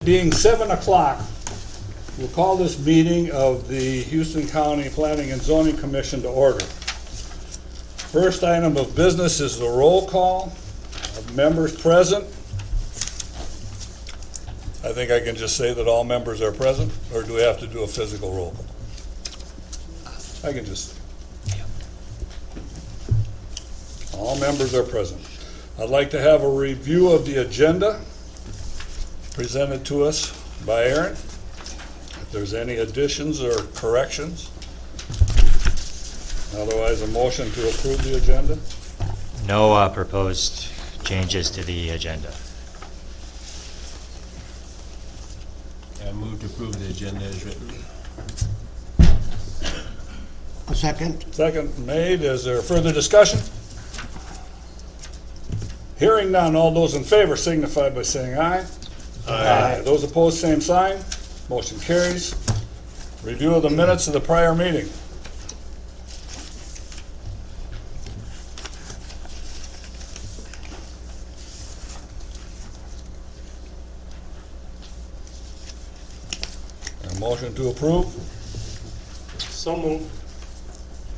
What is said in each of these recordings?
Being 7 o'clock, we'll call this meeting of the Houston County Planning and Zoning Commission to order. First item of business is the roll call of members present. I think I can just say that all members are present, or do we have to do a physical roll call? I can just say. All members are present. I'd like to have a review of the agenda presented to us by Aaron. If there's any additions or corrections. Otherwise, a motion to approve the agenda. No proposed changes to the agenda. I move to approve the agenda as written. A second. Second made. Is there further discussion? Hearing none, all those in favor signify by saying aye. Aye. Those opposed, same sign. Motion carries. Review of the minutes of the prior meeting. A motion to approve. So moved.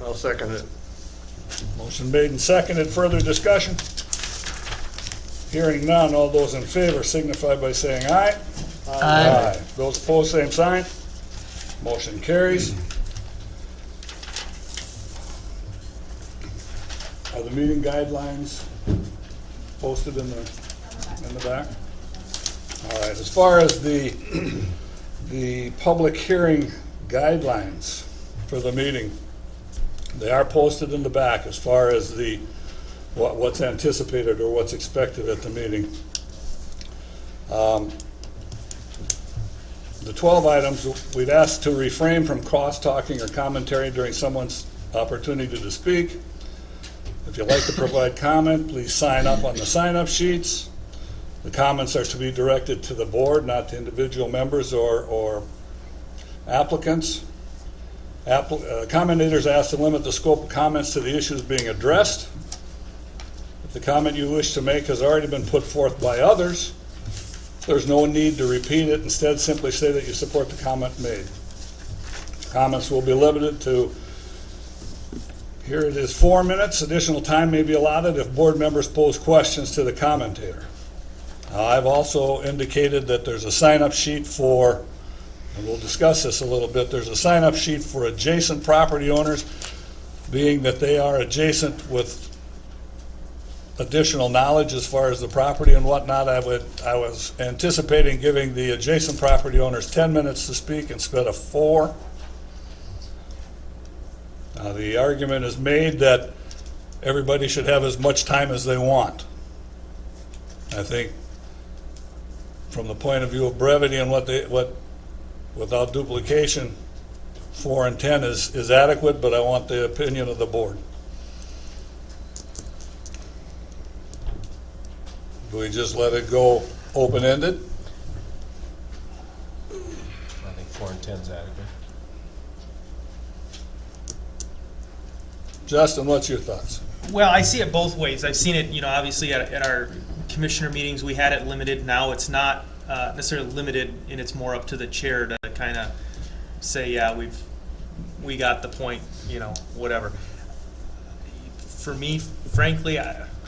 I'll second it. Motion made and seconded. Further discussion? Hearing none, all those in favor signify by saying aye. Aye. Those opposed, same sign. Motion carries. Are the meeting guidelines posted in the back? All right, as far as the public hearing guidelines for the meeting, they are posted in the back as far as what's anticipated or what's expected at the meeting. The 12 items, we'd ask to refrain from cross-talking or commentary during someone's opportunity to speak. If you'd like to provide comment, please sign up on the sign-up sheets. The comments are to be directed to the board, not to individual members or applicants. Commentators asked to limit the scope of comments to the issues being addressed. If the comment you wish to make has already been put forth by others, there's no need to repeat it. Instead, simply say that you support the comment made. Comments will be limited to, here it is, 4 minutes. Additional time may be allotted if board members pose questions to the commentator. I've also indicated that there's a sign-up sheet for, and we'll discuss this a little bit, there's a sign-up sheet for adjacent property owners, being that they are adjacent with additional knowledge as far as the property and whatnot. I was anticipating giving the adjacent property owners 10 minutes to speak instead of 4. The argument is made that everybody should have as much time as they want. I think from the point of view of brevity and without duplication, 4 and 10 is adequate, but I want the opinion of the board. Do we just let it go open-ended? I think 4 and 10 is adequate. Justin, what's your thoughts? Well, I see it both ways. I've seen it, obviously at our commissioner meetings, we had it limited. Now it's not necessarily limited, and it's more up to the chair to kind of say, yeah, we got the point, whatever. For me, frankly,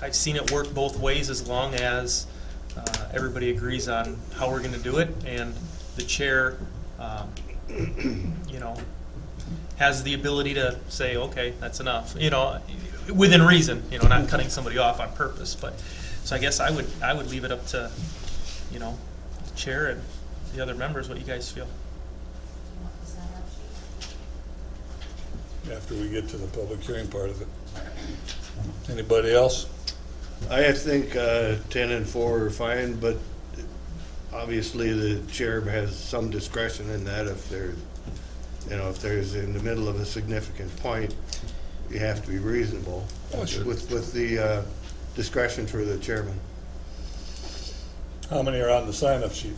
I've seen it work both ways as long as everybody agrees on how we're going to do it, and the chair, has the ability to say, okay, that's enough, within reason, not cutting somebody off on purpose. But so I guess I would leave it up to, the chair and the other members, what you guys feel. After we get to the public hearing part of it. Anybody else? I think 10 and 4 are fine, but obviously the chair has some discretion in that. If there's in the middle of a significant point, you have to be reasonable with the discretion for the chairman. How many are on the sign-up sheet?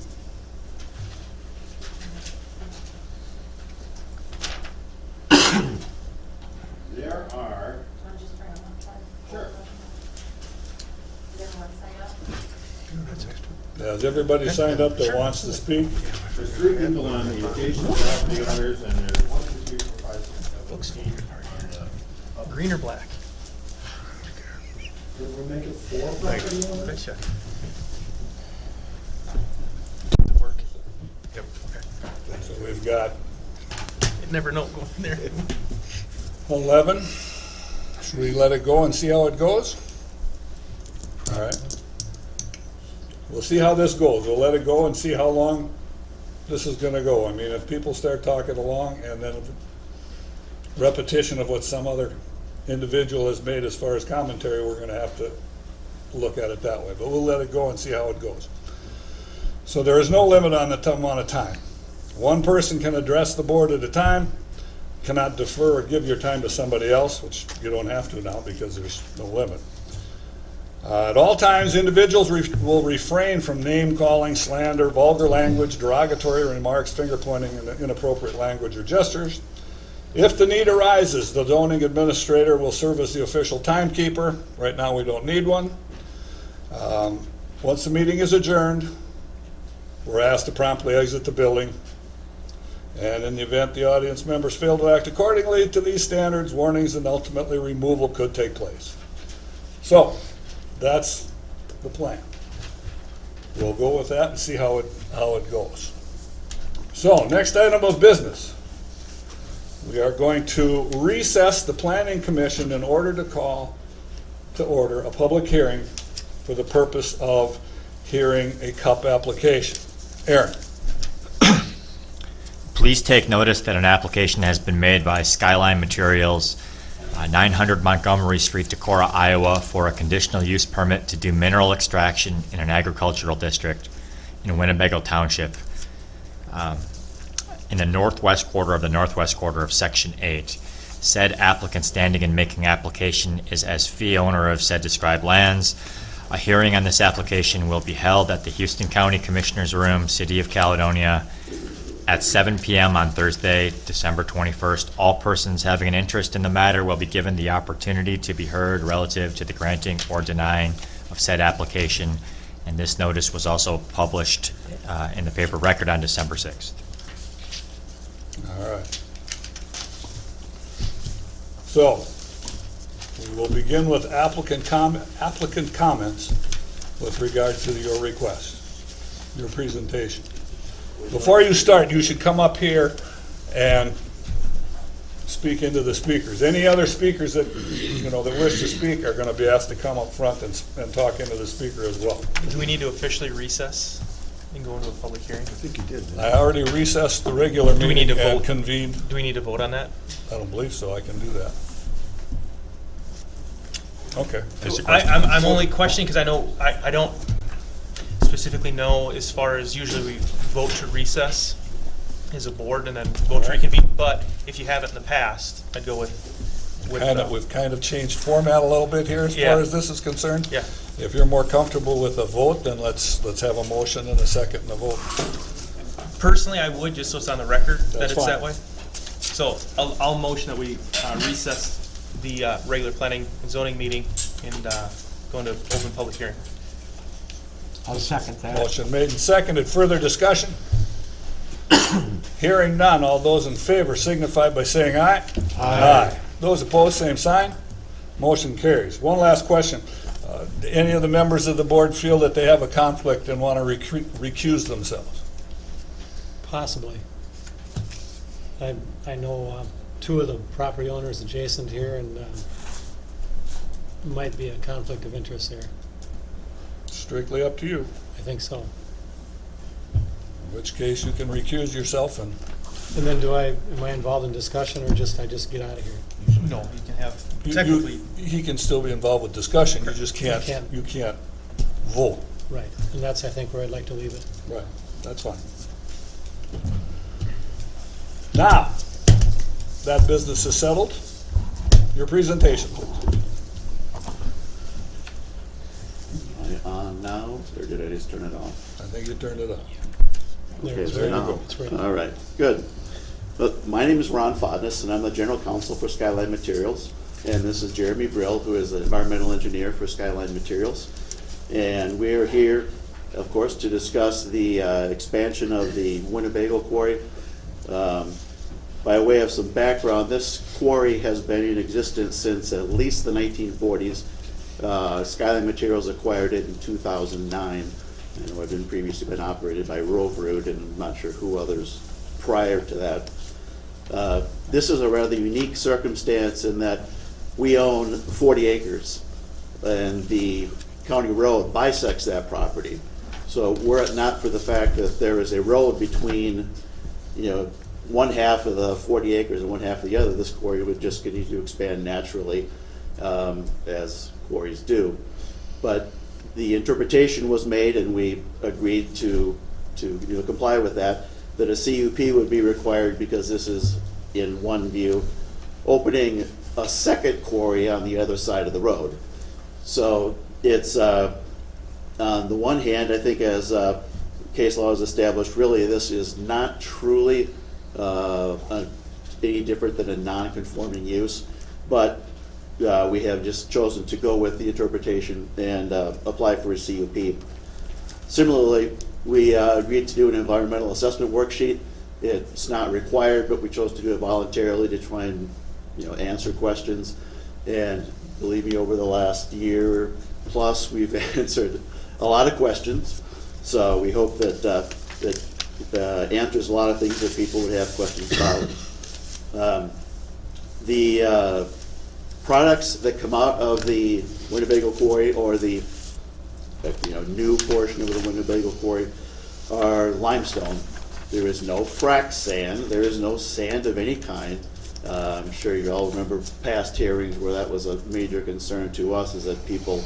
There are. Has everybody signed up that wants to speak? There's 3 people on the adjacent property owners, and there's 1, 2, 3, 4, 5, 6, 7, Looks 8 on the Green or black? Did we make it 4 property owners? Betcha. Does it work? Yep, okay. So we've got You never know going there. 11. Should we let it go and see how it goes? All right. We'll see how this goes. We'll let it go and see how long this is gonna go. I mean, if people start talking along and then repetition of what some other individual has made as far as commentary, we're gonna have to look at it that way. But we'll let it go and see how it goes. So there is no limit on the amount of time. One person can address the board at a time, cannot defer or give your time to somebody else, which you don't have to now because there's no limit. At all times, individuals will refrain from name-calling, slander, vulgar language, derogatory remarks, finger-pointing, and inappropriate language or gestures. If the need arises, the zoning administrator will serve as the official timekeeper. Right now, we don't need one. Once the meeting is adjourned, we're asked to promptly exit the building. And in the event the audience members fail to act accordingly to these standards, warnings and ultimately removal could take place. So, that's the plan. We'll go with that and see how it goes. So, next item of business. We are going to recess the Planning Commission in order to call to order a public hearing for the purpose of hearing a CUP application. Aaron. Please take notice that an application has been made by Skyline Materials, 900 Montgomery Street, Decorah, Iowa, for a conditional use permit to do mineral extraction in an agricultural district in Winnebago Township, in the northwest quarter of Section 8. Said applicant standing and making application is as fee owner of said described lands. A hearing on this application will be held at the Houston County Commissioners Room, City of Caledonia, at 7 p.m. on Thursday, December 21st. All persons having an interest in the matter will be given the opportunity to be heard relative to the granting or denying of said application. And this notice was also published in the paper record on December 6th. All right. So, we will begin with applicant comments with regard to your request, your presentation. Before you start, you should come up here and speak into the speakers. Any other speakers that, that wish to speak are going to be asked to come up front and talk into the speaker as well. Do we need to officially recess and go into a public hearing? I think you did. I already recessed the regular Do we need meeting to and vote? convened. Do we need to vote on that? I don't believe so. I can do that. Okay. I'm only questioning because I know, I don't specifically know as far as usually we vote to recess as a board and then vote to reconvene, but if you have it in the past, I'd go with We've kind of changed format a little bit here as Yeah. far as this is concerned. Yeah. If you're more comfortable with a vote, then let's have a motion and a second and a vote. Personally, I would, just so it's on the record that That's it's that fine. way. So I'll motion that we recess the regular planning and zoning meeting and go into open public hearing. I'll second that. Motion made and seconded. Further discussion? Hearing none. All those in favor signify by saying aye. Aye. Those opposed, same sign. Motion carries. One last question. Do any of the members of the board feel that they have a conflict and want to recuse themselves? Possibly. I know two of the property owners adjacent here, and might be a conflict of interest there. Strictly up to you. I think so. In which case you can recuse yourself and And then am I involved in discussion, or I just get out of here? No, you can have, you- technically, he can still be involved with discussion. You just can't, can't. you can't vote. Right, and that's, I think, where I'd like to leave it. Right, that's fine. Now, that business is settled. Your presentation, please. On now, or did I just turn it off? I think you turned it on. There, it's there you right- go. it's right. All right, good. My name is Ron Fodness, and I'm the general counsel for Skyline Materials. And this is Jeremy Brill, who is the environmental engineer for Skyline Materials. And we are here of course, to discuss the expansion of the Winnebago quarry. By way of some background, this quarry has been in existence since at least the 1940s. Skyline Materials acquired it in 2009, and it had previously been operated by Roverud, and I'm not sure who others prior to that. This is a rather unique circumstance in that we own 40 acres, and the county road bisects that property. So were it not for the fact that there is a road between, one half of the 40 acres and one half of the other, this quarry would just continue to expand naturally, as quarries do. But the interpretation was made, and we agreed to comply with that a CUP would be required because this is, in one view, opening a second quarry on the other side of the road. So it's, on the one hand, I think as case law is established, really this is not truly any different than a non-conforming use, but we have just chosen to go with the interpretation and apply for a CUP. Similarly, we agreed to do an environmental assessment worksheet. It's not required, but we chose to do it voluntarily to try and answer questions. And believe me, over the last year plus, we've answered a lot of questions. So we hope that answers a lot of things that people would have questions about. The products that come out of the Winnebago quarry, or the new portion of the Winnebago quarry, are limestone. There is no frac sand. There is no sand of any kind. I'm sure you all remember past hearings where that was a major concern to us, is that people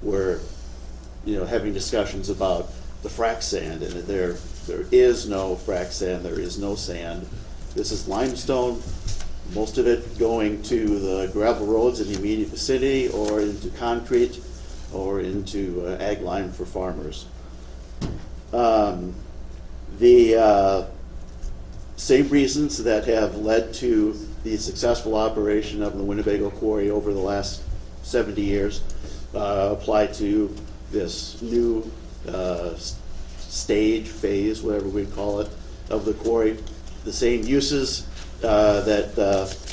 were having discussions about the frac sand, and there is no frac sand, there is no sand. This is limestone, most of it going to the gravel roads in the immediate vicinity, or into concrete, or into ag lime for farmers. The same reasons that have led to the successful operation of the Winnebago quarry over the last 70 years apply to this new stage, phase, whatever we call it, of the quarry. The same uses that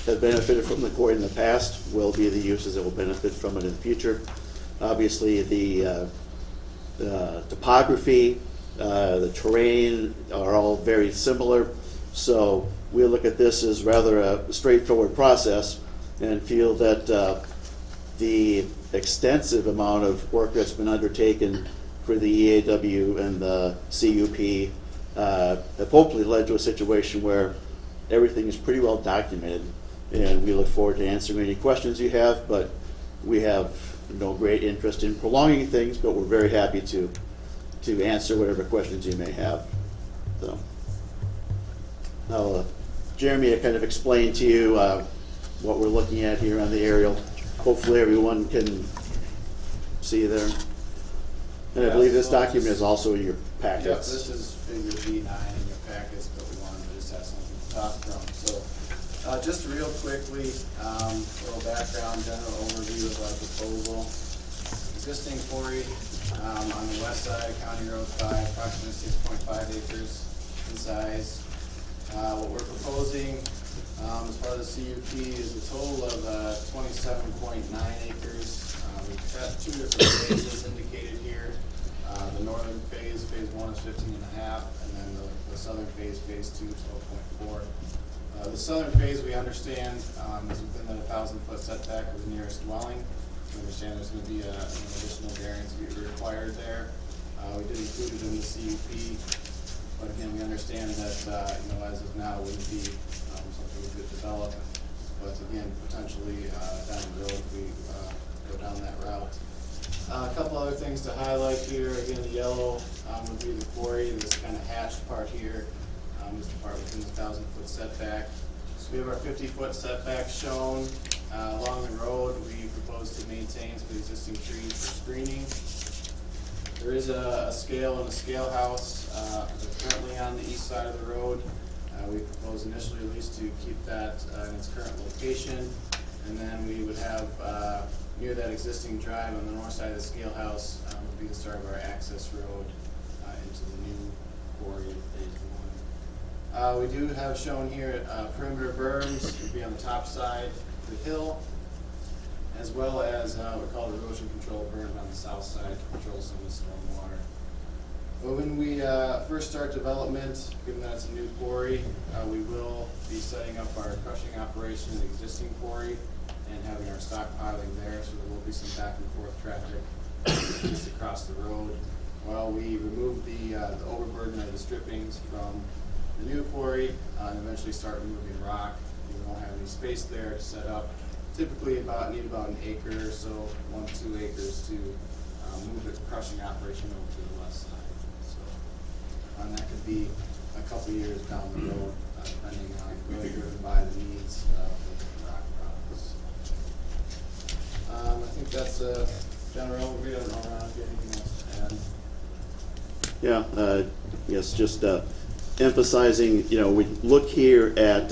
have benefited from the quarry in the past will be the uses that will benefit from it in the future. Obviously, the topography, the terrain are all very similar, so we look at this as rather a straightforward process and feel that the extensive amount of work that's been undertaken for the EAW and the CUP have hopefully led to a situation where everything is pretty well documented, and we look forward to answering any questions you have, but we have no great interest in prolonging things, but we're very happy to answer whatever questions you may have. So now, Jeremy, I kind of explained to you what we're looking at here on the aerial. Hopefully everyone can see there. And I believe this document is also in your Yep, packets. this is figure B9 in your packets, but we wanted to just have something to talk from. So, just real quickly, a little background, general overview of our proposal. Existing quarry on the west side, County Road 5, approximately 6.5 acres in size. What we're proposing as part of the CUP is a total of 27.9 acres. We've got two different phases indicated here. The northern phase, phase 1 is 15.5, and then the southern phase, phase 2, 12.4. The southern phase, we understand, is within the 1,000-foot setback of the nearest dwelling. We understand there's going to be an additional variance required there. We did include it in the CUP, but again, we understand that as of now, it wouldn't be something we could develop. But again, potentially down the road, if we go down that route. A couple other things to highlight here. Again, the yellow would be the quarry. This kind of hatched part here is the part within the 1,000-foot setback. So we have our 50-foot setback shown. Along the road, we propose to maintain some existing trees for screening. There is a scale and a scale house currently on the east side of the road. We propose initially at least to keep that in its current location. And then we would have near that existing drive on the north side of the scale house would be the start of our access road into the new quarry in phase one. We do have shown here perimeter berms would be on the top side of the hill, as well as what we call the erosion control berm on the south side to control some of the stormwater. But when we first start development, given that it's a new quarry, we will be setting up our crushing operation in the existing quarry and having our stockpiling there, so there will be some back and forth traffic just across the road. While we remove the overburden of the strippings from the new quarry and eventually start removing rock, we won't have any space there to set up. Typically need about an acre or so, 1 to 2 acres to move the crushing operation over to the west side. So, and that could be a couple years down the road, depending on really driven by the needs of the rock products. I think that's a general overview. I don't know, Ron, if you have anything else to add. Yeah, yes, just emphasizing, we look here at,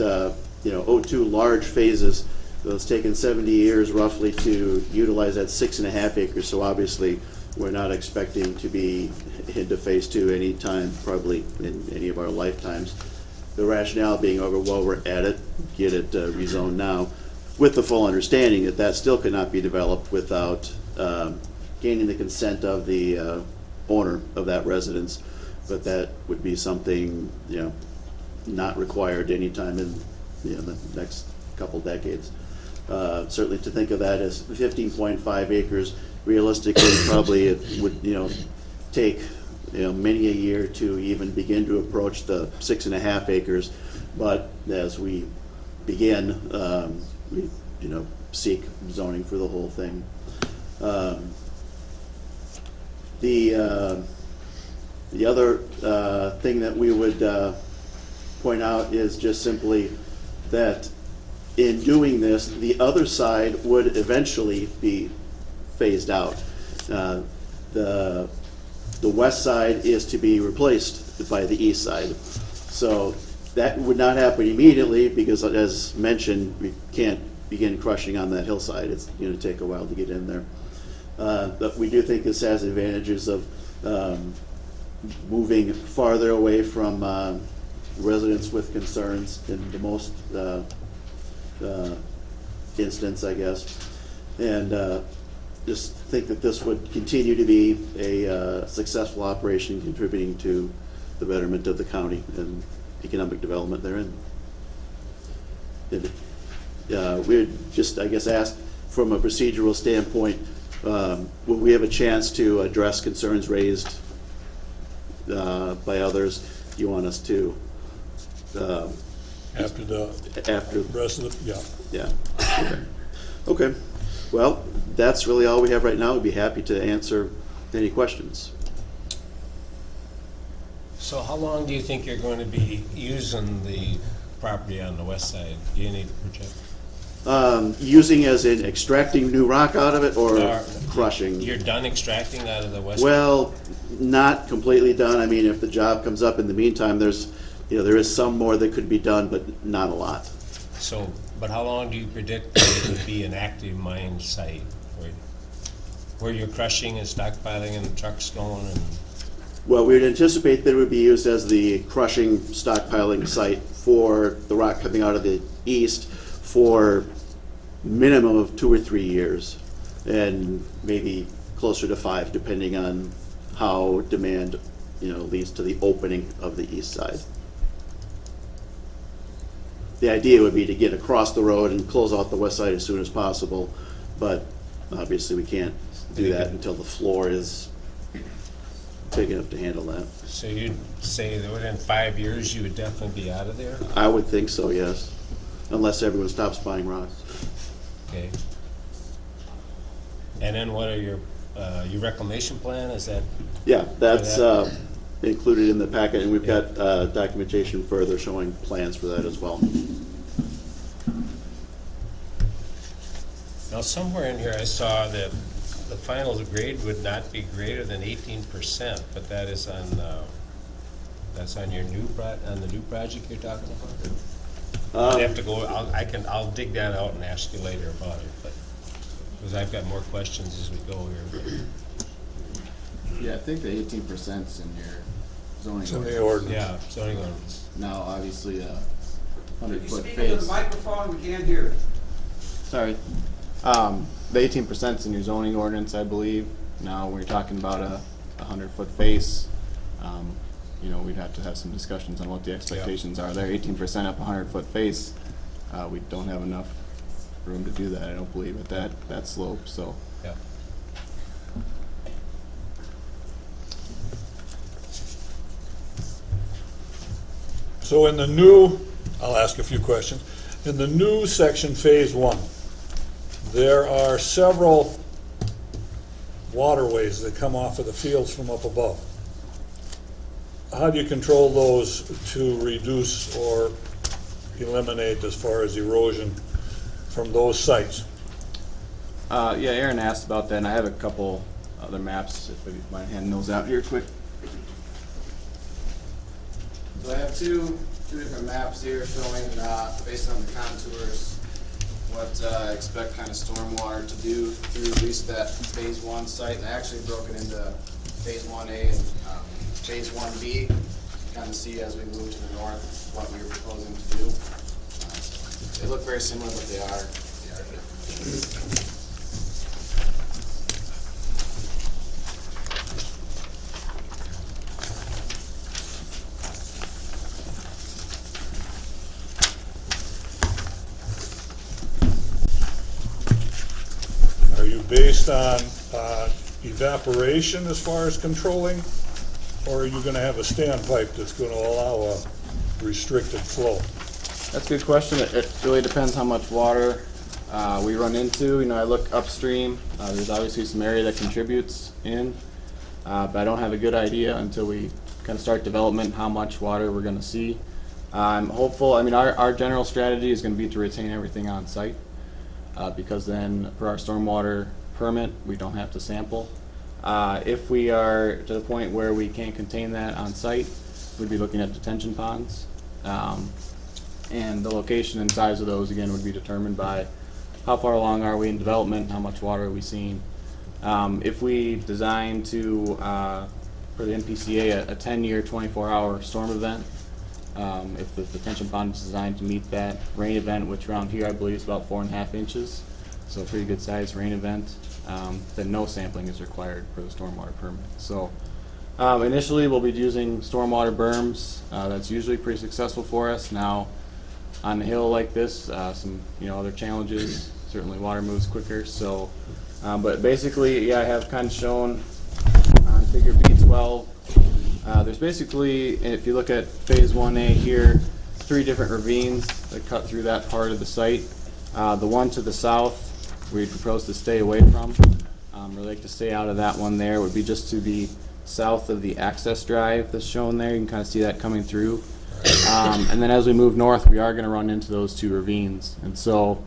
O2 large phases. So it's taken 70 years roughly to utilize that 6.5 acres, so obviously we're not expecting to be into phase 2 anytime, probably in any of our lifetimes. The rationale being over, well, we're at it, get it rezoned now, with the full understanding that that still cannot be developed without gaining the consent of the owner of that residence. But that would be something, not required anytime in the next couple decades. Certainly to think of that as 15.5 acres, realistically, probably it would, take, many a year to even begin to approach the 6.5 acres. But as we begin, we, seek zoning for the whole thing. The other thing that we would point out is just simply that in doing this, the other side would eventually be phased out. The west side is to be replaced by the east side. So that would not happen immediately because, as mentioned, we can't begin crushing on that hillside. It's going to take a while to get in there. But we do think this has advantages of moving farther away from residents with concerns in the most instance, I guess. And just think that this would continue to be a successful operation contributing to the betterment of the county and economic development therein. And, we would just, I guess, ask from a procedural standpoint, will we have a chance to address concerns raised by others? Do you want us to? After the rest of the, Yeah. Okay. Well, that's really all we have right now. We'd be happy to answer any questions. So how long do you think you're going to be using the property on the west side? Do you need to project? Using as in extracting new rock out of it or crushing? You're done extracting out of the west? Well, not completely done. I mean, if the job comes up in the meantime, there's, there is some more that could be done, but not a lot. So, but how long do you predict that it would be an active mine site where you're crushing and stockpiling and the trucks going and? Well, we would anticipate that it would be used as the crushing stockpiling site for the rock coming out of the east for minimum of 2 or 3 years, and maybe closer to 5, depending on how demand, leads to the opening of the east side. The idea would be to get across the road and close out the west side as soon as possible, but obviously we can't do that until the floor is big enough to handle that. So you'd say that within 5 years you would definitely be out of there? I would think so, yes, unless everyone stops buying rocks. Okay. And then what are your reclamation plan, is that? Yeah, that's included in the packet, and we've got documentation further showing plans for that as well. Now, somewhere in here I saw that the final grade would not be greater than 18%, but that is on, that's on your on the new project you're talking about? I'd have to go, I'll dig that out and ask you later about it, but. Because I've got more questions as we go here. Yeah, I think the 18%'s in your zoning It's in the ordinance. ordinance. Yeah, zoning ordinance. Now, obviously, 100-foot Speak into the face. microphone, we can't hear. Sorry. The 18%'s in your zoning ordinance, I believe. Now, when you're talking about a 100-foot face, you know, we'd have to have some discussions on what the expectations are there. 18% up a 100-foot face, we don't have enough room to do that, I don't believe, at that slope, so. Yeah. So in the new, I'll ask a few questions. In the new section, Phase 1, there are several waterways that come off of the fields from up above. How do you control those to reduce or eliminate as far as erosion from those sites? Yeah, Aaron asked about that, and I have a couple other maps, if you mind handing those out here quick. So I have two different maps here showing, based on the contours, what I expect kind of stormwater to do through at least that Phase 1 site. And I actually broke it into Phase 1A and Phase 1B, kind of see as we move to the north what we were proposing to do. They look very similar, but they are different. Are you based on evaporation as far as controlling, or are you going to have a standpipe that's going to allow a restricted flow? That's a good question. It really depends how much water we run into. You know, I look upstream. There's obviously some area that contributes in, but I don't have a good idea until we kind of start development how much water we're going to see. I'm hopeful. I mean, our general strategy is going to be to retain everything on site because then, for our stormwater permit, we don't have to sample. If we are to the point where we can't contain that on site, we'd be looking at detention ponds. And the location and size of those, again, would be determined by how far along are we in development, how much water are we seeing. If we design to, for the NPCA, a 10-year, 24-hour storm event, if the detention pond is designed to meet that rain event, which around here I believe is about 4.5 inches, so a pretty good sized rain event, then no sampling is required for the stormwater permit. So initially we'll be using stormwater berms. That's usually pretty successful for us. Now on a hill like this, some other challenges. Certainly water moves quicker. So, but basically, yeah, I have kind of shown on figure B12. There's basically, if you look at Phase 1A here, 3 different ravines that cut through that part of the site. The one to the south, we propose to stay away from. We'd like to stay out of that one there. It would be just to the south of the access drive that's shown there. You can kind of see that coming through. And then as we move north, we are going to run into those 2 ravines. And so,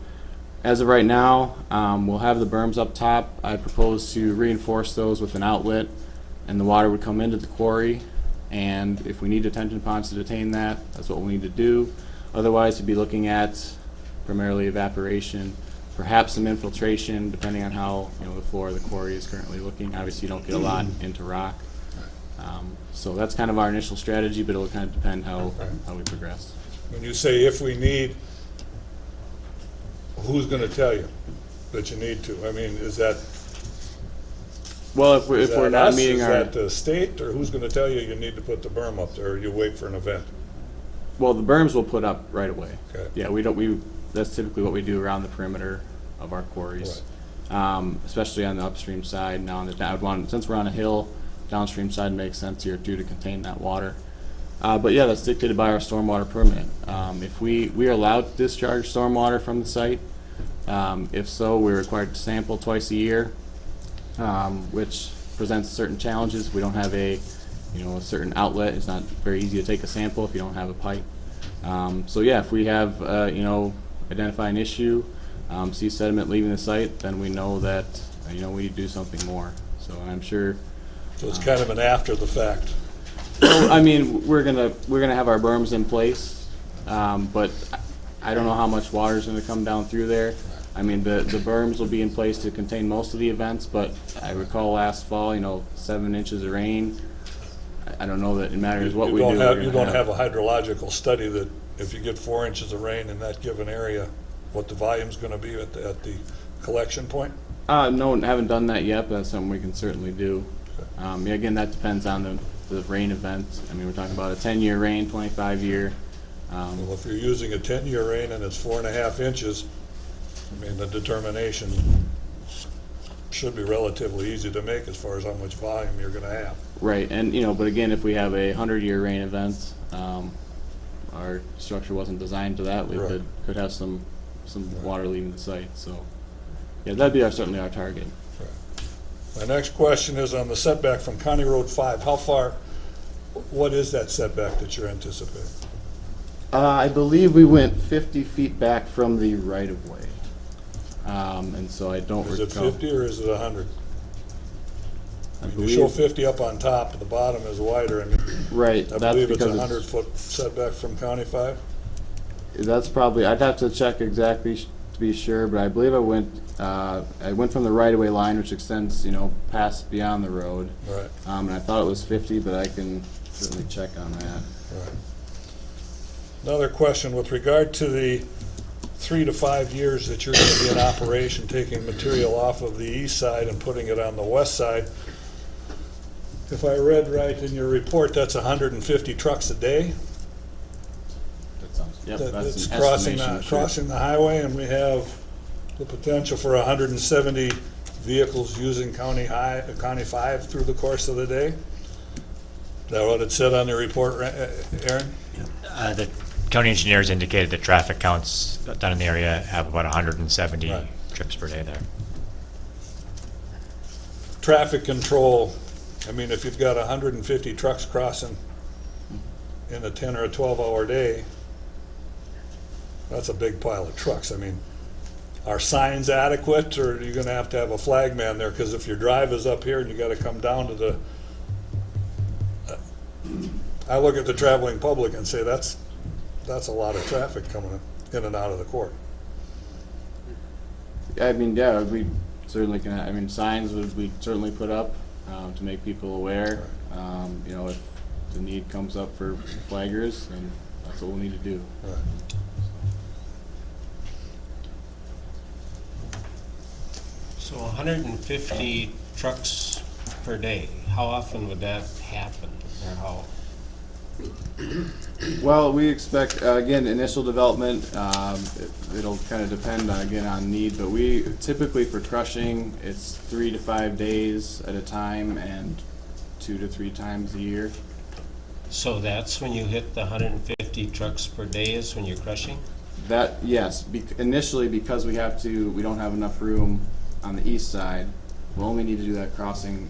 as of right now, we'll have the berms up top. I propose to reinforce those with an outlet, and the water would come into the quarry. And if we need detention ponds to detain that, that's what we need to do. Otherwise, we'd be looking at primarily evaporation, perhaps some infiltration, depending on how the floor of the quarry is currently looking. Obviously, you don't get a lot into rock. So that's kind of our initial strategy, but it'll kind of depend how we progress. When you say if we need, who's going to tell you that you need to? I mean, is that Well, if we're not us? meeting Is our that the state, or who's going to tell you you need to put the berm up there, or you wait for an event? well, the berms we'll put up right away. Okay. Yeah, that's typically what we do around the perimeter of our quarries, especially on the upstream side. Now, since we're on a hill, downstream side makes sense here too to contain that water. But yeah, that's dictated by our stormwater permit. If we are allowed to discharge stormwater from the site, if so, we're required to sample twice a year, which presents certain challenges. We don't have a certain outlet. It's not very easy to take a sample if you don't have a pipe. So yeah, if we have identify an issue, see sediment leaving the site, then we know that we need to do something more. So I'm sure. So it's kind of an after the fact. Well, I mean, we're gonna have our berms in place, but I don't know how much water is gonna come down through there. I mean, the berms will be in place to contain most of the events, but I recall last fall, 7 inches of rain. I don't know that it matters what You we do. don't we're have, gonna you don't have a hydrological study that if you get 4 inches of rain in that given area, what the volume's gonna be at the collection point? No, haven't done that yet, but that's something we can certainly do. Yeah, again, that depends on the rain event. I mean, we're talking about a 10-year rain, 25-year. Well, if you're using a 10-year rain and it's 4.5 inches, I mean, the determination should be relatively easy to make as far as how much volume you're gonna have. Right, and but again, if we have a 100-year rain event, our structure wasn't designed to that. We Right. could have some water leaving the site. So, yeah, that'd be certainly our target. My next question is on the setback from County Road 5. How far, what is that setback that you're anticipating? I believe we went 50 feet back from the right-of-way, and so I don't Is it recall. 50 or is it 100? I You show believe, 50 up on top, the bottom is wider. I mean, right. I That's believe it's a because 100-foot setback from County 5. That's probably. I'd have to check exactly to be sure, but I believe I went from the right-of-way line, which extends, past beyond the road. Right, And I thought it was 50, but I can certainly check on that. right. Another question with regard to the 3 to 5 years that you're going to be in operation, taking material off of the east side and putting it on the west side. If I read right in your report, that's 150 trucks a day? That sounds. Yep, That- that's That's an crossing, estimation, sure. crossing the highway, and we have the potential for 170 vehicles using County 5 through the course of the day? Is that what it said on the report, Aaron? The county engineers indicated that traffic counts down in the area have about 170 Right. trips per day there. Traffic control, I mean, if you've got 150 trucks crossing in a 10 or a 12-hour day, that's a big pile of trucks. I mean, are signs adequate, or are you gonna have to have a flag man there? Because if your drive is up here and you gotta come down to the, I look at the traveling public and say, that's a lot of traffic coming in and out of the court. I mean, yeah, we certainly can. I mean, signs would we certainly put up to make people aware. If the need comes up for flaggers, then that's what we'll need to do. Right. So 150 trucks per day, how often would that happen, or how? Well, we expect again initial development. It'll kind of depend on need, but we typically for crushing it's 3 to 5 days at a time and 2 to 3 times a year. So that's when you hit the 150 trucks per day is when you're crushing? That yes, initially because we don't have enough room on the east side. We'll only need to do that crossing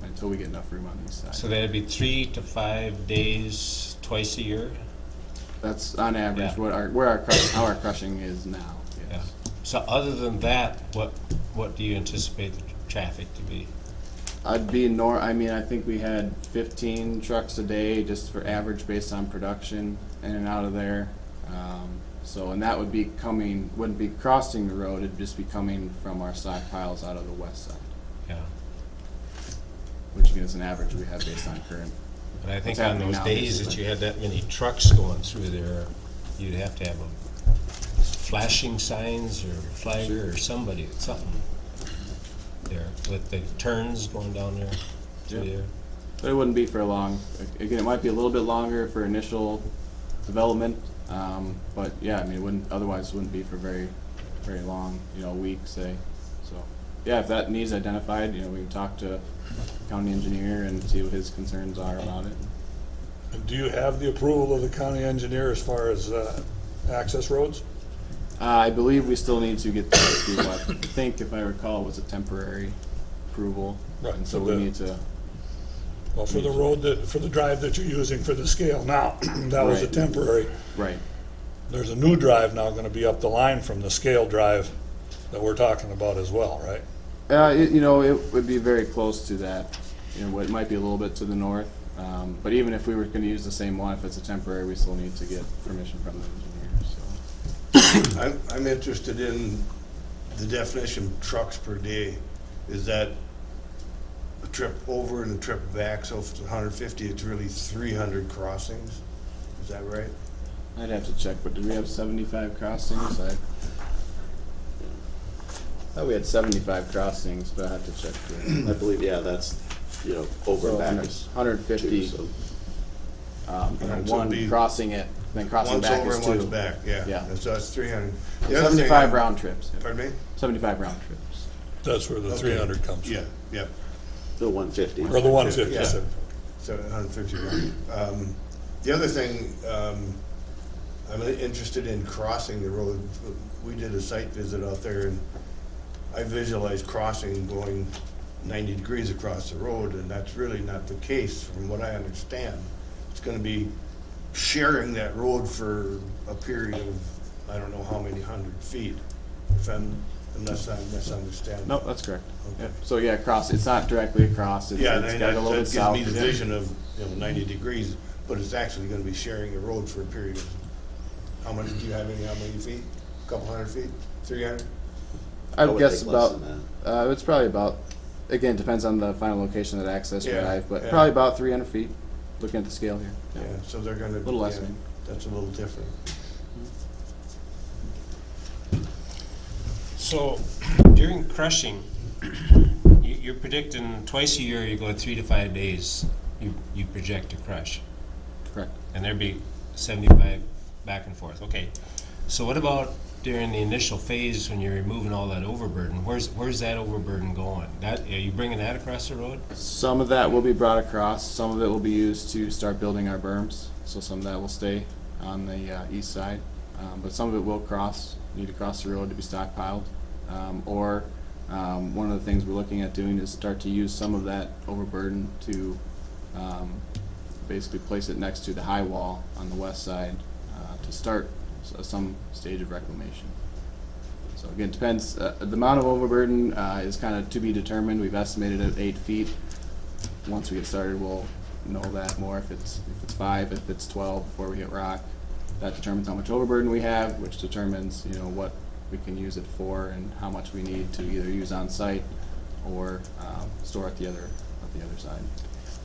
until we get enough room on the east side. So that'd be 3 to 5 days twice a year? That's on average Yeah. how our crushing is now. Yeah. Yes. So other than that, what do you anticipate the traffic to be? I mean, I think we had 15 trucks a day just for average based on production in and out of there. And that wouldn't be crossing the road, it'd just be coming from our stockpiles out of the west side, Yeah. which again is an average we have based on current. But I think What's on happening those now, days that basically. you had that many trucks going through there, you'd have to have flashing signs or flagger or something there with the turns going down there through Yep. there. But it wouldn't be for long. Again, it might be a little bit longer for initial development, but yeah, I mean, otherwise it wouldn't be for very, very long, a week, say. So, yeah, if that needs identified, we can talk to county engineer and see what his concerns are about it. And do you have the approval of the county engineer as far as access roads? I believe we still need to get that approval. I think, if I recall, it was a temporary approval. Right, And so so we the- need to, Well, for the drive that you're using for the scale now, that was a Right. temporary. right. There's a new drive now gonna be up the line from the scale drive that we're talking about as well, right? It would be very close to that. It might be a little bit to the north. But even if we were going to use the same one, if it's a temporary, we still need to get permission from the engineer. So. I'm interested in the definition of trucks per day, is that a trip over and a trip back? So if it's 150, it's really 300 crossings? Is that right? I'd have to check, but do we have 75 crossings? I thought we had 75 crossings, but I have to check. Too. I believe, yeah, that's, over and back is 150. two, so. So One it'd be crossing it, then crossing One's back over is and two. one's back, yeah. Yeah. And so that's 300. The other thing 75 round trips. Yeah. Pardon me? 75 round trips. That's where the Okay. 300 comes from. Yeah, yeah. The 150. Or the 150, Yeah. so. So 150 round. The other thing, I'm interested in crossing the road. We did a site visit out there, and I visualized crossing going 90 degrees across the road, and that's really not the case from what I understand. It's gonna be sharing that road for a period of, I don't know how many 100 feet, unless I'm misunderstanding. No, that's correct. Okay. Yeah. So yeah, it's not directly across. It's, Yeah, it's that got a little bit gives south. me the of it. vision of, 90 degrees, but it's actually gonna be sharing a road for a period of, how many, do you have how many feet? A couple hundred feet? 300? I I would would guess think less about, than it's probably about, again, depends on the final location of that access Yeah, drive, but yeah. probably about 300 feet, looking at the scale here. Yeah, so they're gonna. Little less, yeah, maybe. That's a little different. So during crushing, you're predicting twice a year, you go 3 to 5 days, you project to crush. Correct. And there'd be 75 back and forth. Okay. So what about during the initial phase when you're removing all that overburden? Where's that overburden going? Are you bringing that across the road? Some of that will be brought across, some of it will be used to start building our berms, so some of that will stay on the east side. But some of it will need to cross the road to be stockpiled. One of the things we're looking at doing is start to use some of that overburden to basically place it next to the high wall on the west side to start some stage of reclamation. So again, it depends. The amount of overburden is kind of to be determined. We've estimated it at 8 feet. Once we get started, we'll know that more. If it's 5, if it's 12 before we hit rock, that determines how much overburden we have, which determines what we can use it for and how much we need to either use on site or store at the other side.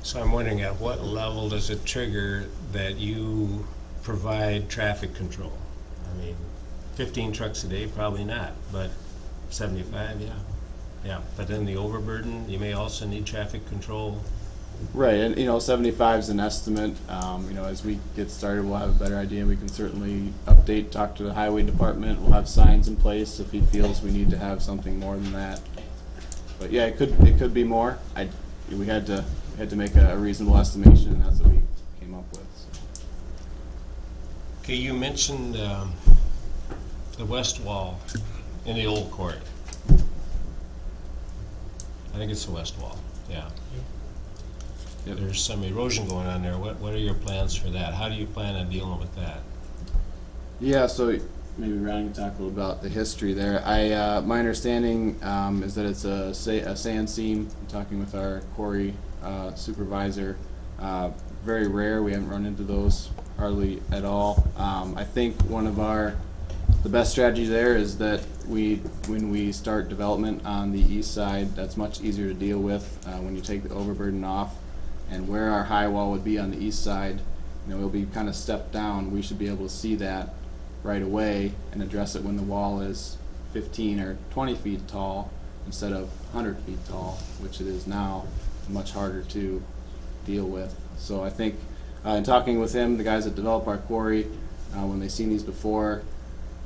So I'm wondering, at what level does it trigger that you provide traffic control? I mean, 15 trucks a day, probably not, but 75, yeah. Yeah, but then the overburden, you may also need traffic control. Right, and 75 is an estimate. As we get started, we'll have a better idea. We can certainly update, talk to the highway department. We'll have signs in place if he feels we need to have something more than that. But yeah, it could be more. We had to make a reasonable estimation, and that's what we came up with. So. Okay, you mentioned the west wall in the old court. I think it's the west wall, yeah. Yep. There's some erosion going on there. What are your plans for that? How do you plan on dealing with that? Yeah, so maybe Ryan can talk a little about the history there. My understanding is that it's a sand seam. I'm talking with our quarry supervisor. Very rare. We haven't run into those hardly at all. I think one of the best strategies there is that when we start development on the east side, that's much easier to deal with when you take the overburden off. And where our high wall would be on the east side, it'll be kind of stepped down. We should be able to see that right away and address it when the wall is 15 or 20 feet tall instead of 100 feet tall, which it is now, much harder to deal with. So I think in talking with him, the guys that develop our quarry, when they've seen these before,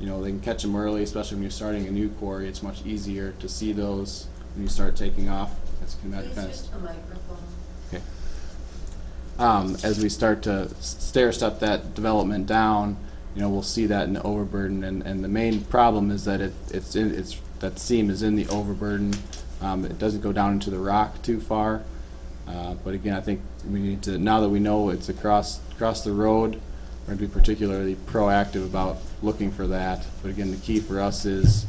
they can catch them early, especially when you're starting a new quarry. It's much easier to see those when you start taking off. As you can imagine, kind of. A microphone. Okay. As we start to stair-step that development down, we'll see that in the overburden, and the main problem is that that seam is in the overburden. It doesn't go down into the rock too far, but again, I think we need to, now that we know it's across the road, we're going to be particularly proactive about looking for that. But again, the key for us is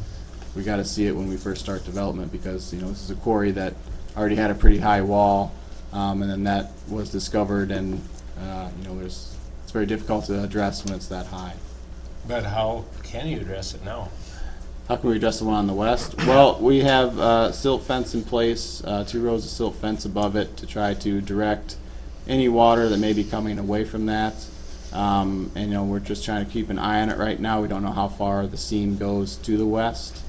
we got to see it when we first start development, because this is a quarry that already had a pretty high wall. And then that was discovered, and it's very difficult to address when it's that high. But how can you address it now? How can we address the one on the west? Well, we have silt fence in place, 2 rows of silt fence above it to try to direct any water that may be coming away from that. And you know, we're just trying to keep an eye on it right now. We don't know how far the seam goes to the west.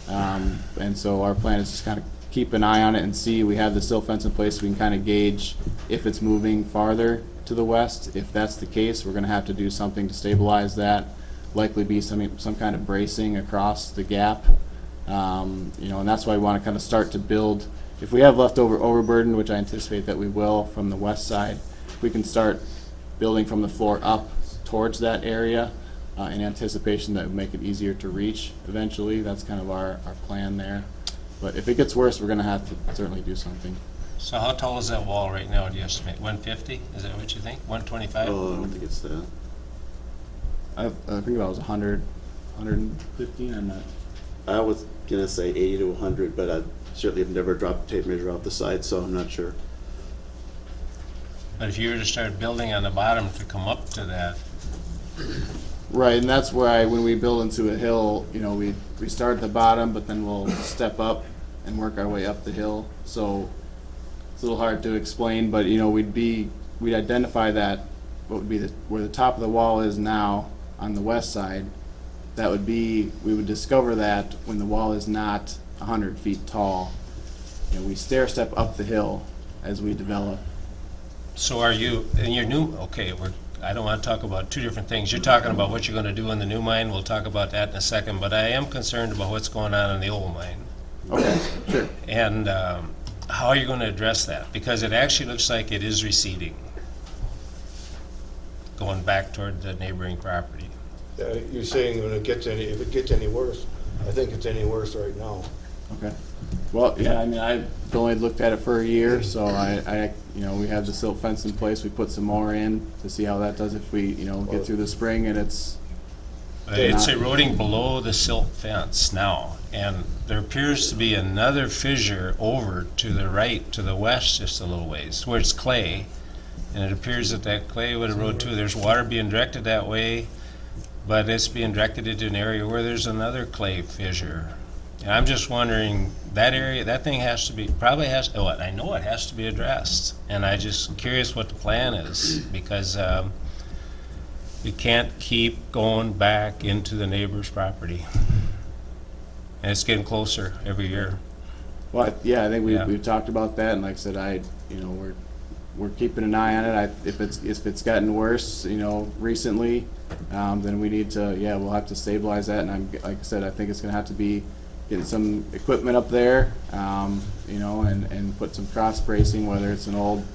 And so our plan is just kind of keep an eye on it and see. We have the silt fence in place so we can kind of gauge if it's moving farther to the west. If that's the case, we're going to have to do something to stabilize that. Likely be some kind of bracing across the gap. You know, and that's why we want to kind of start to build. If we have leftover overburden, which I anticipate that we will from the west side, if we can start building from the floor up towards that area in anticipation that would make it easier to reach eventually. That's kind of our plan there. But if it gets worse, we're going to have to certainly do something. So how tall is that wall right now, do you estimate? 150? Is that what you think? 125? Oh, I don't think it's that. I think that was 100, 115. I'm not. I was gonna say 80 to 100, but I certainly have never dropped a tape measure off the side, so I'm not sure. But if you were to start building on the bottom to come up to that, Right, and that's why when we build into a hill, you know, we start at the bottom, but then we'll step up and work our way up the hill. So it's a little hard to explain, but you know, we'd identify that what would be where the top of the wall is now on the west side. That would be, we would discover that when the wall is not 100 feet tall. You know, we stair step up the hill as we develop. so are you, in your new, okay, I don't want to talk about two different things. You're talking about what you're going to do in the new mine. We'll talk about that in a second, but I am concerned about what's going on in the old mine. Okay, sure. And how are you going to address that? Because it actually looks like it is receding, going back toward the neighboring property. You're saying when if it gets any worse, I think it's any worse right now. Okay. Well, yeah, I mean, I've only looked at it for a year, so I you know, we have the silt fence in place. We put some more in to see how that does if we, you know, get through the spring and it's. It's eroding below the silt fence now, and there appears to be another fissure over to the right, to the west, just a little ways, where it's clay, and it appears that that clay would erode too. There's water being directed that way, but it's being directed into an area where there's another clay fissure. And I'm just wondering, that area, that thing has to be, probably has, oh, I know it has to be addressed, and I just curious what the plan is, because we can't keep going back into the neighbor's property. And it's getting closer every year. Well, yeah, I think Yeah. we've talked about that, and like I said, you know, we're keeping an eye on it. If it's gotten worse, you know, recently, then we need to, yeah, we'll have to stabilize that. And like I said, I think it's going to have to be getting some equipment up there, you know, and put some cross bracing, whether it's an old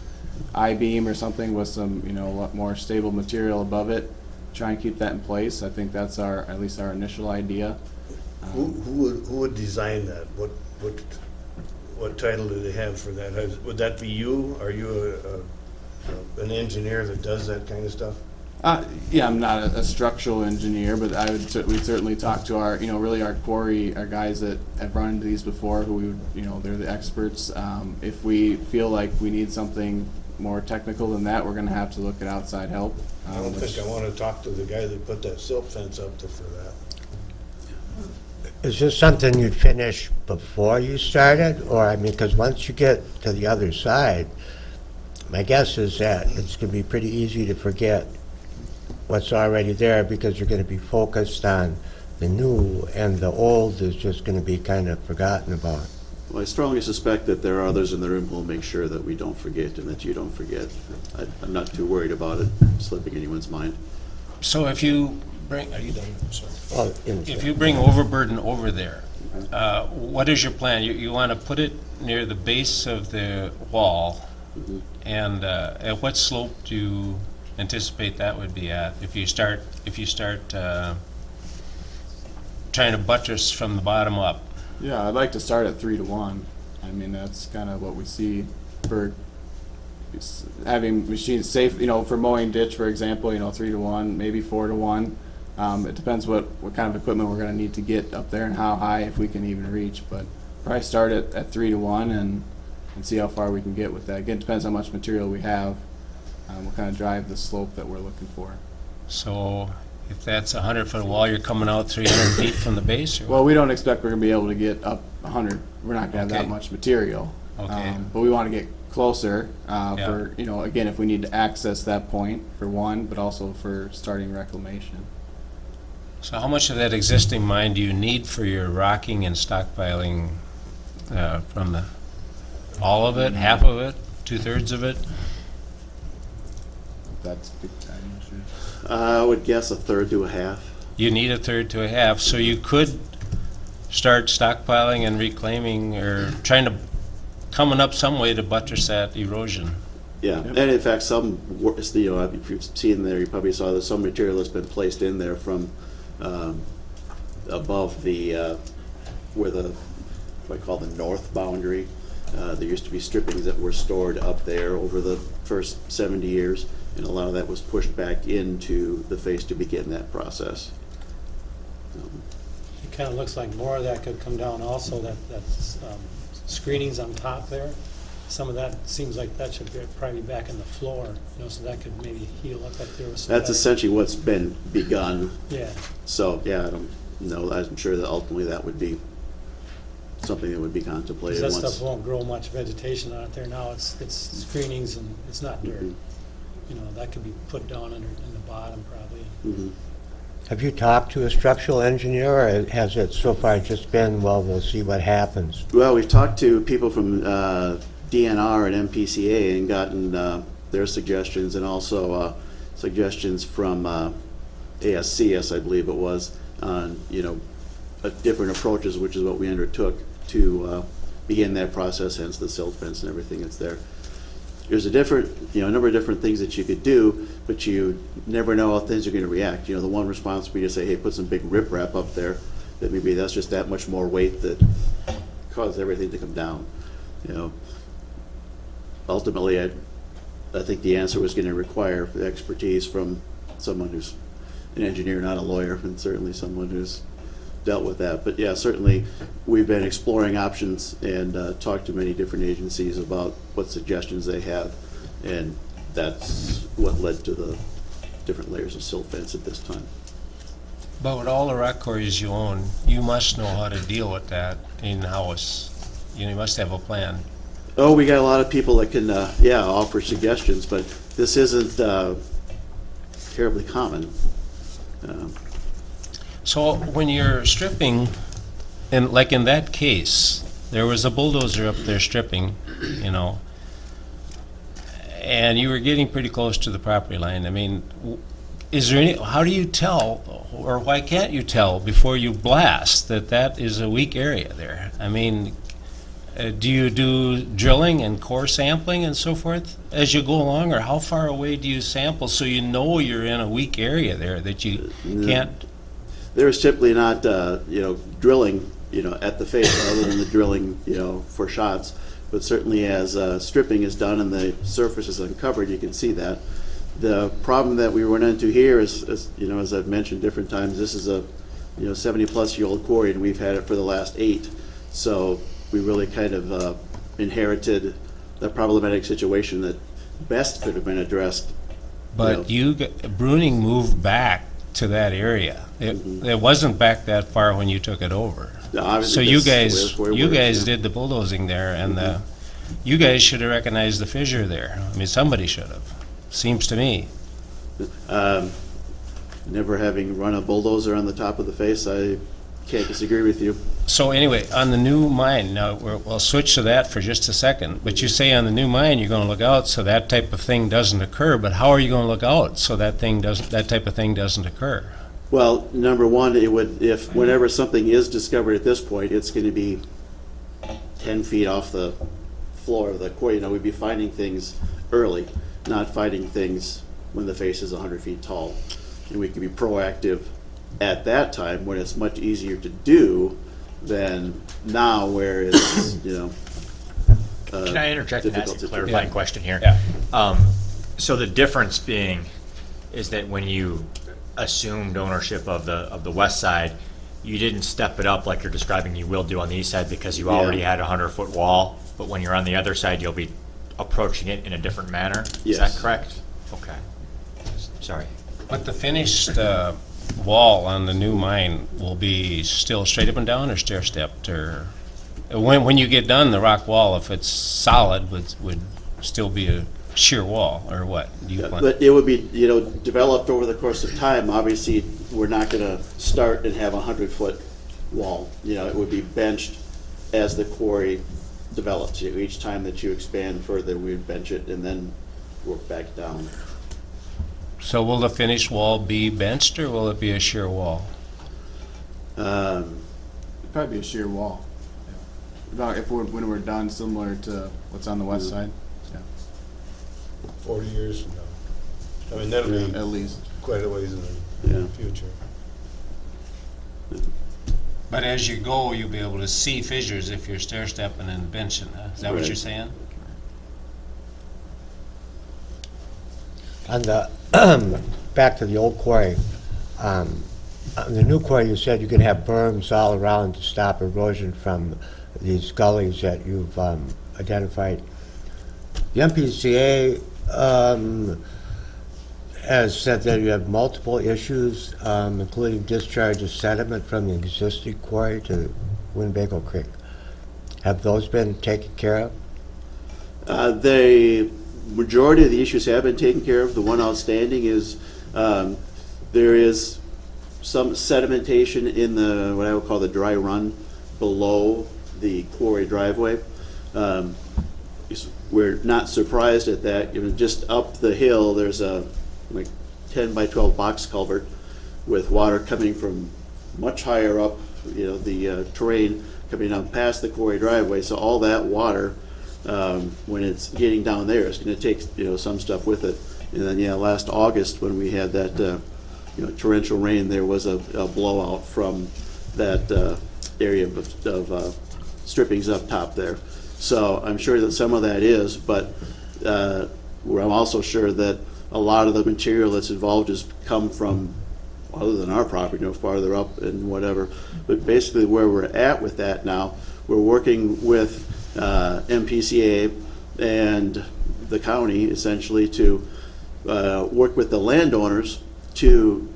I-beam or something with some, you know, a lot more stable material above it. Try and keep that in place. I think that's at least our initial idea. Who would design that? What title do they have for that? Would that be you? Are you an engineer that does that kind of stuff? Yeah, I'm not a structural engineer, but we'd certainly talk to our, you know, really our quarry, our guys that have run into these before, who we would, you know, they're the experts. If we feel like we need something more technical than that, we're going to have to look at outside help. I don't think I want to talk to the guy that put that silt fence up there for that. Is this something you'd finish before you started? Or, I mean, because once you get to the other side, my guess is that it's going to be pretty easy to forget what's already there because you're going to be focused on the new, and the old is just going to be kind of forgotten about. Well, I strongly suspect that there are others in the room who will make sure that we don't forget and that you don't forget. I'm not too worried about it slipping anyone's mind. So if you bring, are you done? I'm sorry. Well, If you bring overburden over there, what is your plan? You want to put it near the base of the wall, and at what slope do you anticipate that would be at if you start trying to buttress from the bottom up? Yeah, I'd like to start at 3 to 1. I mean, that's kind of what we see for having machines safe, you know, for mowing ditch, for example, you know, 3 to 1, maybe 4 to 1. It depends what kind of equipment we're going to need to get up there and how high, if we can even reach. But probably start at 3 to 1 and see how far we can get with that. Again, it depends how much material we have. We'll kind of drive the slope that we're looking for. So If that's a 100-foot wall, you're coming out 300 feet from the base, or what? Well, we don't expect we're gonna be able to get up 100, we're not gonna have that Okay. much material. Okay. But we wanna get closer, Yeah. for, you know, again, if we need to access that point, for one, but also for starting reclamation. So how much of that existing mine do you need for your rocking and stockpiling from the, all of it, half of it, 2/3 of it? That's, I'm not sure. I would guess a third to a half. You need a third to a half, so you could start stockpiling and reclaiming, or trying to, coming up some way to buttress that erosion. Yeah, and in fact, some, if you've seen there, you probably saw that some material has been placed in there from above the, where the, what I call the north boundary. There used to be strippings that were stored up there over the first 70 years, and a lot of that was pushed back into the face to begin that process. It kind of looks like more of that could come down also, that's screenings on top there. Some of that seems like that should probably be back in the floor, you know, so that could maybe heal up there with some. That's essentially what's been begun. Yeah, So, yeah, I don't know, I'm sure that ultimately that would be something that would be because contemplated that once. stuff won't grow much vegetation on it there now, it's screenings and it's not dirt. Mhm. You know, that could be put down in the bottom probably. Mhm. Have you talked to a structural engineer, or has it so far just been, well, we'll see what happens? Well, we've talked to people from DNR and MPCA and gotten their suggestions, and also suggestions from ASCS, I believe it was, on, different approaches, which is what we undertook to begin that process, hence the silt fence and everything that's there. There's a number of different things that you could do, but you never know how things are going to react. The one response would be to say, hey, put some big riprap up there, that maybe that's just that much more weight that caused everything to come down. Ultimately, I think the answer was going to require expertise from someone who's an engineer, not a lawyer, and certainly someone who's dealt with that. But yeah, certainly we've been exploring options and talked to many different agencies about what suggestions they have, and that's what led to the different layers of silt fence at this time. But with all the rock quarries you own, you must know how to deal with that in-house. You must have a plan. Oh, we got a lot of people that can, offer suggestions, but this isn't terribly common. So when you're stripping, and like in that case, there was a bulldozer up there stripping, and you were getting pretty close to the property line. I mean, how do you tell, or why can't you tell before you blast that is a weak area there? I mean, do you do drilling and core sampling and so forth as you go along, or how far away do you sample so you know you're in a weak area there that you can't? There's typically not, drilling, at the face, other than the drilling, for shots. But certainly as stripping is done and the surface is uncovered, you can see that. The problem that we run into here is, as I've mentioned different times, this is a, 70-plus-year-old quarry, and we've had it for the last 8. So we really kind of inherited a problematic situation that best could have been addressed. But Bruning moved back to that area. It wasn't back that far when you took it over. No, So you guys did the bulldozing there, and you guys should have recognized the fissure there. I mean, somebody should have. Seems to me. Never having run a bulldozer on the top of the face, I can't disagree with you. So anyway, on the new mine, now we'll switch to that for just a second. But you say on the new mine you're going to look out so that type of thing doesn't occur. But how are you going to look out so that type of thing doesn't occur? Well, number one, whenever something is discovered at this point, it's going to be 10 feet off the floor of the quarry. We'd be finding things early, not finding things when the face is 100 feet tall. And we can be proactive at that time when it's much easier to do than now where it's, Can I interject and ask a clarifying question here? Yeah. So the difference being is that when you assumed ownership of the west side, you didn't step it up like you're describing you will do on the east side because you already had a 100-foot wall, but when you're on the other side, you'll be approaching it in a different manner? Yes. Is that correct? Okay. Sorry. But the finished wall on the new mine will be still straight up and down or stair stepped, or when you get done, the rock wall, if it's solid, would still be a sheer wall, or what? Do you plan? But it would be, developed over the course of time. Obviously, we're not gonna start and have a 100-foot wall. It would be benched as the quarry develops. Each time that you expand further, we'd bench it and then work back down. So will the finished wall be benched, or will it be a sheer wall? Um, It'd probably be a sheer wall. About when we're done, similar to what's on the west side. 40 years from now. I mean, that'll be At least. quite a ways in Yeah. the future. But as you go, you'll be able to see fissures if you're stair stepping and benching. Is that what Right. you're saying? On the, back to the old quarry, on the new quarry, you said you could have berms all around to stop erosion from these gullies that you've identified. The MPCA has said that you have multiple issues, including discharge of sediment from the existing quarry to Winnebago Creek. Have those been taken care of? The majority of the issues have been taken care of. The one outstanding is there is some sedimentation in the, what I would call the dry run below the quarry driveway. We're not surprised at that. Just up the hill, there's a 10 by 12 box culvert with water coming from much higher up, the terrain coming down past the quarry driveway. So all that water, when it's getting down there, it's going to take some stuff with it. And then last August when we had that torrential rain, there was a blowout from that area of strippings up top there. So I'm sure that some of that is, but I'm also sure that a lot of the material that's involved has come from other than our property, farther up and whatever. But basically where we're at with that now, we're working with MPCA and the county essentially to work with the landowners to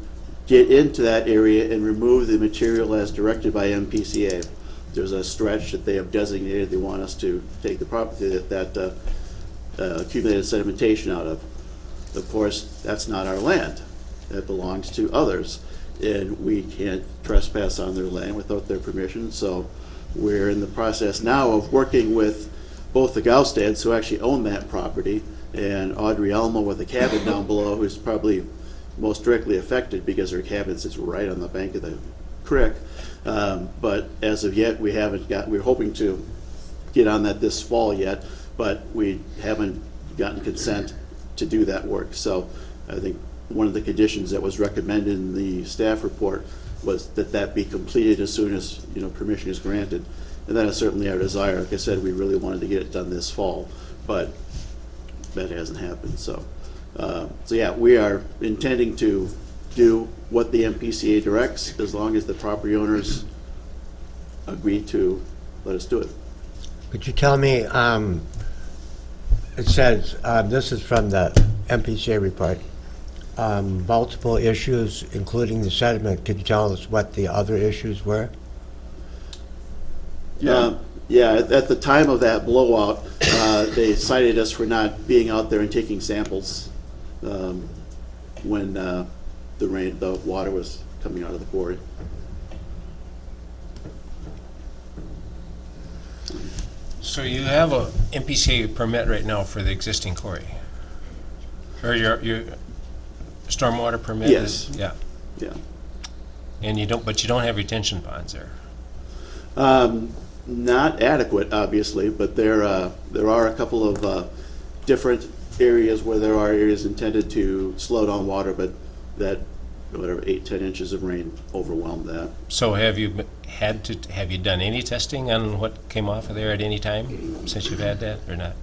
get into that area and remove the material as directed by MPCA. There's a stretch that they have designated they want us to take the property that accumulated sedimentation out of. Of course, that's not our land. That belongs to others, and we can't trespass on their land without their permission. So we're in the process now of working with both the Gaustads, who actually own that property, and Audrey Elmo with a cabin down below, who's probably most directly affected because her cabin sits right on the bank of the creek. But as of yet, we're hoping to get on that this fall yet, but we haven't gotten consent to do that work. So I think one of the conditions that was recommended in the staff report was that be completed as soon as permission is granted. And that is certainly our desire. Like I said, we really wanted to get it done this fall, but that hasn't happened. So we are intending to do what the MPCA directs as long as the property owners agree to let us do it. Could you tell me, it says, this is from the MPCA report, multiple issues, including the sediment. Could you tell us what the other issues were? At the time of that blowout, they cited us for not being out there and taking samples when the water was coming out of the quarry. So you have a MPCA permit right now for the existing quarry? Or your stormwater permit? Yes. Yeah. Yeah. And you don't have retention ponds there? Not adequate, obviously, but there are a couple of different areas where there are areas intended to slow down water, but that 8-10 inches of rain overwhelmed that. So have you done any testing on what came off of there at any time since you've had that, or not?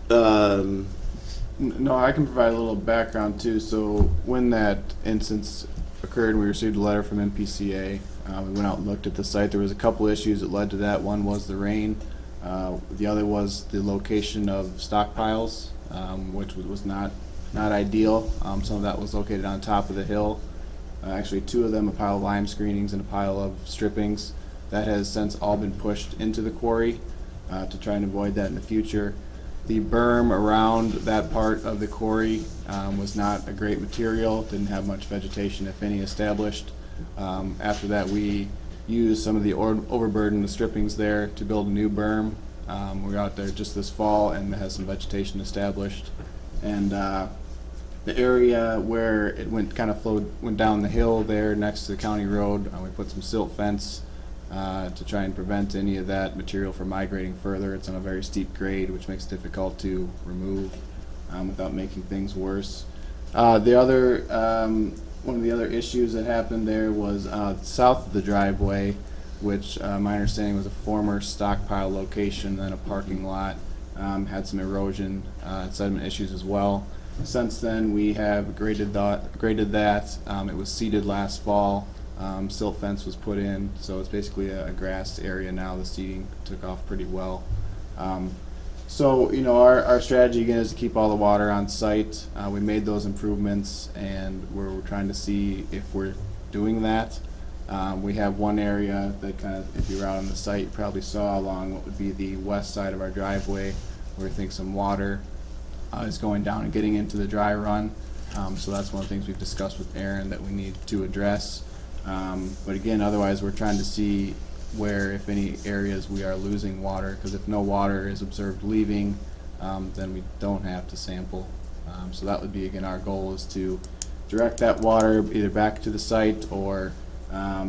No, I can provide a little background too. So when that instance occurred, we received a letter from MPCA. We went out and looked at the site. There was a couple issues that led to that. One was the rain. The other was the location of stockpiles, which was not ideal. Some of that was located on top of the hill. actually 2 of them, a pile of lime screenings and a pile of strippings. That has since all been pushed into the quarry to try and avoid that in the future. The berm around that part of the quarry was not a great material, didn't have much vegetation, if any, established. After that, we used some of the overburden, the strippings there, to build a new berm. We were out there just this fall, and it has some vegetation established. And the area where it went down the hill there next to the county road, we put some silt fence to try and prevent any of that material from migrating further. It's on a very steep grade, which makes it difficult to remove without making things worse. One of the other issues that happened there was south of the driveway, which my understanding was a former stockpile location, then a parking lot, had some erosion and sediment issues as well. Since then, we have graded that. It was seeded last fall. Silt fence was put in, so it's basically a grassed area now. The seeding took off pretty well. So, you know, our strategy again is to keep all the water on site. We made those improvements, and we're trying to see if we're doing that. We have one area that kind of, if you were out on the site, you probably saw along what would be the west side of our driveway, where we think some water is going down and getting into the dry run. So that's one of the things we've discussed with Aaron that we need to address. But again, otherwise we're trying to see where, if any, areas we are losing water, because if no water is observed leaving, then we don't have to sample. So that would be, again, our goal is to direct that water either back to the site or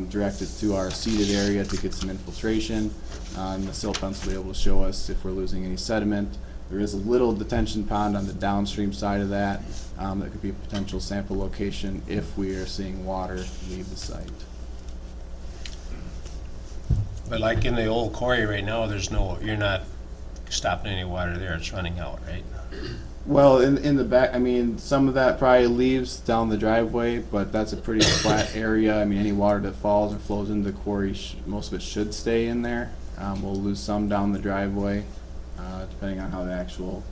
direct it to our seeded area to get some infiltration. And the silt fence will be able to show us if we're losing any sediment. There is a little detention pond on the downstream side of that that could be a potential sample location if we are seeing water leave the site. But like in the old quarry right now, you're not stopping any water there, it's running out, right? Well, in the back, I mean, some of that probably leaves down the driveway, but that's a pretty flat area. I mean, any water that falls or flows into the quarry, most of it should stay in there. We'll lose some down the driveway, depending on how the actual,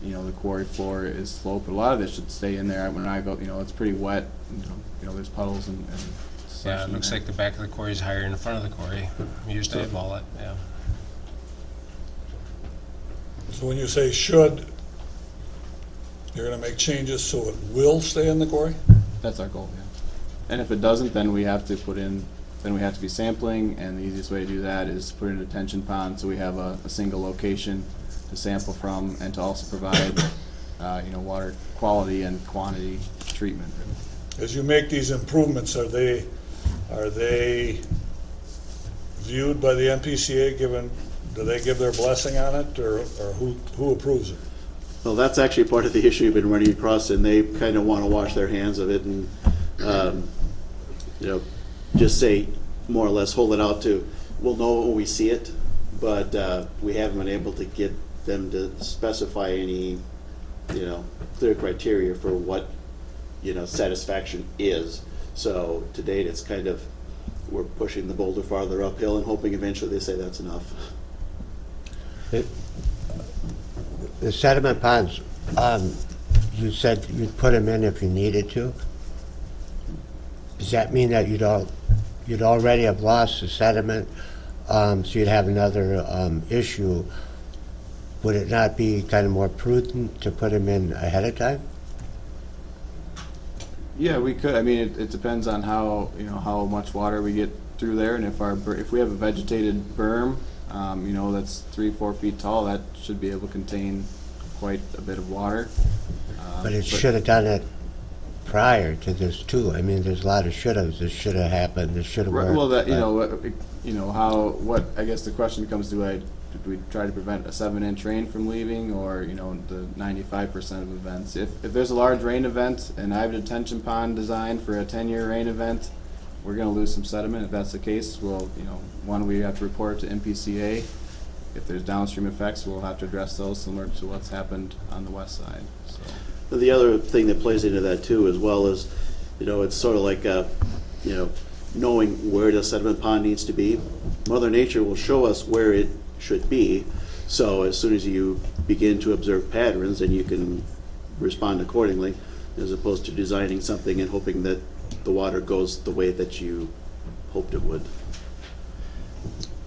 you know, the quarry floor is sloped. But a lot of it should stay in there. When I go, you know, it's pretty wet. You know, there's puddles and Yeah, it looks like the back of the quarry is higher than the front of the quarry. We used to eyeball it, yeah. So when you say should, you're gonna make changes so it will stay in the quarry? That's our goal, yeah. And if it doesn't, then we have to be sampling, and the easiest way to do that is put in a detention pond so we have a single location to sample from and to also provide you know, water quality and quantity treatment. As you make these improvements, are they viewed by the MPCA, do they give their blessing on it, or who approves it? Well, that's actually part of the issue you've been running across, and they kind of want to wash their hands of it and, you know, just say, more or less, hold it out to, we'll know when we see it, but we haven't been able to get them to specify any, you know, clear criteria for what, you know, satisfaction is. So to date, it's kind of, we're pushing the boulder farther uphill and hoping eventually they say that's enough. The sediment ponds, you said you'd put them in if you needed to. Does that mean that you'd already have lost the sediment, so you'd have another issue? Would it not be kind of more prudent to put them in ahead of time? Yeah, we could. I mean, it depends on how, you know, how much water we get through there, and if we have a vegetated berm, you know, that's 3-4 feet tall, that should be able to contain quite a bit of water. But it should have done it prior to this too. I mean, there's a lot of should-haves. This should have happened. This should have worked. Well, that, but- I guess the question becomes, did we try to prevent a 7-inch rain from leaving, or, you know, the 95% of events? If there's a large rain event and I have a detention pond designed for a 10-year rain event, we're going to lose some sediment. If that's the case, well, you know, one, we have to report it to MPCA. If there's downstream effects, we'll have to address those, similar to what's happened on the west side. So. The other thing that plays into that too, as well, is, you know, it's sort of like, you know, knowing where the sediment pond needs to be. Mother Nature will show us where it should be, so as soon as you begin to observe patterns, then you can respond accordingly, as opposed to designing something and hoping that the water goes the way that you hoped it would.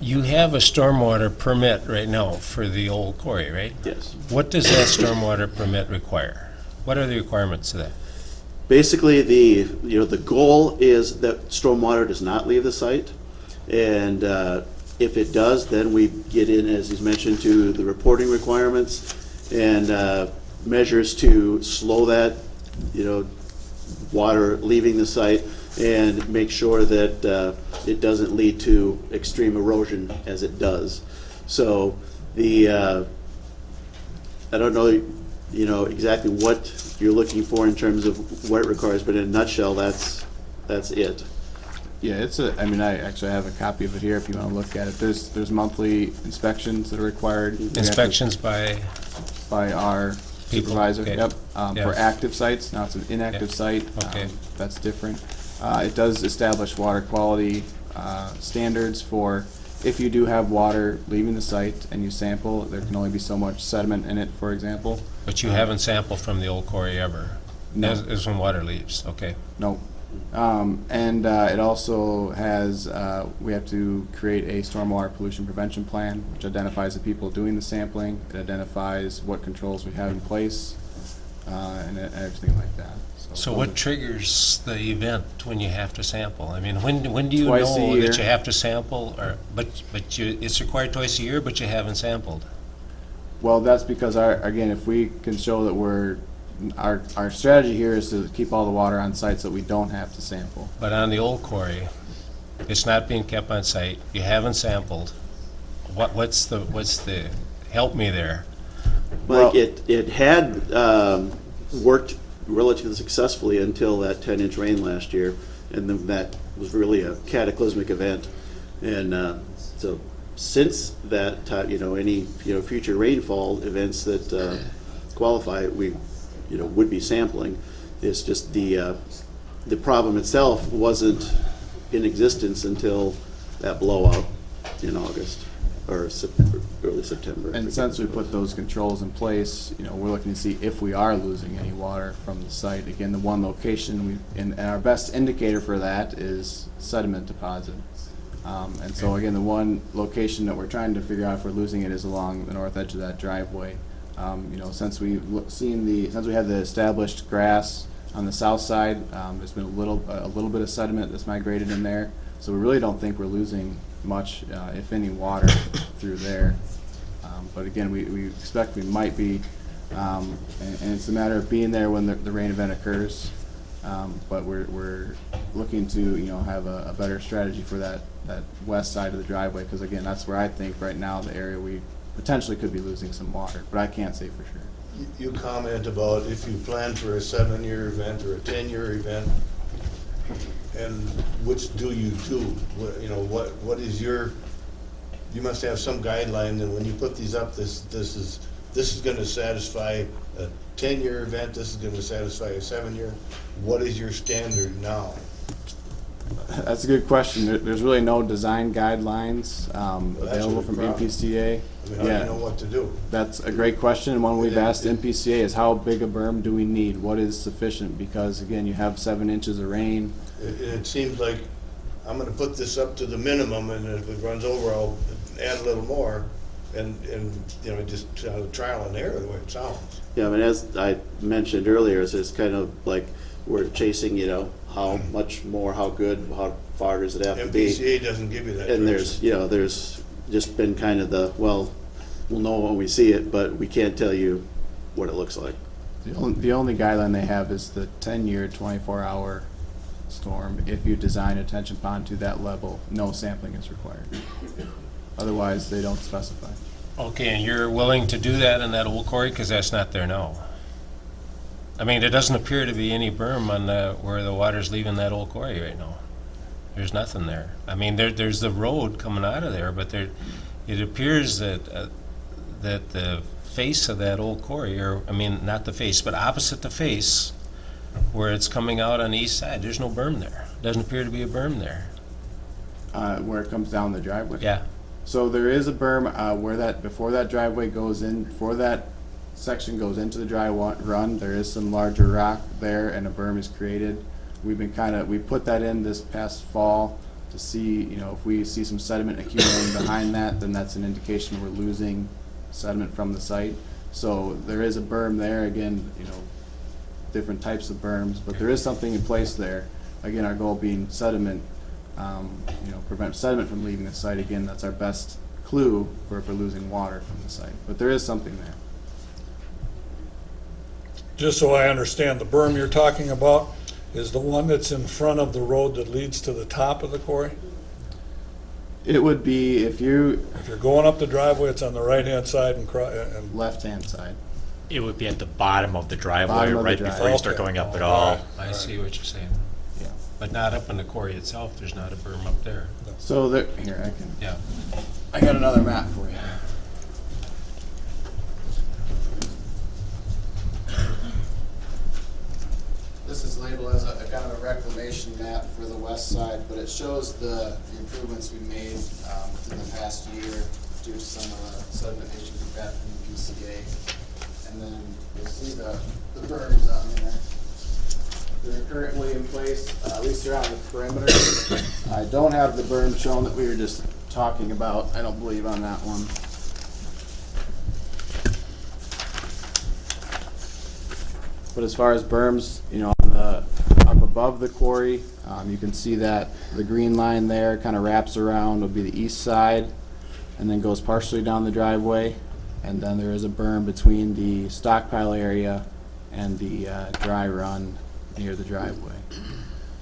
You have a stormwater permit right now for the old quarry, right? Yes. What does that stormwater permit require? What are the requirements of that? Basically, the goal is that stormwater does not leave the site, and if it does, then we get in, as he's mentioned, to the reporting requirements and measures to slow that, water leaving the site and make sure that it doesn't lead to extreme erosion as it does. So I don't know, exactly what you're looking for in terms of what it requires, but in a nutshell, that's it. Yeah, I actually have a copy of it here if you want to look at it. There's monthly inspections that are required. We have to- Inspections by, By our supervisor, okay. yep. Yes. For active sites, now it's an inactive Yeah. site. Okay. That's different. It does establish water quality standards for if you do have water leaving the site and you sample, there can only be so much sediment in it, for example. but you haven't sampled from the old quarry ever? No. As when water leaves, okay. No. And it also has, we have to create a stormwater pollution prevention plan, which identifies the people doing the sampling. It identifies what controls we have in place, and everything like that. So what triggers the event when you have to sample? I mean, when do you Twice a know that year. you have to sample, or, but it's required twice a year, but you haven't sampled? Well, that's because again, if we can show that our strategy here is to keep all the water on sites that we don't have to sample. But on the old quarry, it's not being kept on site, you haven't sampled. What's the, help me there. Like it had worked relatively successfully until that 10-inch rain last year, and then that was really a cataclysmic event. And so since that time, any future rainfall events that qualify, we would be sampling. It's just the problem itself wasn't in existence until that blowout in August or early September. And since we put those controls in place, we're looking to see if we are losing any water from the site. Again, the one location and our best indicator for that is sediment deposit. And so again, the one location that we're trying to figure out if we're losing it is along the north edge of that driveway. Since we have the established grass on the south side, there's been a little bit of sediment that's migrated in there. So we really don't think we're losing much, if any, water through there. But again, we expect we might be, and it's a matter of being there when the rain event occurs. But we're looking to have a better strategy for that west side of the driveway, because again, that's where I think right now the area we potentially could be losing some water, but I can't say for sure. You comment about if you plan for a 7-year event or a 10-year event, and which do you do? What is your? You must have some guideline, and when you put these up, this is going to satisfy a 10-year event. This is going to satisfy a 7-year. What is your standard now? That's a good question. There's really no design guidelines that's available a from problem. MPCA. I mean, how do you know what to do? That's a great question, and one we've Yeah, asked MPCA is how big a berm do we need? What is sufficient? Because again, you have 7 inches of rain. It seems like I'm going to put this up to the minimum, and if it runs over, I'll add a little more, and just trial and error the way it sounds. Yeah, I mean, as I mentioned earlier, it's kind of like we're chasing, how much more, how good, how far does it have to be? MPCA doesn't give you that. And direction. there's just been kind of we'll know when we see it, but we can't tell you what it looks like. The only guideline they have is the 10-year, 24-hour storm. If you design a detention pond to that level, no sampling is required. Otherwise, they don't specify. Okay, and you're willing to do that in that old quarry, because that's not there now? I mean, there doesn't appear to be any berm on where the water's leaving that old quarry right now. There's nothing there. I mean, there's the road coming out of there, but it appears that the face of that old quarry, not the face, but opposite the face, where it's coming out on the east side, there's no berm there. Doesn't appear to be a berm there. Where it comes down the driveway. Yeah. So there is a berm before that driveway goes in, before that section goes into the dry run, there is some larger rock there, and a berm is created. we've been we put that in this past fall to see, if we see some sediment accumulating behind that, then that's an indication we're losing sediment from the site. So there is a berm there, again, different types of berms, but there is something in place there. Again, our goal being sediment, prevent sediment from leaving the site. Again, that's our best clue for losing water from the site, but there is something there. Just so I understand, the berm you're talking about is the one that's in front of the road that leads to the top of the quarry? It would be if you If you're going up the driveway, it's on the right-hand side and left-hand side. It would be at the bottom of the driveway, Bottom of the right driveway. before you start Okay. going up at all. I see what you're saying. Yeah. But not up in the quarry itself, there's not a berm up there. So there, here I can. Yeah. I got another map for you. This is labeled as a kind of a reclamation map for the west side, but it shows the improvements we made in the past year due to some of the sediment issues we've had from the PCA. And then you'll see the berms on there. They're currently in place, at least around the perimeter. I don't have the berm shown that we were just talking about. I don't believe on that one. But as far as berms, up above the quarry, you can see that the green line there kind of wraps around, would be the east side, and then goes partially down the driveway. And then there is a berm between the stockpile area and the dry run near the driveway.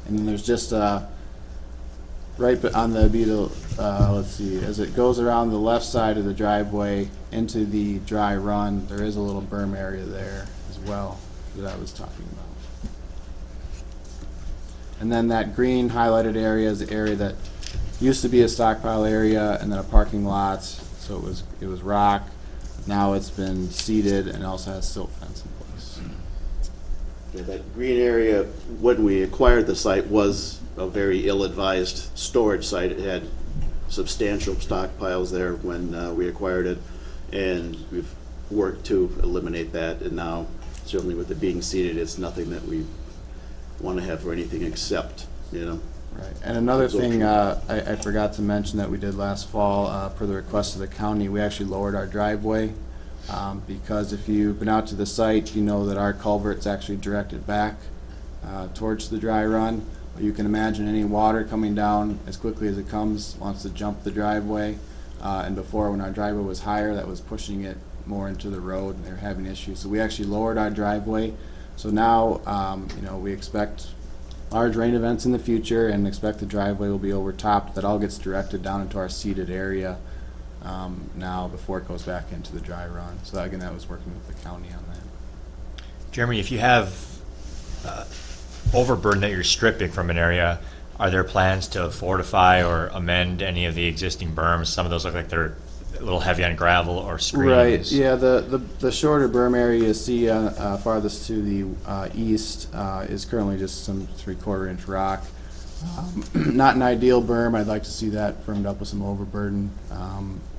And then there's just right on the beetle, let's see, as it goes around the left side of the driveway into the dry run, there is a little berm area there as well that I was talking about. And then that green highlighted area is the area that used to be a stockpile area and then a parking lot. So it was rock. Now it's been seeded and also has silt fence in place. Yeah, that green area, when we acquired the site, was a very ill-advised storage site. It had substantial stockpiles there when we acquired it, and we've worked to eliminate that, and now, certainly with it being seeded, it's nothing that we want to have for anything except, Right. And another thing I forgot to mention that we did last fall, per the request of the county, we actually lowered our driveway. Because if you've been out to the site, you know that our culvert's actually directed back towards the dry run. But you can imagine any water coming down as quickly as it comes wants to jump the driveway. And before, when our driveway was higher, that was pushing it more into the road, and they were having issues. So we actually lowered our driveway. So now, we expect large rain events in the future and expect the driveway will be overtopped. That all gets directed down into our seeded area now before it goes back into the dry run. So that, again, that was working with the county on that. Jeremy, if you have overburden that you're stripping from an area, are there plans to fortify or amend any of the existing berms? Some of those look like they're a little heavy on gravel or screens. Right, yeah, the shorter berm area you see farthest to the east is currently just some 3/4 inch rock. Not an ideal berm. I'd like to see that firmed up with some overburden.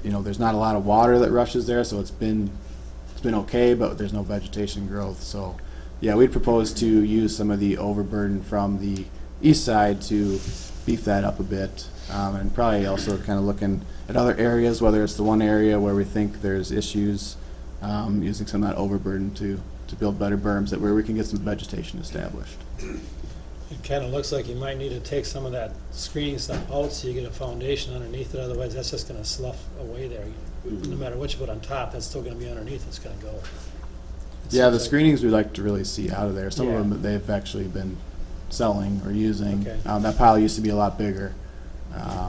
There's not a lot of water that rushes there, so it's been okay, but there's no vegetation growth. So, yeah, we'd propose to use some of the overburden from the east side to beef that up a bit, and probably also kind of looking at other areas, whether it's the one area where we think there's issues, using some of that overburden to build better berms where we can get some vegetation established. It kind of looks like you might need to take some of that screening stuff out so you get a foundation underneath it, otherwise that's just gonna slough away there. No matter what you put on top, that's still gonna be underneath, it's gonna go. It Yeah, seems the like- screenings we'd like to really see out of there. Some Yeah. of them they've actually been selling or using. Okay. That pile used to be a lot bigger.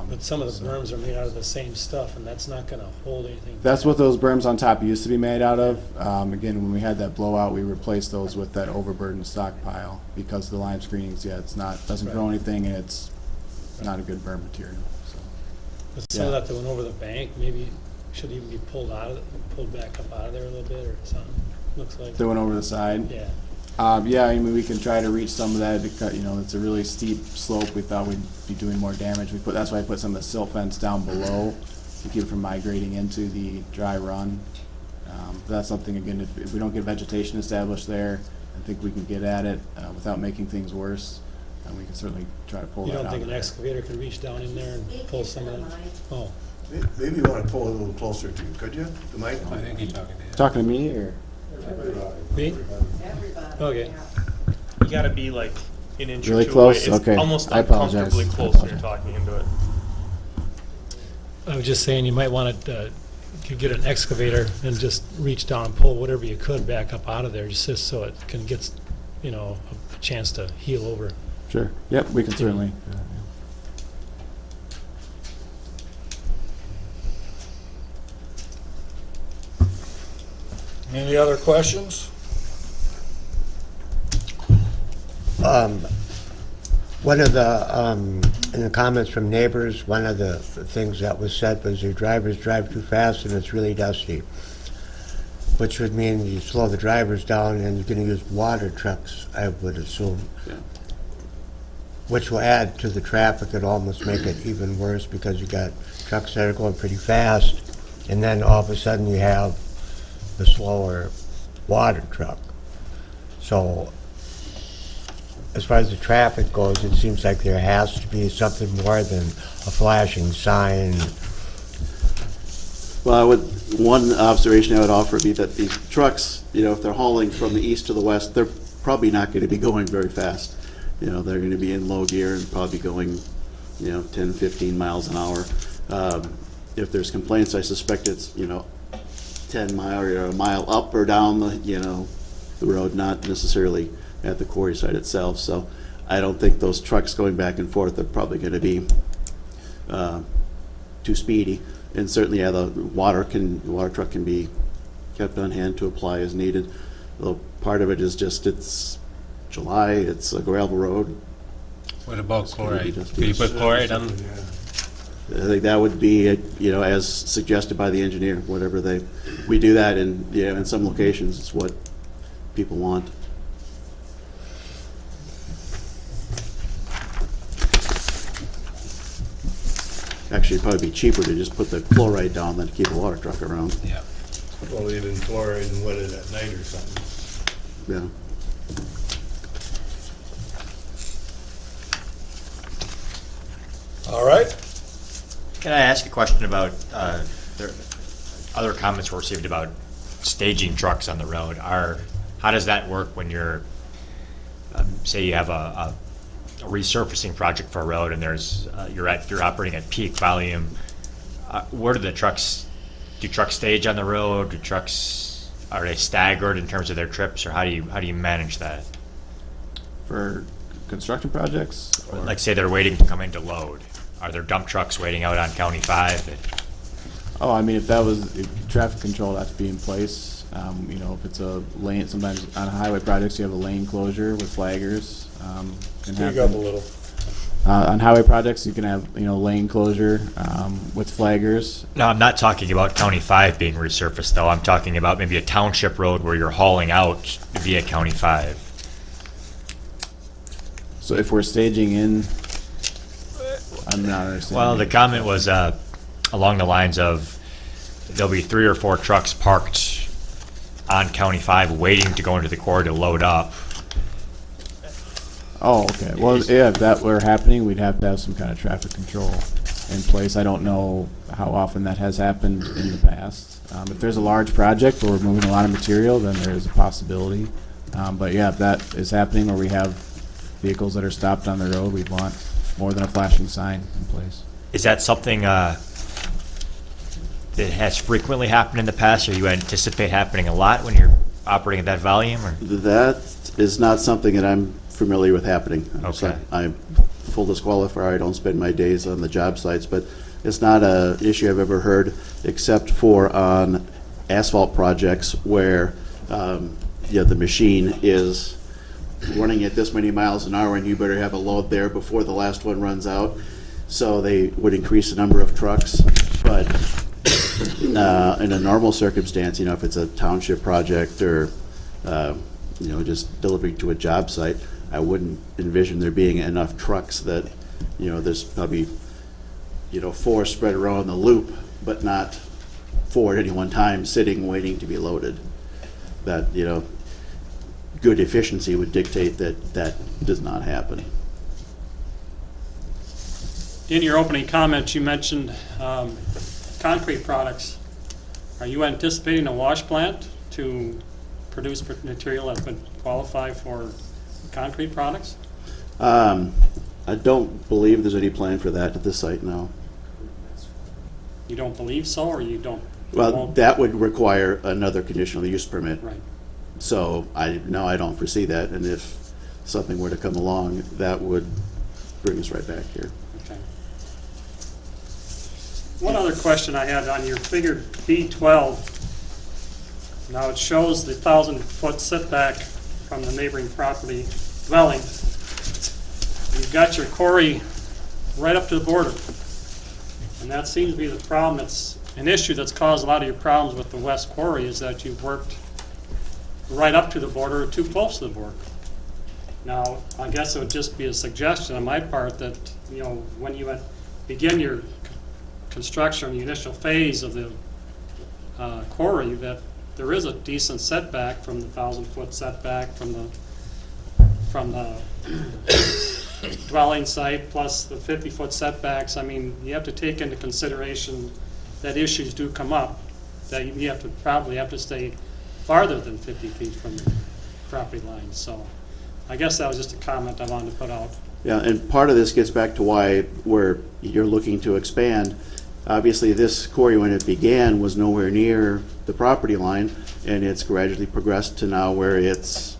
But some of the berms are made out of the same stuff, and that's not gonna hold anything. That's back. what those berms on top used to be made out of. Again, when we had that blowout, we replaced those with that overburden stockpile because the lime screenings, doesn't grow anything, and it's not a good berm material. So. But some of yeah. that that went over the bank, maybe should even be pulled back up out of there a little bit or something, looks like. They went over the side. Yeah. We can try to reach some of that because, it's a really steep slope. We thought we'd be doing more damage. That's why I put some of the silt fence down below to keep it from migrating into the dry run. That's something, again, if we don't get vegetation established there, I think we can get at it without making things worse. and we can certainly try to pull You that don't out think of an there. excavator could reach down in there and pull some of that? Oh, Maybe you want to pull it a little closer to you, could you? The mic? I think he's talking to you. Talking to me, or? me? Okay. You gotta be like an inch Really or two close? away. It's Okay. almost I apologize. uncomfortably I close when you're apologize. talking into it. I was just saying, you might want to, could get an excavator and just reach down and pull whatever you could back up out of there, just so it can get, a chance to heal over. Sure. Yep, we can certainly. Any other questions? One of the, in the comments from neighbors, one of the things that was said was your drivers drive too fast and it's really dusty. Which would mean you slow the drivers down and you're gonna use water trucks, I would assume. Yeah. Which will add to the traffic and almost make it even worse because you got trucks that are going pretty fast and then all of a sudden you have the slower water truck. So, as far as the traffic goes, it seems like there has to be something more than a flashing sign. Well, one observation I would offer would be that these trucks, if they're hauling from the east to the west, they're probably not going to be going very fast. They're going to be in low gear and probably going, 10, 15 miles an hour. If there's complaints, I suspect it's, 10 mile or a mile up or down the road, not necessarily at the quarry site itself. So I don't think those trucks going back and forth are probably going to be too speedy. And certainly, the water truck can be kept on hand to apply as needed. Though part of it is just it's July, it's a gravel road. What about chloride? just- Could you put chloride on? I think that would be, as suggested by the engineer, whatever we do that in some locations, it's what people want. Actually, it'd probably be cheaper to just put the chloride down than to keep a water truck around. Yeah. Well, even chloride and wet it at night or something. Yeah. All right. Can I ask a question about, other comments were received about staging trucks on the road? How does that work when you're, say you have a resurfacing project for a road and there's, you're operating at peak volume? Where do trucks stage on the road? Are they staggered in terms of their trips, or how do you manage that? For construction projects? Or? Like, say they're waiting to come in to load. Are there dump trucks waiting out on County 5? Oh, I mean, if traffic control has to be in place, if it's a lane, sometimes on highway projects, you have a lane closure with flaggers. Can Speak happen. up a little. On highway projects, you can have, lane closure, with flaggers. No, I'm not talking about County 5 being resurfaced, though. I'm talking about maybe a township road where you're hauling out via County 5. So if we're staging in, I'm not understanding. Well, the comment was along the lines of there'll be 3 or 4 trucks parked on County 5 waiting to go into the quarry to load up. Oh, okay. Well, yeah, if that were happening, we'd have to have some kind of traffic control in place. I don't know how often that has happened in the past. If there's a large project where we're moving a lot of material, then there is a possibility. But yeah, if that is happening where we have vehicles that are stopped on the road, we'd want more than a flashing sign in place. Is that something that has frequently happened in the past, or you anticipate happening a lot when you're operating at that volume? Or? That is not something that I'm familiar with happening. Okay. I'm full disqualifier. I don't spend my days on the job sites, but it's not an issue I've ever heard, except for on asphalt projects where the machine is running at this many miles an hour and you better have a load there before the last one runs out. So they would increase the number of trucks. But in a normal circumstance, if it's a township project or just delivery to a job site, I wouldn't envision there being enough trucks that, there's probably, 4 spread around the loop, but not 4 at any one time sitting waiting to be loaded. That, good efficiency would dictate that that does not happen. In your opening comments, you mentioned concrete products. Are you anticipating a wash plant to produce material that would qualify for concrete products? I don't believe there's any plan for that at this site now. You don't believe so, or you don't? Well, won't? that would require another conditional use permit. Right. So I don't foresee that, and if something were to come along, that would bring us right back here. Okay. One other question I had on your figure B12. Now it shows the 1,000-foot setback from the neighboring property dwelling. You've got your quarry right up to the border. And that seems to be the problem. It's an issue that's caused a lot of your problems with the West Quarry, is that you've worked right up to the border or too close to the border. Now, I guess it would just be a suggestion on my part that, you know, when you begin your construction, the initial phase of the quarry, that there is a decent setback from the 1,000-foot setback from the dwelling site, plus the 50-foot setbacks. I mean, you have to take into consideration that issues do come up, that you have to probably have to stay farther than 50 feet from the property line. So I guess that was just a comment I wanted to put out. Yeah, and part of this gets back to why you're looking to expand. Obviously, this quarry, when it began, was nowhere near the property line, and it's gradually progressed to now where it's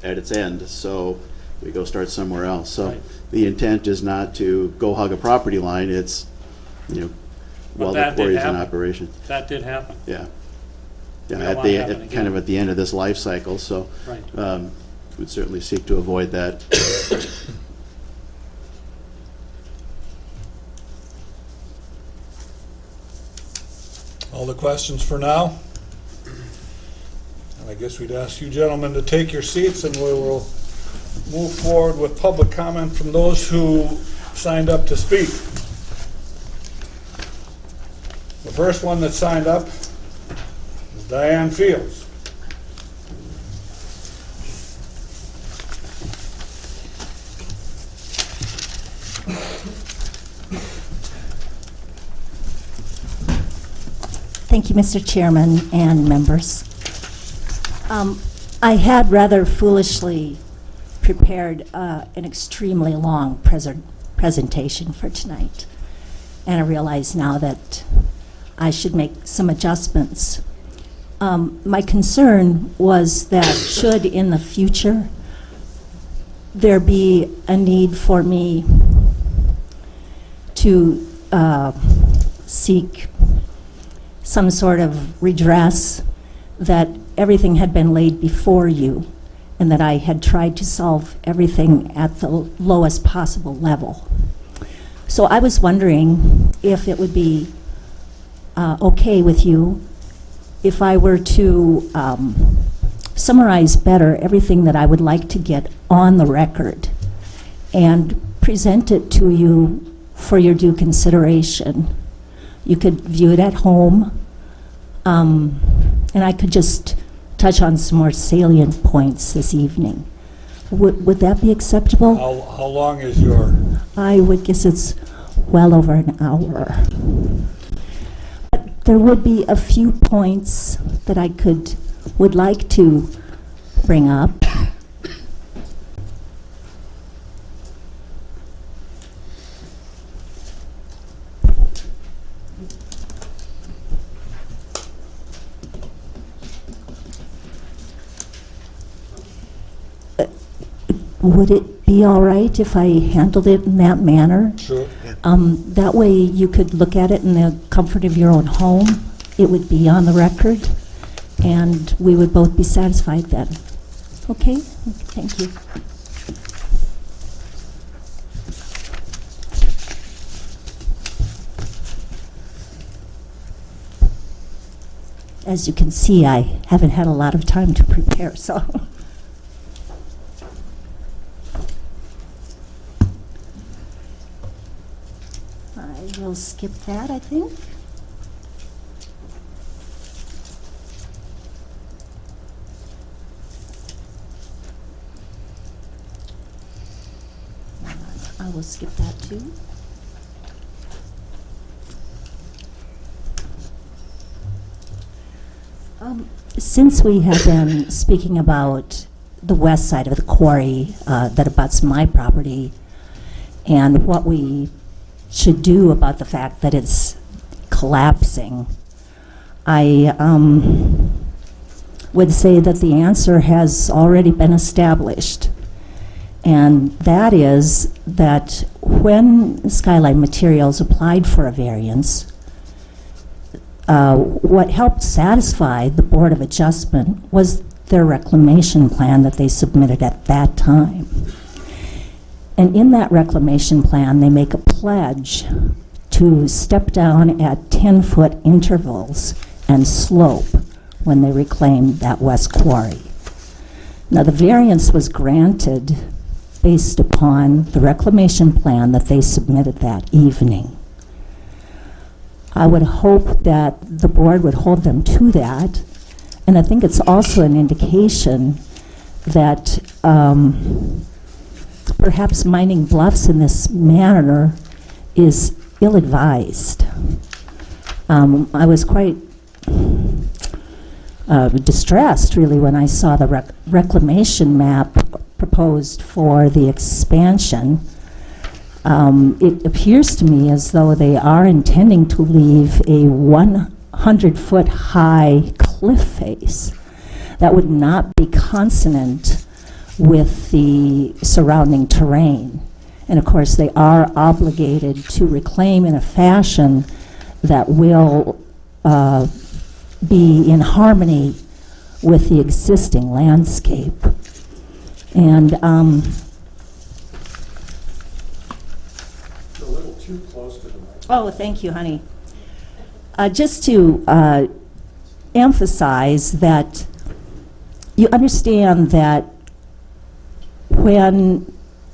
at its end. So we go start somewhere else. So Right. the intent is not to go hug a property line. It's, you know, while the that did quarry is in happen. operation. That did happen. Yeah. We Yeah, don't want it to happen kind again. of at the end of this life cycle. So Right. we'd certainly seek to avoid that. All the questions for now? And I guess we'd ask you gentlemen to take your seats, and we will move forward with public comment from those who signed up to speak. The first one that signed up is Diane Fields. Thank you, Mr. Chairman and members. I had rather foolishly prepared an extremely long presentation for tonight, and I realize now that I should make some adjustments. My concern was that should in the future there be a need for me to seek some sort of redress, that everything had been laid before you and that I had tried to solve everything at the lowest possible level. So I was wondering if it would be okay with you if I were to summarize better everything that I would like to get on the record and present it to you for your due consideration. You could view it at home, and I could just touch on some more salient points this evening. Would that be acceptable? How long is your... I would guess it's well over an hour. But there would be a few points that I would like to bring up. Would it be all right if I handled it in that manner? Sure. That way you could look at it in the comfort of your own home. It would be on the record, and we would both be satisfied then. Okay? Thank you. As you can see, I haven't had a lot of time to prepare, so. I will skip that, I think. I will skip that too. Since we have been speaking about the west side of the quarry that abuts my property and what we should do about the fact that it's collapsing, I would say that the answer has already been established. And that is that when Skyline Materials applied for a variance, what helped satisfy the Board of Adjustment was their reclamation plan that they submitted at that time. And in that reclamation plan, they make a pledge to step down at 10-foot intervals and slope when they reclaim that west quarry. Now, the variance was granted based upon the reclamation plan that they submitted that evening. I would hope that the board would hold them to that, and I think it's also an indication that perhaps mining bluffs in this manner is ill-advised. I was quite distressed, really, when I saw the reclamation map proposed for the expansion. It appears to me as though they are intending to leave a 100-foot high cliff face that would not be consonant with the surrounding terrain. And of course, they are obligated to reclaim in a fashion that will be in harmony with the existing landscape. And A little too close to the mic. oh, thank you, honey. Just to emphasize that you understand that when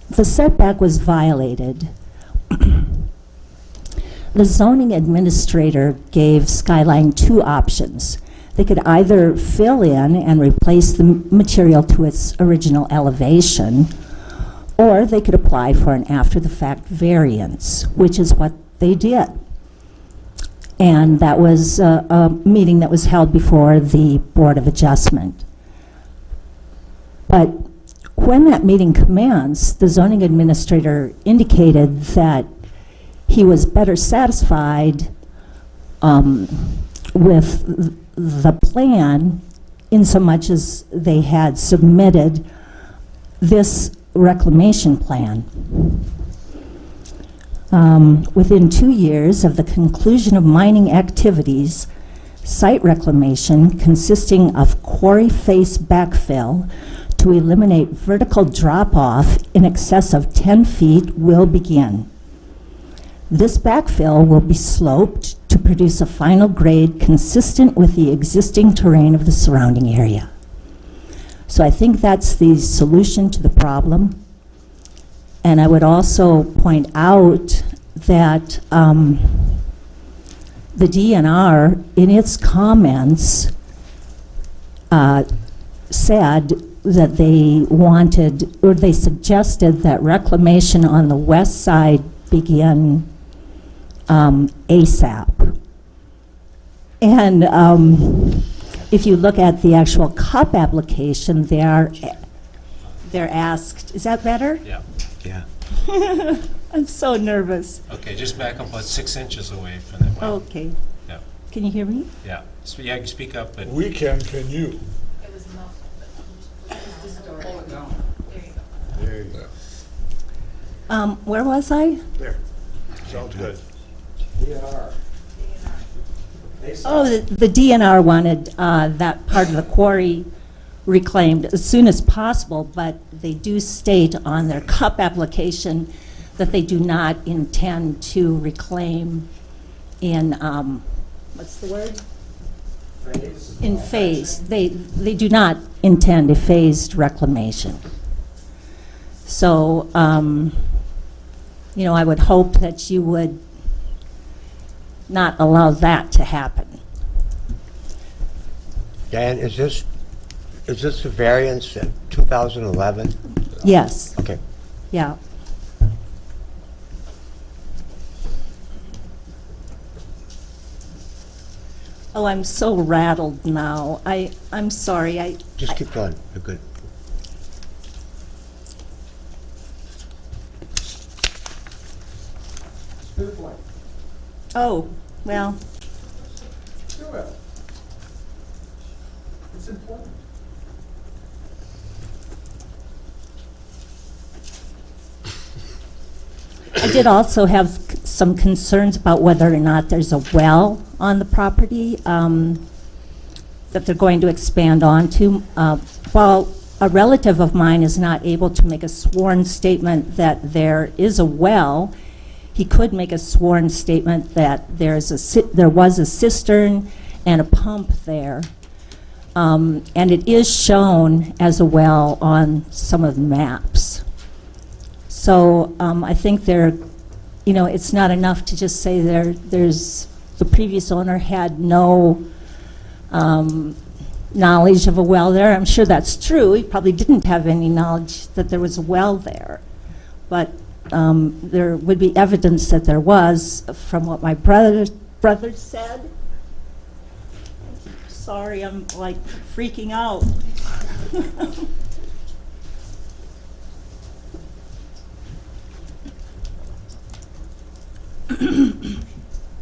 the setback was violated, the zoning administrator gave Skyline two options. They could either fill in and replace the material to its original elevation, or they could apply for an after-the-fact variance, which is what they did. And that was a meeting that was held before the Board of Adjustment. But when that meeting commenced, the zoning administrator indicated that he was better satisfied with the plan in so much as they had submitted this reclamation plan. Within 2 years of the conclusion of mining activities, site reclamation consisting of quarry face backfill to eliminate vertical drop-off in excess of 10 feet will begin. This backfill will be sloped to produce a final grade consistent with the existing terrain of the surrounding area. So I think that's the solution to the problem. And I would also point out that the DNR, in its comments, said that they wanted, or they suggested that reclamation on the west side begin ASAP. And if you look at the actual CUP application, they're asked, is that better? Yeah. I'm so nervous. Okay, just back up about 6 inches away from the mic. Okay. Yeah. Can you hear me? Yeah. Yeah, you can speak up, but We can you? There you go. Where was I? There. Sounds good. Oh, the DNR wanted that part of the quarry reclaimed as soon as possible, but they do state on their CUP application that they do not intend to reclaim in, what's the word? In phase. They do not intend a phased reclamation. So, you know, I would hope that you would not allow that to happen. Dan, is this a variance in 2011? Yes, Okay. yeah. Oh, I'm so rattled now. I'm sorry. Just keep going, you're good. Oh, well, It's important. I did also have some concerns about whether or not there's a well on the property that they're going to expand onto. While a relative of mine is not able to make a sworn statement that there is a well, he could make a sworn statement that there was a cistern and a pump there. And it is shown as a well on some of the maps. So I think it's not enough to just say there's the previous owner had no knowledge of a well there. I'm sure that's true. He probably didn't have any knowledge that there was a well there. But there would be evidence that there was from what my brother said. Sorry, I'm like freaking out.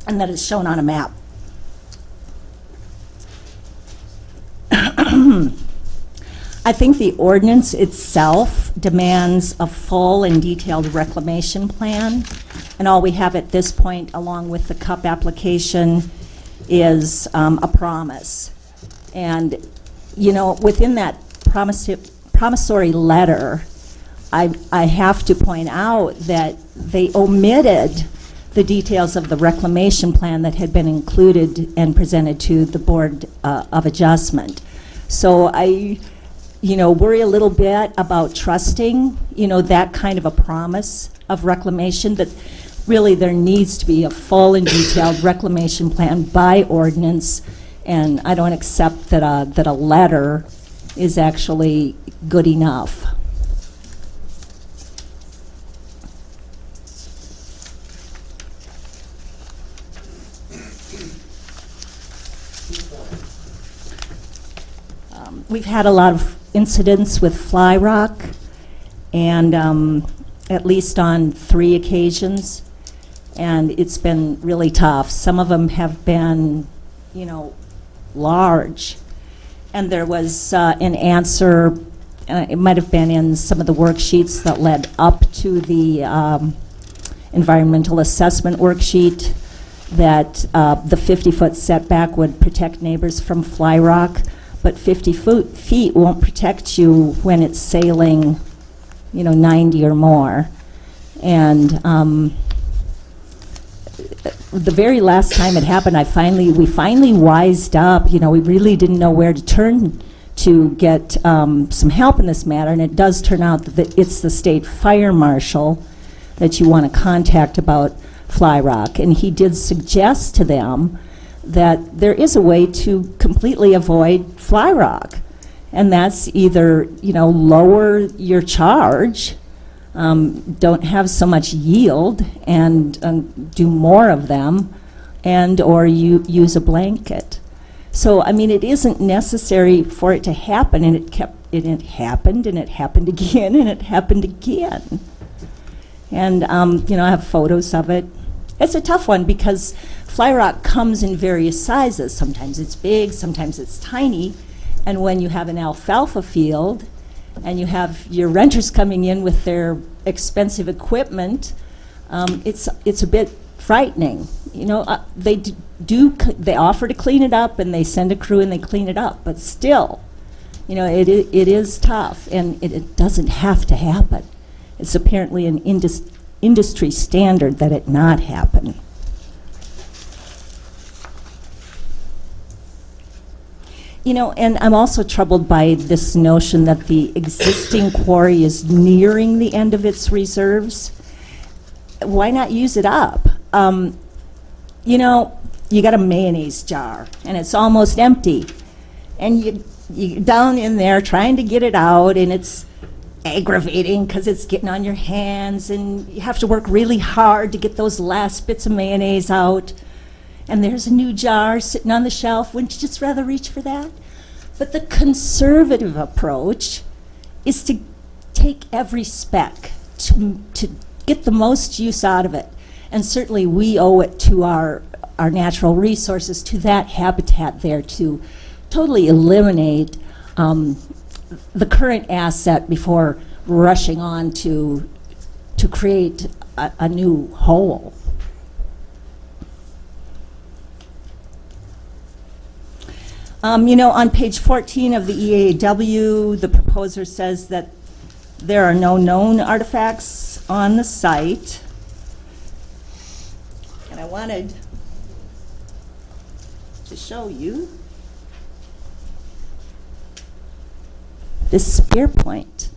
And that is shown on a map. I think the ordinance itself demands a full and detailed reclamation plan, and all we have at this point, along with the CUP application, is a promise. And, within that promissory letter, I have to point out that they omitted the details of the reclamation plan that had been included and presented to the Board of Adjustment. So I, worry a little bit about trusting, that kind of a promise of reclamation, that really there needs to be a full and detailed reclamation plan by ordinance, and I don't accept that a letter is actually good enough. We've had a lot of incidents with fly rock, and at least on 3 occasions, and it's been really tough. Some of them have been, large. And there was an answer, it might have been in some of the worksheets that led up to the environmental assessment worksheet, that the 50-foot setback would protect neighbors from fly rock, but 50 feet won't protect you when it's sailing, 90 or more. And the very last time it happened, we finally wised up. We really didn't know where to turn to get some help in this matter, and it does turn out that it's the state fire marshal that you want to contact about fly rock. And he did suggest to them that there is a way to completely avoid fly rock, and that's either lower your charge, don't have so much yield, and do more of them, and or you use a blanket. So it isn't necessary for it to happen, and it happened, and it happened again, and it happened again. And I have photos of it. It's a tough one because fly rock comes in various sizes. Sometimes it's big, sometimes it's tiny. And when you have an alfalfa field and you have your renters coming in with their expensive equipment, it's a bit frightening. They offer to clean it up, and they send a crew and they clean it up. But still, it is tough, and it doesn't have to happen. It's apparently an industry standard that it not happen. And I'm also troubled by this notion that the existing quarry is nearing the end of its reserves. Why not use it up? You got a mayonnaise jar, and it's almost empty. And you're down in there trying to get it out, and it's aggravating because it's getting on your hands, and you have to work really hard to get those last bits of mayonnaise out. and there's a new jar sitting on the shelf. Wouldn't you just rather reach for that? But the conservative approach is to take every speck, to get the most use out of it. And certainly we owe it to our natural resources, to that habitat there, to totally eliminate the current asset before rushing on to create a new whole. You know, on page 14 of the EAW, the proposer says that there are no known artifacts on the site. And I wanted to show you this spear point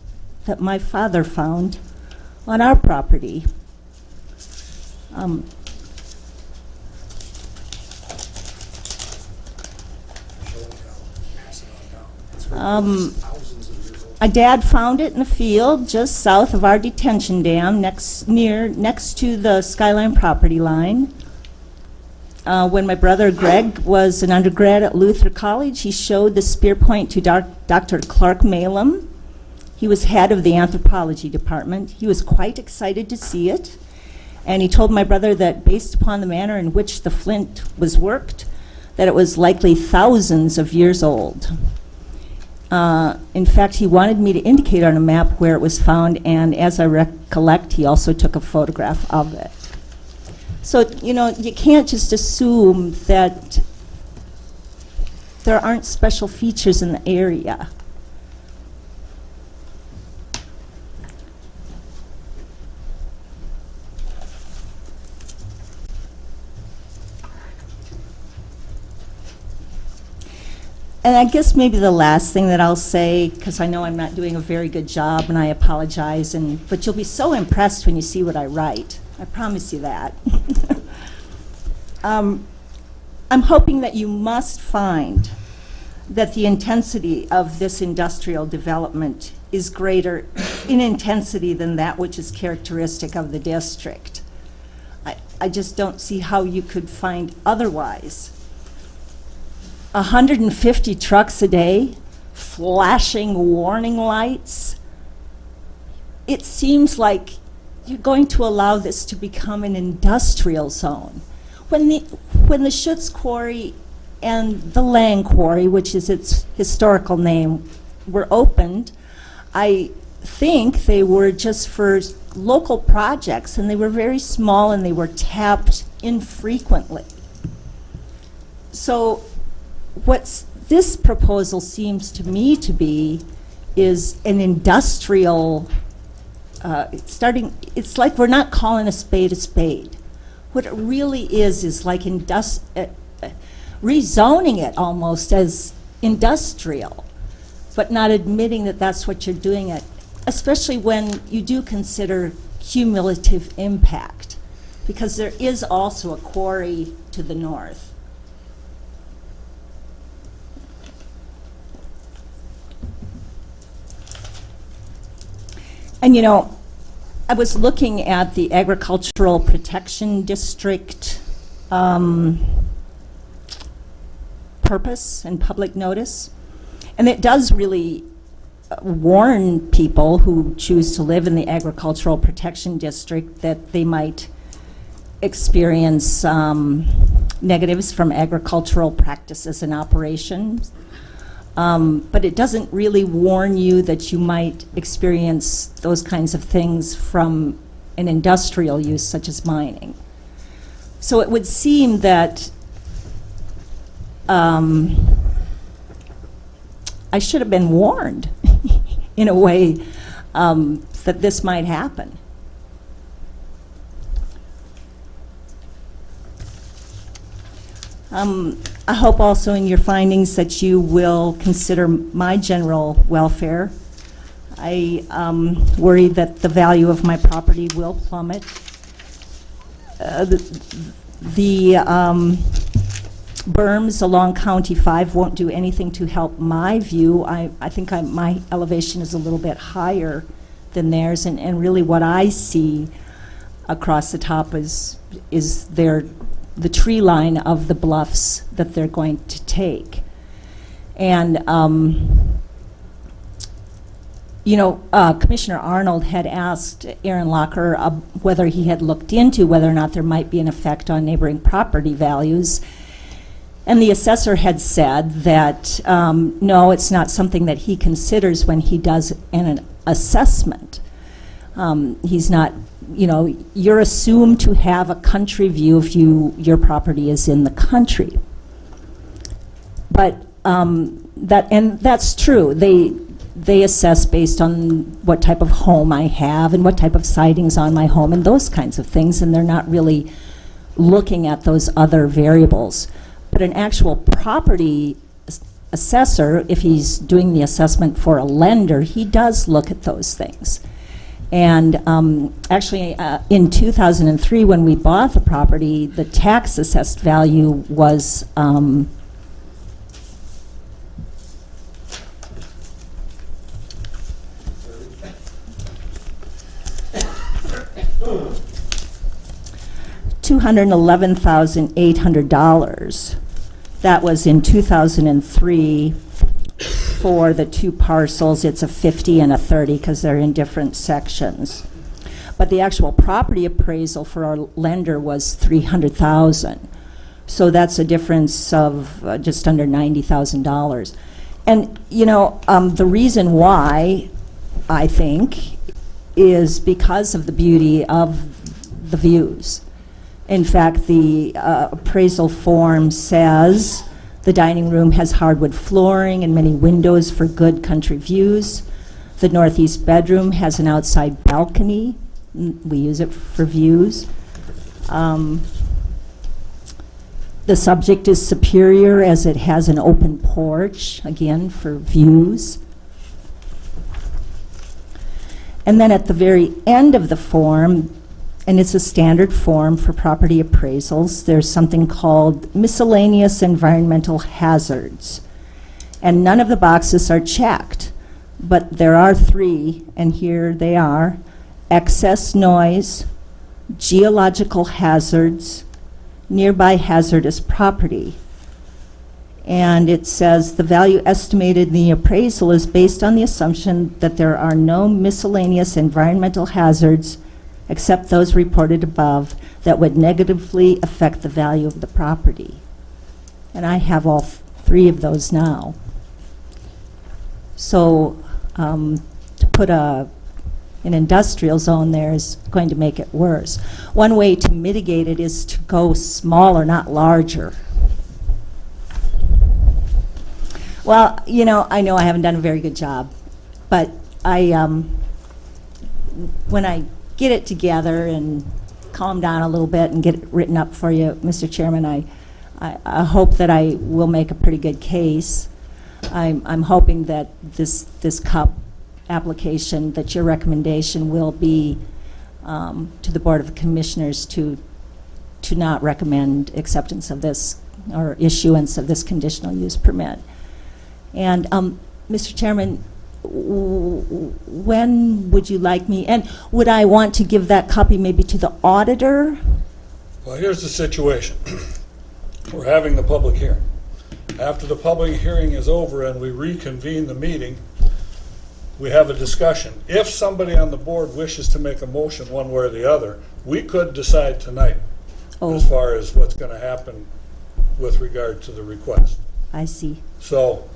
that my father found on our property. My dad found it in a field just south of our detention dam, next to the Skyline property line. When my brother Greg was an undergrad at Luther College, he showed the spear point to Dr. Clark Malum. He was head of the anthropology department. He was quite excited to see it, and he told my brother that based upon the manner in which the flint was worked, that it was likely thousands of years old. In fact, he wanted me to indicate on a map where it was found, and as I recollect, he also took a photograph of it. So, you know, you can't just assume that there aren't special features in the area. And I guess maybe the last thing that I'll say, because I know I'm not doing a very good job and I apologize, but you'll be so impressed when you see what I write. I promise you that. I'm hoping that you must find that the intensity of this industrial development is greater in intensity than that which is characteristic of the district. I just don't see how you could find otherwise. 150 trucks a day, flashing warning lights. It seems like you're going to allow this to become an industrial zone. When the Schutz Quarry and the Lang Quarry, which is its historical name, were opened, I think they were just for local projects, and they were very small and they were tapped infrequently. So what this proposal seems to me to be is an industrial, it's like we're not calling a spade a spade. What it really is like rezoning it almost as industrial, but not admitting that that's what you're doing it, especially when you do consider cumulative impact, because there is also a quarry to the north. And you know, I was looking at the Agricultural Protection District purpose and public notice, and it does really warn people who choose to live in the Agricultural Protection District that they might experience negatives from agricultural practices and operations. But it doesn't really warn you that you might experience those kinds of things from an industrial use such as mining. So it would seem that I should have been warned in a way that this might happen. I hope also in your findings that you will consider my general welfare. I worry that the value of my property will plummet. The berms along County 5 won't do anything to help my view. I think my elevation is a little bit higher than theirs, and really what I see across the top is their the tree line of the bluffs that they're going to take. And, Commissioner Arnold had asked Aaron Locker whether he had looked into whether or not there might be an effect on neighboring property values. And the assessor had said that, no, it's not something that he considers when he does an assessment. He's not, you're assumed to have a country view if your property is in the country. But that's true. They assess based on what type of home I have and what type of sidings on my home and those kinds of things, and they're not really looking at those other variables. But an actual property assessor, if he's doing the assessment for a lender, he does look at those things. And actually, in 2003, when we bought the property, the tax assessed value was $211,800. That was in 2003 for the two parcels. It's a 50 and a 30 because they're in different sections. But the actual property appraisal for our lender was $300,000. So that's a difference of just under $90,000. And the reason why, I think, is because of the beauty of the views. In fact, the appraisal form says the dining room has hardwood flooring and many windows for good country views. The northeast bedroom has an outside balcony. We use it for views. The subject is superior as it has an open porch, again, for views. And then at the very end of the form, and it's a standard form for property appraisals, there's something called miscellaneous environmental hazards. And none of the boxes are checked, but there are 3, and here they are: excess noise, geological hazards, nearby hazardous property. And it says the value estimated in the appraisal is based on the assumption that there are no miscellaneous environmental hazards except those reported above that would negatively affect the value of the property. And I have all 3 of those now. So to put an industrial zone there is going to make it worse. One way to mitigate it is to go smaller, not larger. Well, I know I haven't done a very good job, but when I get it together and calm down a little bit and get it written up for you, Mr. Chairman, I hope that I will make a pretty good case. I'm hoping that this CUP application, that your recommendation will be to the Board of Commissioners to not recommend acceptance of this or issuance of this conditional use permit. And Mr. Chairman, when would you like me, and would I want to give that copy maybe to the auditor? Well, here's the situation. We're having the public hearing. After the public hearing is over and we reconvene the meeting, we have a discussion. If somebody on the board wishes to make a motion one way or the other, we could decide tonight as far as what's going to happen with regard to the request. I see. So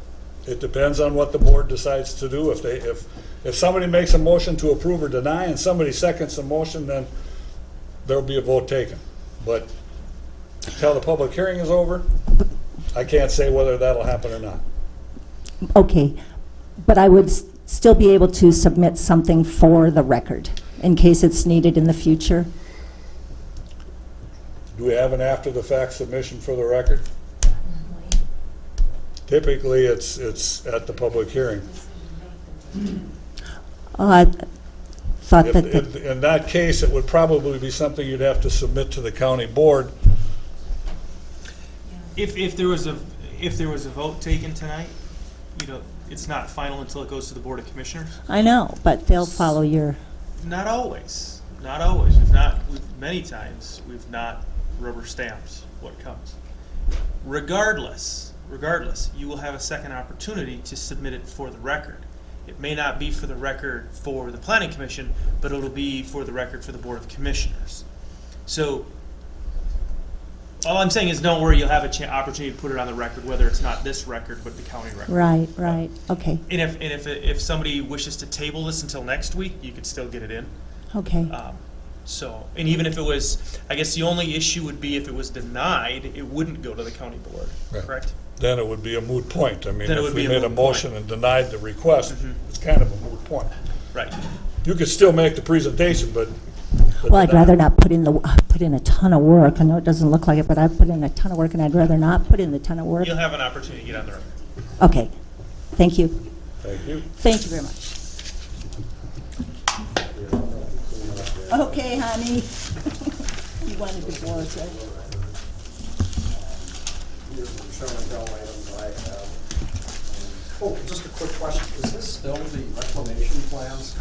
it depends on what the board decides to do. If somebody makes a motion to approve or deny and somebody seconds the motion, then there'll be a vote taken. But until the public hearing is over, I can't say whether that'll happen or not. Okay, but I would still be able to submit something for the record in case it's needed in the future. Do we have an after-the-fact submission for the record? Typically, it's at the public hearing. I thought that In that case, it would probably be something you'd have to submit to the county board. If there was a vote taken tonight, it's not final until it goes to the Board of Commissioners. I know, but they'll follow your... Not always. Many times we've rubber stamps what comes. Regardless, you will have a second opportunity to submit it for the record. It may not be for the record for the Planning Commission, but it'll be for the record for the Board of Commissioners. So all I'm saying is, don't worry, you'll have an opportunity to put it on the record, whether it's not this record, but the county record. Right, okay, And if somebody wishes to table this until next week, you could still get it in. okay. So, and even if it was, I guess the only issue would be if it was denied, it wouldn't go to the county board, Right. correct? Then it would be a moot point. I mean, Then it if would we be a made a moot point. motion and denied the request, it's kind of a moot point. Right. You could still make the presentation, but. Well, I'd rather not put in a ton of work. I know it doesn't look like it, but I've put in a ton of work, and I'd rather not put in the ton of work. You'll have an opportunity to get on the record. Okay, thank you. Thank you. Thank you very much. Okay, honey. You wanted divorce, right? Oh, just a quick question. Is this still the reclamation plans?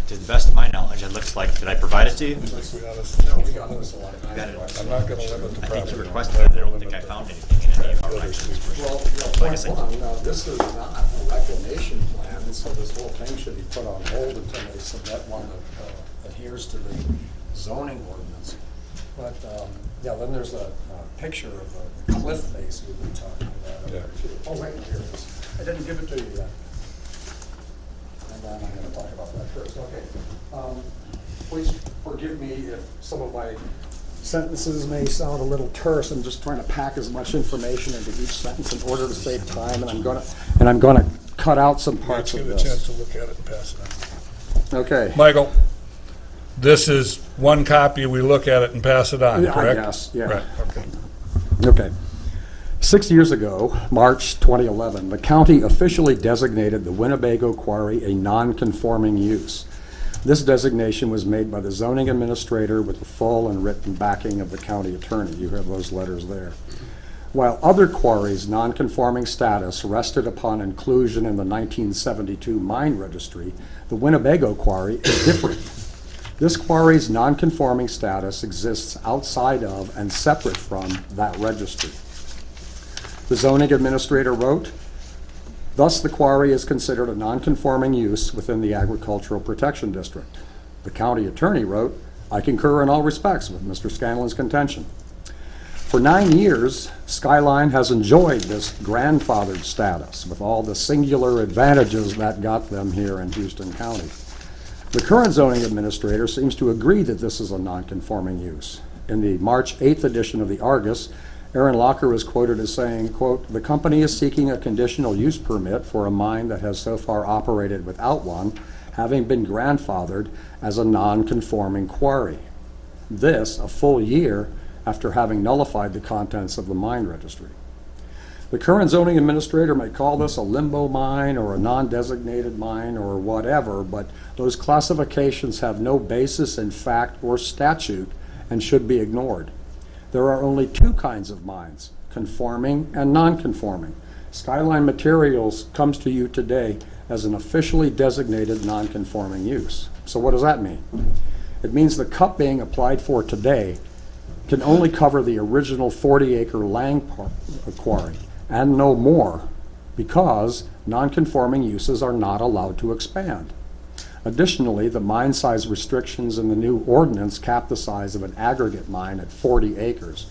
To the best of my knowledge, it looks like, did I provide it to you? No, we got this a lot of Got it. I'm not going to limit the I property. think you requested it. I don't think I found anything in any of our records. Well, Like I point said- one, this is not a reclamation plan, and so this whole thing should be put on hold until they submit one that adheres to the zoning ordinance. But, yeah, then there's a picture of the cliff face we've been talking about. up there, too. Oh, wait, here it is. I didn't give it to you yet. And then I'm going to talk about that first. Okay. Please forgive me if some of my sentences may sound a little terse. I'm just trying to pack as much information into each sentence in order to save time, and I'm going to cut out some parts Let's of get a chance this. to look at it and pass it on. Okay. Michael, this is one copy, we look at it and pass it on, Yeah, I correct? guess, yeah. Right, okay. Okay. 6 years ago, March 2011, the county officially designated the Winnebago Quarry a non-conforming use. This designation was made by the zoning administrator with the full and written backing of the county attorney. You have those letters there. While other quarries' non-conforming status rested upon inclusion in the 1972 mine registry, the Winnebago Quarry is different. This quarry's non-conforming status exists outside of and separate from that registry. The zoning administrator wrote, "Thus, the quarry is considered a non-conforming use within the Agricultural Protection District." The county attorney wrote, "I concur in all respects with Mr. Scanlon's contention." For 9 years, Skyline has enjoyed this grandfathered status with all the singular advantages that got them here in Houston County. The current zoning administrator seems to agree that this is a non-conforming use. In the March 8th edition of the Argus, Aaron Locker is quoted as saying, quote, "The company is seeking a conditional use permit for a mine that has so far operated without one, having been grandfathered as a non-conforming quarry. This, a full year after having nullified the contents of the mine registry." The current zoning administrator may call this a limbo mine or a non-designated mine or whatever, but those classifications have no basis in fact or statute and should be ignored. There are only two kinds of mines, conforming and non-conforming. Skyline Materials comes to you today as an officially designated non-conforming use. So what does that mean? It means the cup being applied for today can only cover the original 40-acre Lang quarry and no more, because non-conforming uses are not allowed to expand. Additionally, the mine size restrictions in the new ordinance cap the size of an aggregate mine at 40 acres.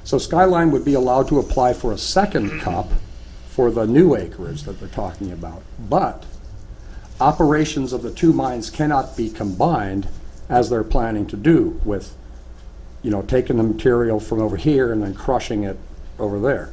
So Skyline would be allowed to apply for a second cup for the new acreage that they're talking about. But operations of the two mines cannot be combined as they're planning to do with, you know, taking the material from over here and then crushing it over there.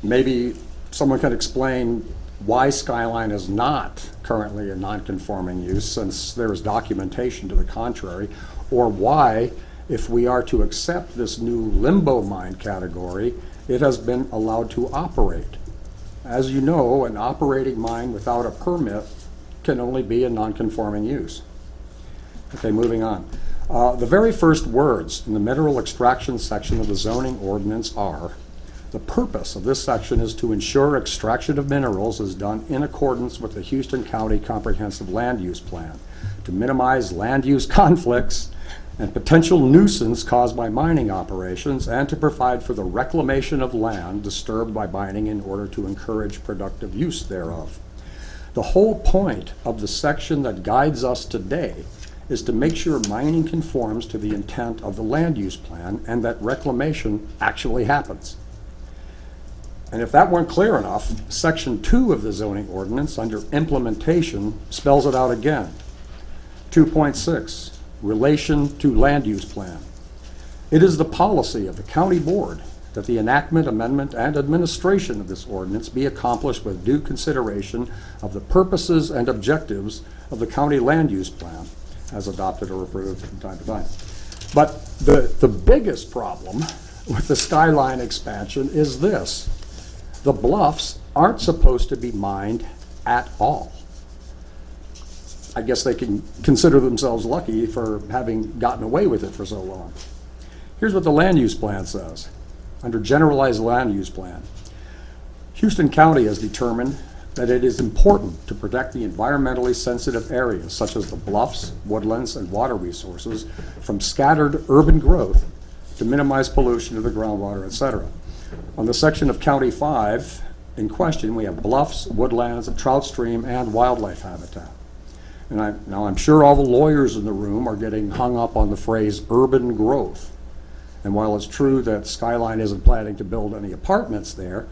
Maybe someone could explain why Skyline is not currently a non-conforming use, since there is documentation to the contrary, or why, if we are to accept this new limbo mine category, it has been allowed to operate. As you know, an operating mine without a permit can only be a non-conforming use. Okay, moving on. The very first words in the mineral extraction section of the zoning ordinance are, The purpose of this section is to ensure extraction of minerals is done in accordance with the Houston County Comprehensive Land Use Plan, to minimize land use conflicts and potential nuisance caused by mining operations, and to provide for the reclamation of land disturbed by mining in order to encourage productive use thereof. The whole point of the section that guides us today is to make sure mining conforms to the intent of the land use plan and that reclamation actually happens. And if that weren't clear enough, Section 2 of the zoning ordinance under implementation spells it out again. 2.6, relation to land use plan. It is the policy of the county board that the enactment, amendment, and administration of this ordinance be accomplished with due consideration of the purposes and objectives of the county land use plan as adopted or approved from time to time. But the biggest problem with the Skyline expansion is this. The bluffs aren't supposed to be mined at all. I guess they can consider themselves lucky for having gotten away with it for so long. Here's what the land use plan says. Under generalized land use plan, Houston County has determined that it is important to protect the environmentally sensitive areas such as the bluffs, woodlands, and water resources from scattered urban growth to minimize pollution of the groundwater, etc. On the section of County 5 in question, we have bluffs, woodlands, a trout stream, and wildlife habitat. And I'm sure all the lawyers in the room are getting hung up on the phrase urban growth. And while it's true that Skyline isn't planning to build any apartments there,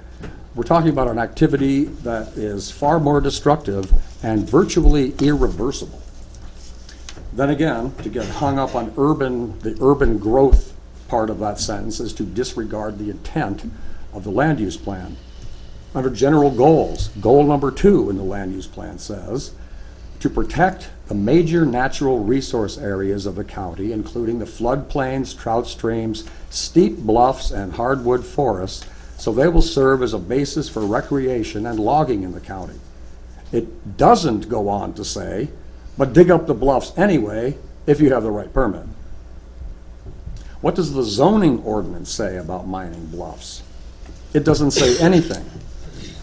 we're talking about an activity that is far more destructive and virtually irreversible. Then again, to get hung up on the urban growth part of that sentence is to disregard the intent of the land use plan. Under general goals, goal number 2 in the land use plan says, to protect the major natural resource areas of the county, including the floodplains, trout streams, steep bluffs, and hardwood forests, so they will serve as a basis for recreation and logging in the county. It doesn't go on to say, but dig up the bluffs anyway if you have the right permit. What does the zoning ordinance say about mining bluffs? It doesn't say anything.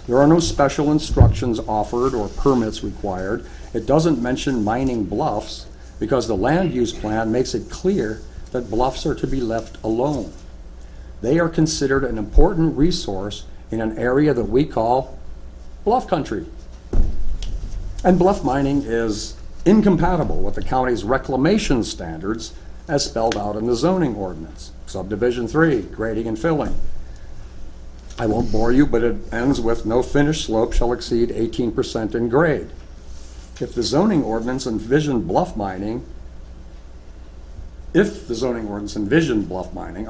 There are no special instructions offered or permits required. It doesn't mention mining bluffs because the land use plan makes it clear that bluffs are to be left alone. They are considered an important resource in an area that we call bluff country. And bluff mining is incompatible with the county's reclamation standards as spelled out in the zoning ordinance. Subdivision 3, grading and filling. I won't bore you, but it ends with no finished slope shall exceed 18% in grade. If the zoning ordinance envisioned bluff mining, a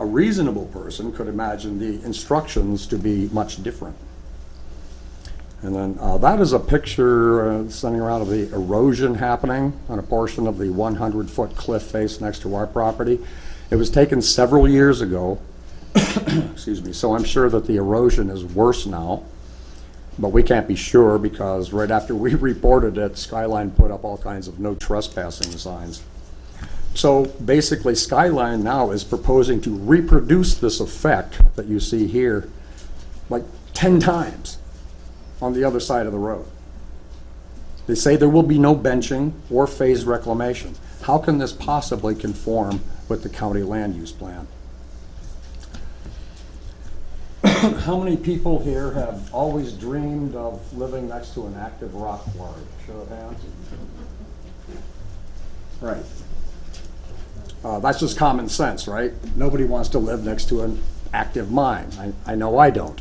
reasonable person could imagine the instructions to be much different. And then that is a picture sending around of the erosion happening on a portion of the 100-foot cliff face next to our property. It was taken several years ago, excuse me, so I'm sure that the erosion is worse now, but we can't be sure because right after we reported it, Skyline put up all kinds of no trespassing signs. So basically, Skyline now is proposing to reproduce this effect that you see here like 10 times on the other side of the road. They say there will be no benching or phased reclamation. How can this possibly conform with the county land use plan? How many people here have always dreamed of living next to an active rock quarry? Show of hands. Right. That's just common sense, right? Nobody wants to live next to an active mine. I know I don't.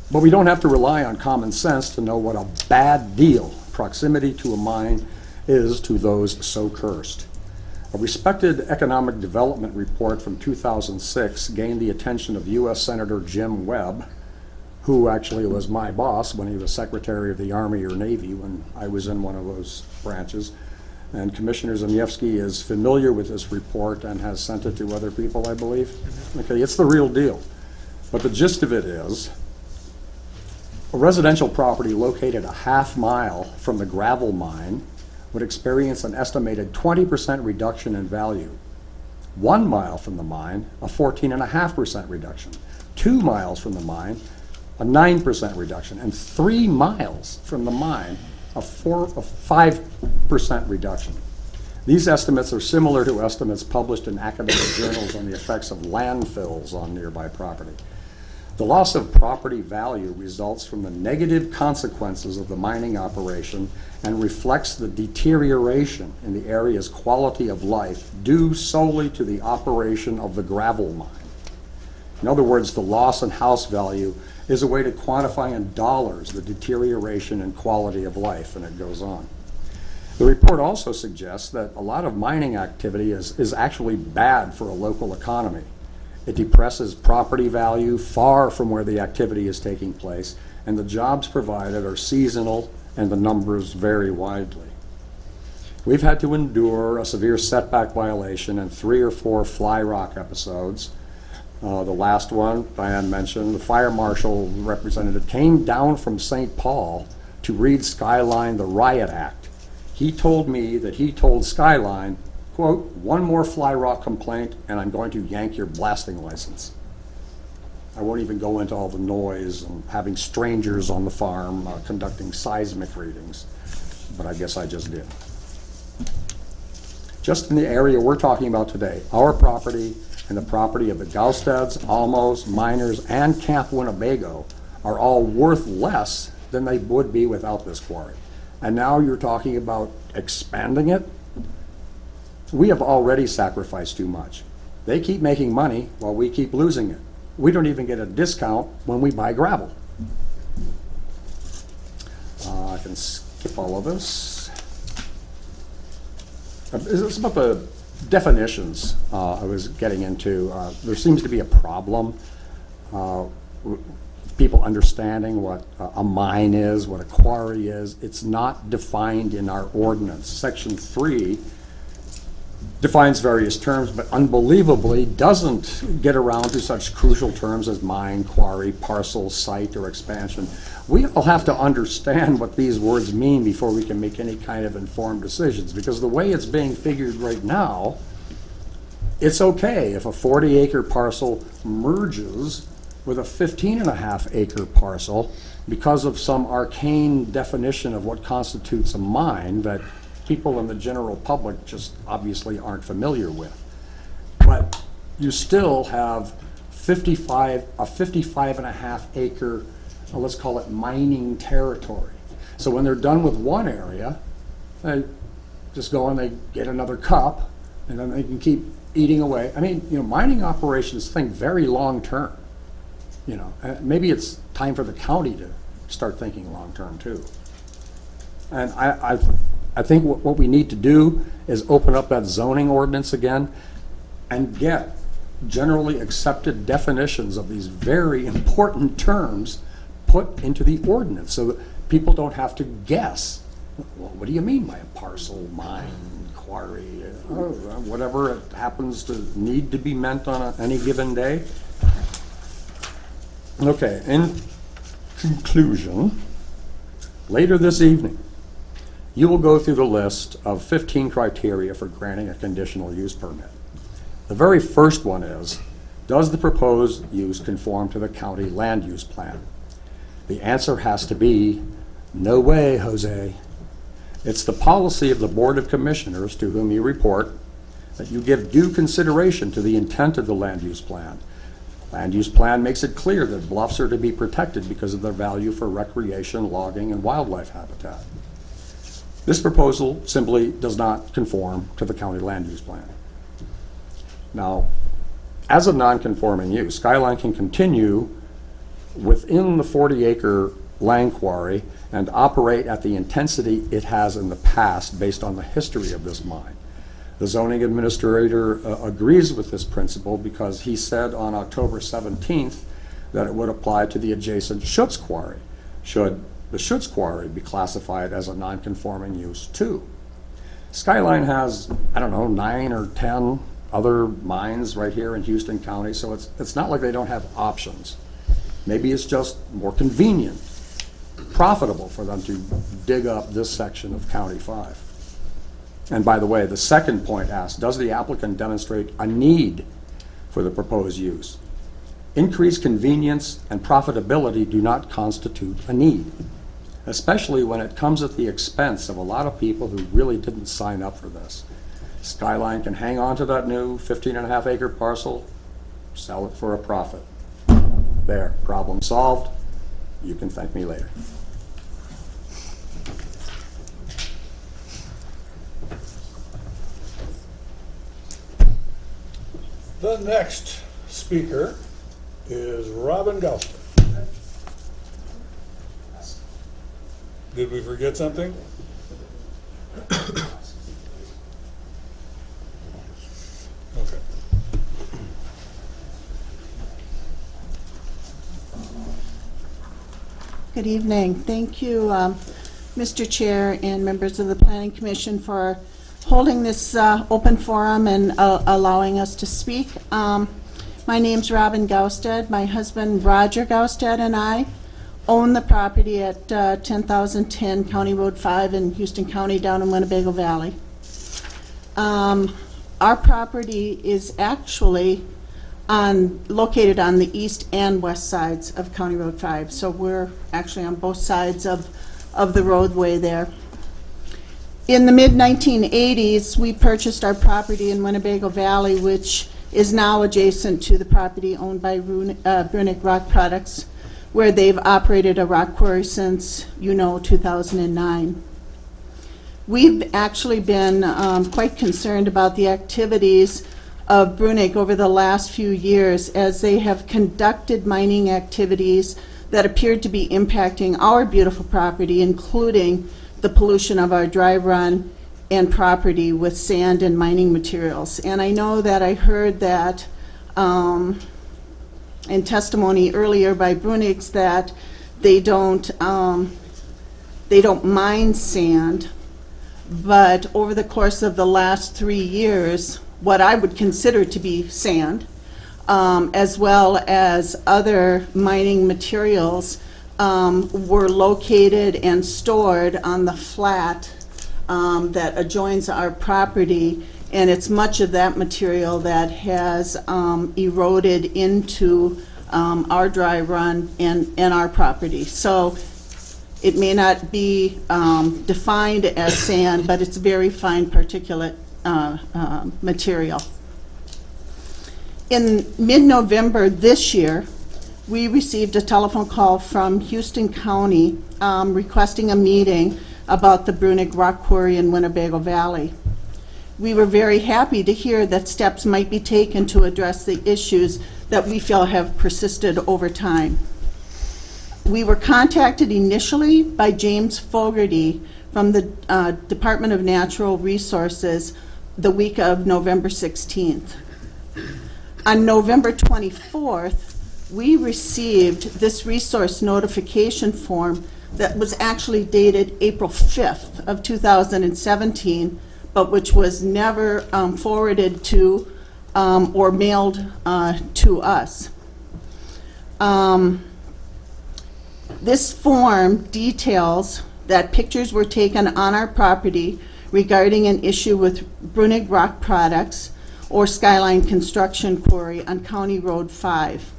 But we don't have to rely on common sense to know what a bad deal proximity to a mine is to those so cursed. A respected economic development report from 2006 gained the attention of U.S. Senator Jim Webb, who actually was my boss when he was Secretary of the Army or Navy when I was in one of those branches. And Commissioner Zaniewski is familiar with this report and has sent it to other people, I believe. Okay, it's the real deal. But the gist of it is, a residential property located a half mile from the gravel mine would experience an estimated 20% reduction in value. 1 mile from the mine, a 14.5% reduction. 2 miles from the mine, a 9% reduction. And 3 miles from the mine, a 5% reduction. These estimates are similar to estimates published in academic journals on the effects of landfills on nearby property. The loss of property value results from the negative consequences of the mining operation and reflects the deterioration in the area's quality of life due solely to the operation of the gravel mine. In other words, the loss in house value is a way to quantify in dollars the deterioration in quality of life, and it goes on. The report also suggests that a lot of mining activity is actually bad for a local economy. It depresses property value far from where the activity is taking place, and the jobs provided are seasonal and the numbers vary widely. We've had to endure a severe setback violation and 3 or 4 fly rock episodes. The last one, Diane mentioned, the fire marshal representative came down from St. Paul to read Skyline the Riot Act. He told me that he told Skyline, quote, "1 more fly rock complaint and I'm going to yank your blasting license." I won't even go into all the noise and having strangers on the farm conducting seismic readings, but I guess I just did. Just in the area we're talking about today, our property and the property of the Gausteds, Almos, Miners, and Camp Winnebago are all worth less than they would be without this quarry. And now you're talking about expanding it? We have already sacrificed too much. They keep making money while we keep losing it. We don't even get a discount when we buy gravel. I can skip all of this. It's about the definitions I was getting into. There seems to be a problem with people understanding what a mine is, what a quarry is. It's not defined in our ordinance. Section 3 defines various terms, but unbelievably doesn't get around to such crucial terms as mine, quarry, parcel, site, or expansion. We all have to understand what these words mean before we can make any kind of informed decisions, because the way it's being figured right now, it's okay if a 40-acre parcel merges with a 15.5-acre parcel because of some arcane definition of what constitutes a mine that people in the general public just obviously aren't familiar with. But you still have a 55.5-acre, let's call it mining territory. So when they're done with one area, they just go and they get another cup, and then they can keep eating away. I mean, mining operations think very long term. Maybe it's time for the county to start thinking long term too. And I think what we need to do is open up that zoning ordinance again and get generally accepted definitions of these very important terms put into the ordinance so that people don't have to guess. Well, what do you mean by a parcel, mine, quarry, whatever it happens to need to be meant on any given day? Okay, in conclusion, later this evening, you will go through the list of 15 criteria for granting a conditional use permit. The very first one is, does the proposed use conform to the county land use plan? The answer has to be, no way, Jose. It's the policy of the Board of Commissioners to whom you report that you give due consideration to the intent of the land use plan. Land use plan makes it clear that bluffs are to be protected because of their value for recreation, logging, and wildlife habitat. This proposal simply does not conform to the county land use plan. Now, as a non-conforming use, Skyline can continue within the 40-acre land quarry and operate at the intensity it has in the past based on the history of this mine. The zoning administrator agrees with this principle because he said on October 17th that it would apply to the adjacent Schutz quarry, should the Schutz quarry be classified as a non-conforming use too. Skyline has, 9 or 10 other mines right here in Houston County, so it's not like they don't have options. Maybe it's just more convenient, profitable for them to dig up this section of County 5. And by the way, the second point asks, does the applicant demonstrate a need for the proposed use? Increased convenience and profitability do not constitute a need, especially when it comes at the expense of a lot of people who really didn't sign up for this. Skyline can hang on to that new 15.5-acre parcel, sell it for a profit. There, problem solved. You can thank me later. The next speaker is Robin Gauster. Did we forget something? Okay. Good evening. Thank you, Mr. Chair and members of the Planning Commission for holding this open forum and allowing us to speak. My name's Robin Gaustad. My husband Roger Gaustad and I own the property at 10,010 County Road 5 in Houston County down in Winnebago Valley. Our property is actually located on the east and west sides of County Road 5, so we're actually on both sides of the roadway there. In the mid-1980s, we purchased our property in Winnebago Valley, which is now adjacent to the property owned by Brunick Rock Products, where they've operated a rock quarry since, 2009. We've actually been quite concerned about the activities of Brunick over the last few years, as they have conducted mining activities that appeared to be impacting our beautiful property, including the pollution of our dry run and property with sand and mining materials. And I know that I heard that in testimony earlier by Brunick's that they don't mine sand, but over the course of the last 3 years, what I would consider to be sand, as well as other mining materials, were located and stored on the flat that adjoins our property, and it's much of that material that has eroded into our dry run and our property. So it may not be defined as sand, but it's very fine particulate material. In mid-November this year, we received a telephone call from Houston County requesting a meeting about the Brunick Rock Quarry in Winnebago Valley. We were very happy to hear that steps might be taken to address the issues that we feel have persisted over time. We were contacted initially by James Fogarty from the Department of Natural Resources the week of November 16th. On November 24th, we received this resource notification form that was actually dated April 5th of 2017, but which was never forwarded to or mailed to us. This form details that pictures were taken on our property regarding an issue with Brunick Rock Products or Skyline Construction Quarry on County Road 5.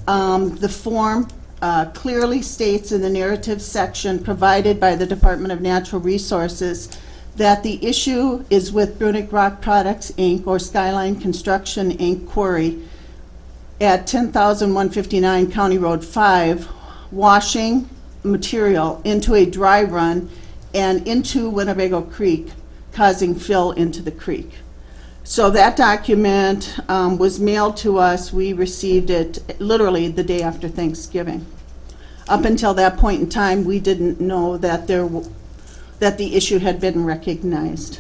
The form clearly states in the narrative section provided by the Department of Natural Resources that the issue is with Brunick Rock Products, Inc., or Skyline Construction, Inc. Quarry at 10,159 County Road 5, washing material into a dry run and into Winnebago Creek, causing fill into the creek. So that document was mailed to us. We received it literally the day after Thanksgiving. Up until that point in time, we didn't know that that the issue had been recognized.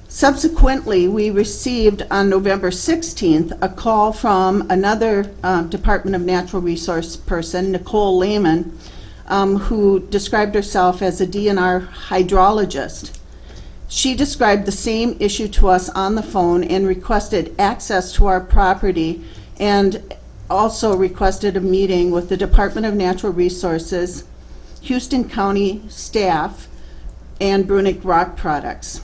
Subsequently, we received on November 16th a call from another Department of Natural Resource person, Nicole Lehman, who described herself as a DNR hydrologist. She described the same issue to us on the phone and requested access to our property, and also requested a meeting with the Department of Natural Resources, Houston County staff, and Brunick Rock Products.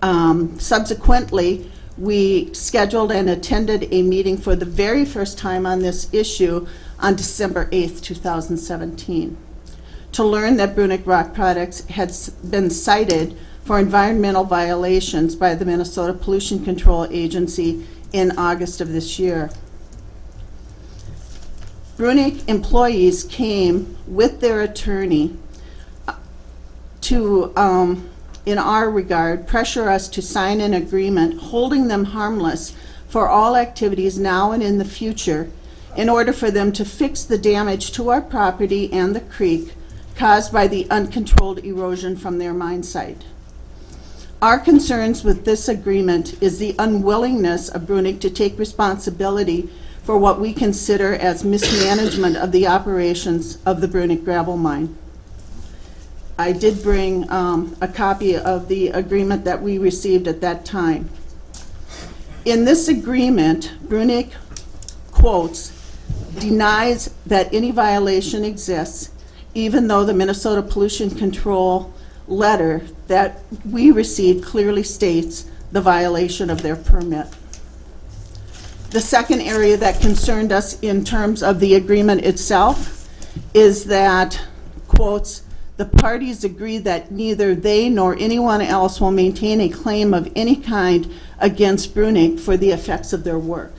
Subsequently, we scheduled and attended a meeting for the very first time on this issue on December 8th, 2017, to learn that Brunick Rock Products had been cited for environmental violations by the Minnesota Pollution Control Agency in August of this year. Brunick employees came with their attorney to, in our regard, pressure us to sign an agreement holding them harmless for all activities now and in the future in order for them to fix the damage to our property and the creek caused by the uncontrolled erosion from their mine site. Our concerns with this agreement is the unwillingness of Brunick to take responsibility for what we consider as mismanagement of the operations of the Brunick gravel mine. I did bring a copy of the agreement that we received at that time. In this agreement, Brunick, quotes, denies that any violation exists, even though the Minnesota Pollution Control letter that we received clearly states the violation of their permit. The second area that concerned us in terms of the agreement itself is that, quotes, the parties agree that neither they nor anyone else will maintain a claim of any kind against Brunick for the effects of their work.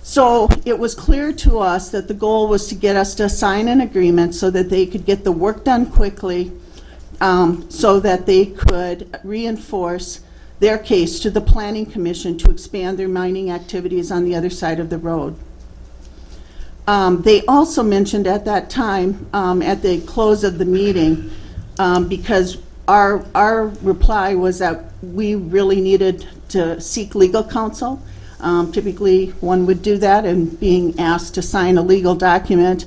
So it was clear to us that the goal was to get us to sign an agreement so that they could get the work done quickly, so that they could reinforce their case to the Planning Commission to expand their mining activities on the other side of the road. They also mentioned at that time, at the close of the meeting, because our reply was that we really needed to seek legal counsel. Typically, one would do that and being asked to sign a legal document.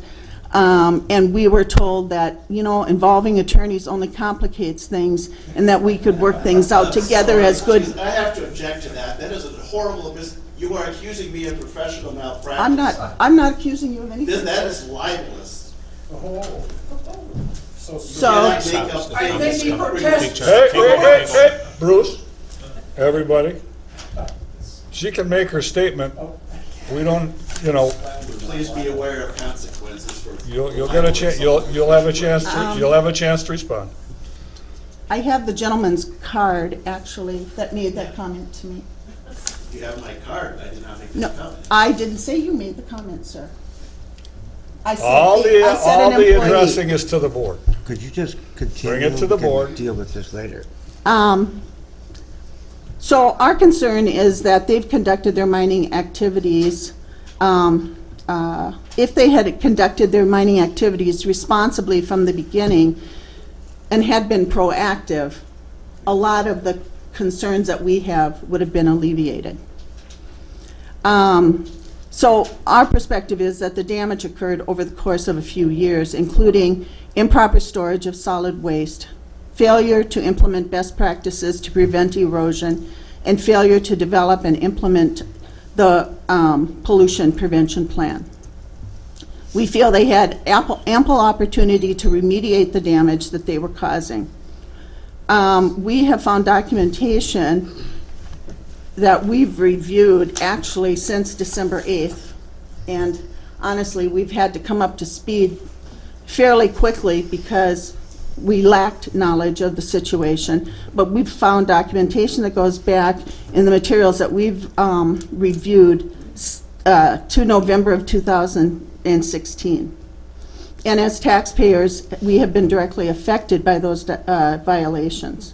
And we were told that, you know, involving attorneys only complicates things and that we could work things out together as good. I have to object to that. That is a horrible, you are accusing me of professional malpractice. I'm not accusing you of anything. That is libelous. So, Hey, Bruce, everybody. She can make her statement. We don't, you know, Please be aware of consequences for. you'll get a chance, you'll have a chance to respond. I have the gentleman's card, actually, that made that comment to me. You have my card. I did not make No, this comment. I didn't say you made the comment, sir. I said All an employee. the addressing is to the board. Could you just continue? Bring it to the We can board. Deal with this later. So our concern is that they've conducted their mining activities, if they had conducted their mining activities responsibly from the beginning and had been proactive, a lot of the concerns that we have would have been alleviated. So our perspective is that the damage occurred over the course of a few years, including improper storage of solid waste, failure to implement best practices to prevent erosion, and failure to develop and implement the pollution prevention plan. We feel they had ample opportunity to remediate the damage that they were causing. We have found documentation that we've reviewed actually since December 8th, and honestly, we've had to come up to speed fairly quickly because we lacked knowledge of the situation, but we've found documentation that goes back in the materials that we've reviewed to November of 2016. And as taxpayers, we have been directly affected by those violations.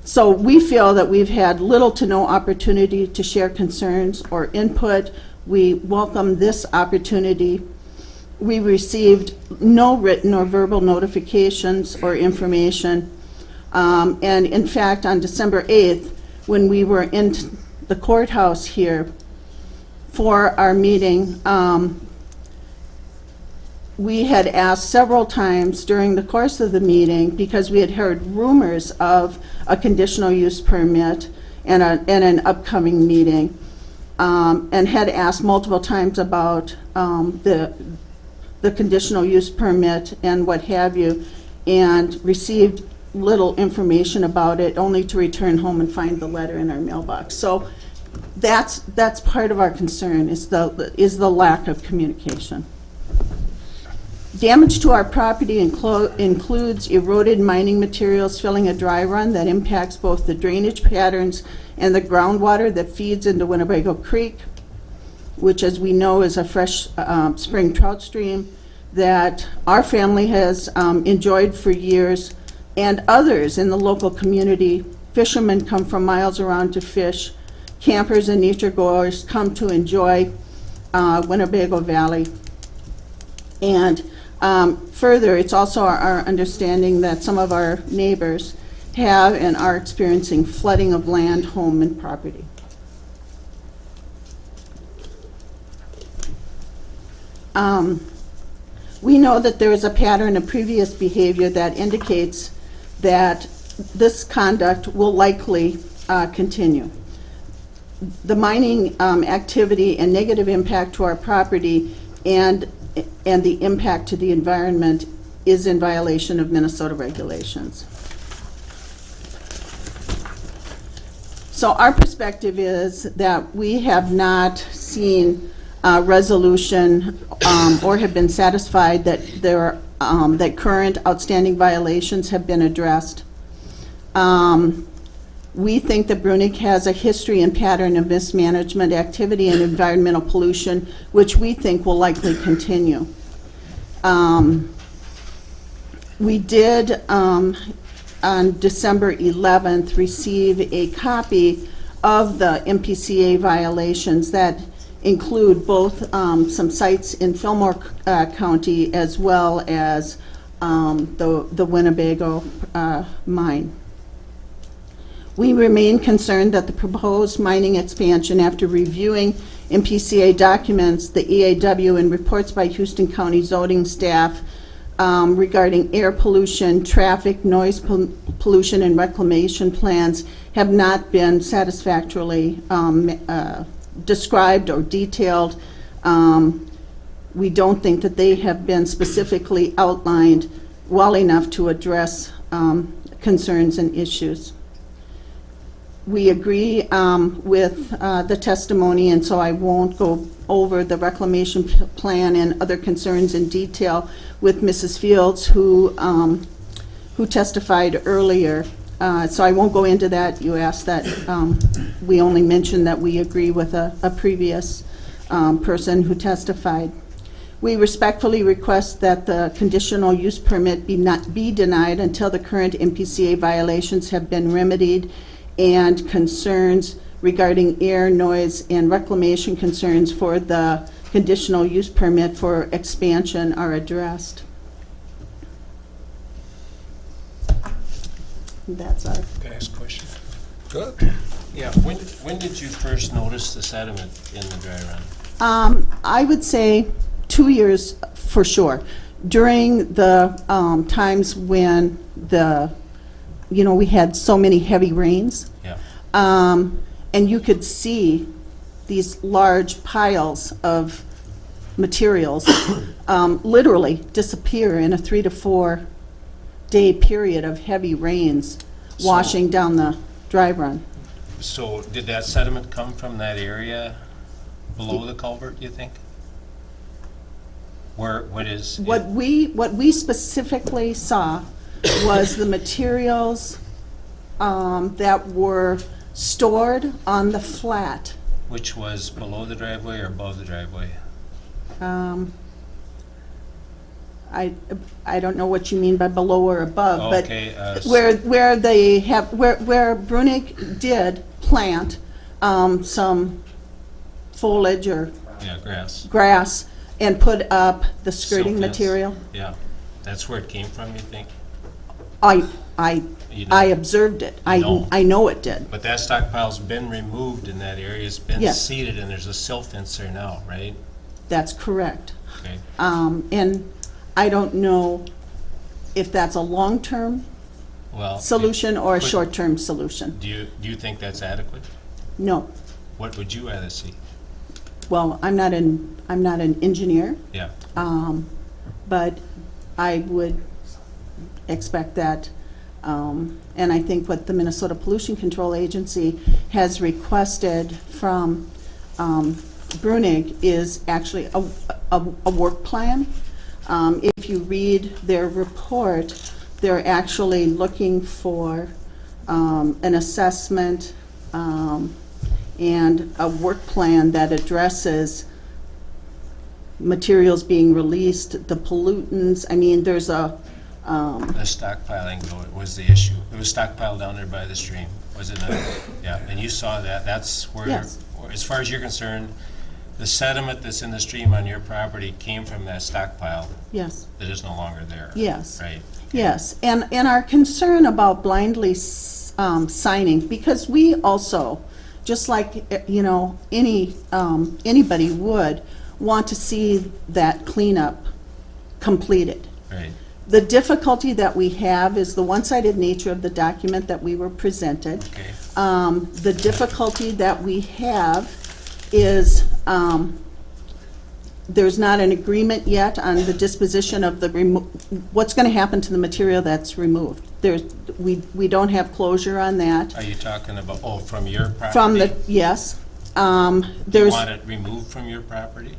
So we feel that we've had little to no opportunity to share concerns or input. We welcome this opportunity. We received no written or verbal notifications or information. And in fact, on December 8th, when we were in the courthouse here for our meeting, we had asked several times during the course of the meeting, because we had heard rumors of a conditional use permit and an upcoming meeting, and had asked multiple times about the the conditional use permit and what have you, and received little information about it, only to return home and find the letter in our mailbox. So that's part of our concern, is the lack of communication. Damage to our property includes eroded mining materials filling a dry run that impacts both the drainage patterns and the groundwater that feeds into Winnebago Creek, which, as we know, is a fresh spring trout stream that our family has enjoyed for years, and others in the local community. Fishermen come from miles around to fish. Campers and nature goers come to enjoy Winnebago Valley. And further, it's also our understanding that some of our neighbors have and are experiencing flooding of land, home, and property. We know that there is a pattern of previous behavior that indicates that this conduct will likely continue. The mining activity and negative impact to our property and the impact to the environment is in violation of Minnesota regulations. So our perspective is that we have not seen a resolution or have been satisfied that that current outstanding violations have been addressed. We think that Brunig has a history and pattern of mismanagement activity and environmental pollution, which we think will likely continue. We did, on December 11th, receive a copy of the MPCA violations that include both some sites in Fillmore County as well as the Winnebago mine. We remain concerned that the proposed mining expansion, after reviewing MPCA documents, the EAW, and reports by Houston County zoning staff regarding air pollution, traffic, noise pollution, and reclamation plans, have not been satisfactorily described or detailed. We don't think that they have been specifically outlined well enough to address concerns and issues. We agree with the testimony, and so I won't go over the reclamation plan and other concerns in detail with Mrs. Fields, who testified earlier. So I won't go into that. You asked that we only mentioned that we agree with a previous person who testified. We respectfully request that the conditional use permit be denied until the current MPCA violations have been remedied and concerns regarding air, noise, and reclamation concerns for the conditional use permit for expansion are addressed. That's our... Can I ask a question? Good. Yeah, when did you first notice the sediment in the dry run? I would say 2 years for sure. During the times when we had so many heavy rains. Yeah. And you could see these large piles of materials literally disappear in a 3 to 4 day period of heavy rains washing down the dry run. So did that sediment come from that area below the culvert, you think? What we specifically saw was the materials that were stored on the flat. Which was below the driveway or above the driveway? I don't know what you mean by below or above, Okay, but where they have where Brunig did plant some foliage or grass and put up the skirting Silt fence. material. Yeah, that's where it came from, you think? I observed it. I know it did. But that stockpile's been removed and that area's been Yes. seeded and there's a silt fence there now, right? That's correct. Okay. And I don't know if that's a long-term solution or a short-term solution. Do you think that's adequate? No. What would you rather see? Well, I'm not an engineer. Yeah. but I would expect that, and I think what the Minnesota Pollution Control Agency has requested from Brunig is actually a work plan. If you read their report, they're actually looking for an assessment and a work plan that addresses materials being released, the pollutants. I mean, there's a The stockpiling was the issue. It was stockpiled down there by the stream, was it not? Yeah, and you saw that. That's where, Yes. as far as you're concerned, the sediment that's in the stream on your property came from that stockpile yes. that is no longer there. Yes. Right. Yes, and our concern about blindly signing, because we also, just like, you know, anybody would, want to see that cleanup completed. Right. The difficulty that we have is the one-sided nature of the document that we were presented. Okay. The difficulty that we have is there's not an agreement yet on the disposition of the what's going to happen to the material that's removed. We don't have closure on that. Are you talking about, oh, from your property? From the, yes. You There's, want it removed from your property?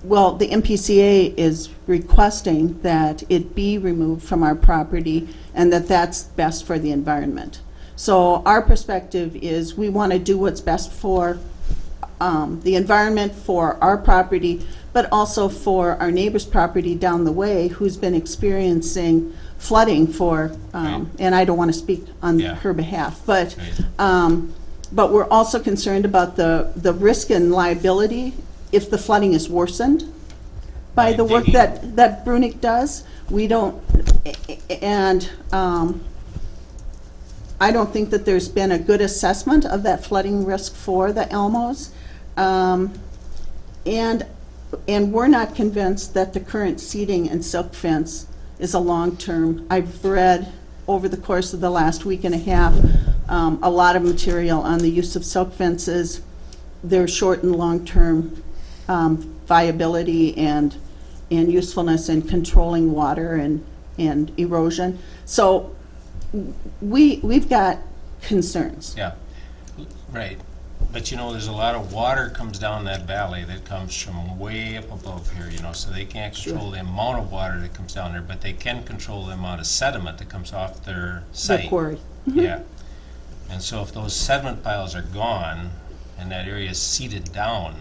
well, the MPCA is requesting that it be removed from our property and that that's best for the environment. So our perspective is we want to do what's best for the environment, for our property, but also for our neighbor's property down the way who's been experiencing flooding for, Right. and I don't want to speak on Yeah. her behalf, but Right. but we're also concerned about the risk and liability if the flooding is worsened by By the work digging. that Brunig does. We don't, and I don't think that there's been a good assessment of that flooding risk for the Elmos. And we're not convinced that the current seeding and silk fence is a long-term. I've read over the course of the last week and a half a lot of material on the use of silk fences, their short and long-term viability and usefulness in controlling water and erosion. So we've got concerns. Yeah, right. But you know, there's a lot of water comes down that valley that comes from way up above here, you know, so they can't control the amount of water that comes down there, but they can control the amount of sediment that comes off their site. The quarry. Yeah. And so if those sediment piles are gone and that area is seeded down,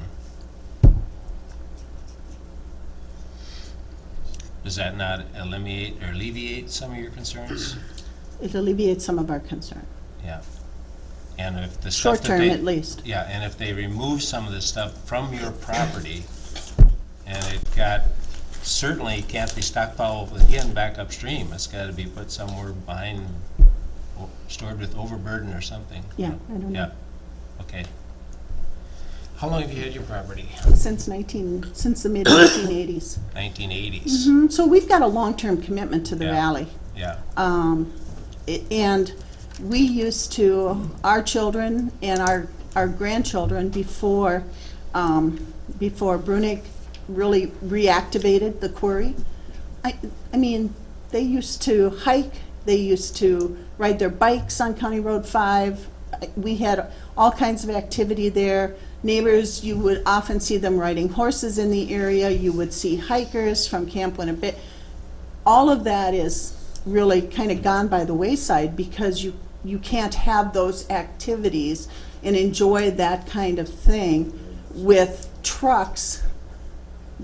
does that not eliminate or alleviate some of your concerns? It alleviates some of our concern. Yeah. And if the stuff that Short-term they- at least. Yeah, and if they remove some of the stuff from your property, and it got, certainly can't be stockpiled again back upstream, it's gotta be put somewhere behind, stored with overburden or something. Yeah, I don't know. Yeah, okay. How long have you had your property? Since the mid-1980s. 1980s? So we've got a long-term commitment to the Yeah. valley. Yeah, And we used to, our children and our grandchildren, before Brunig really reactivated the quarry, I mean, they used to hike, they used to ride their bikes on County Road 5. We had all kinds of activity there. Neighbors, you would often see them riding horses in the area. You would see hikers from Camp Winnipeg. All of that is really kind of gone by the wayside because you can't have those activities and enjoy that kind of thing with trucks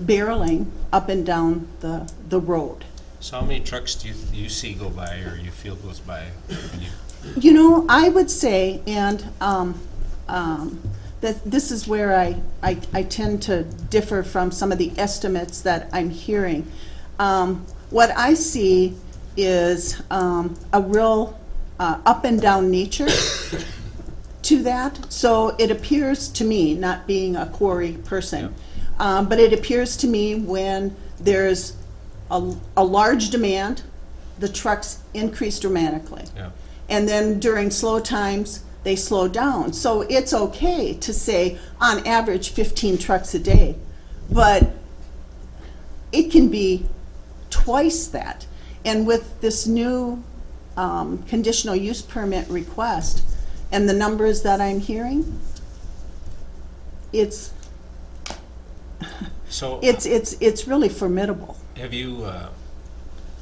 barreling up and down the road. so how many trucks do you see go by, or you feel goes by when you? You know, I would say, and that this is where I tend to differ from some of the estimates that I'm hearing. What I see is a real up and down nature to that. So it appears to me, not being a quarry person, but it appears to me when there's a large demand, the trucks increase dramatically. Yeah. And then during slow times, they slow down. So it's okay to say, on average, 15 trucks a day. But it can be twice that. And with this new conditional use permit request and the numbers that I'm hearing, it's So it's really formidable. have you,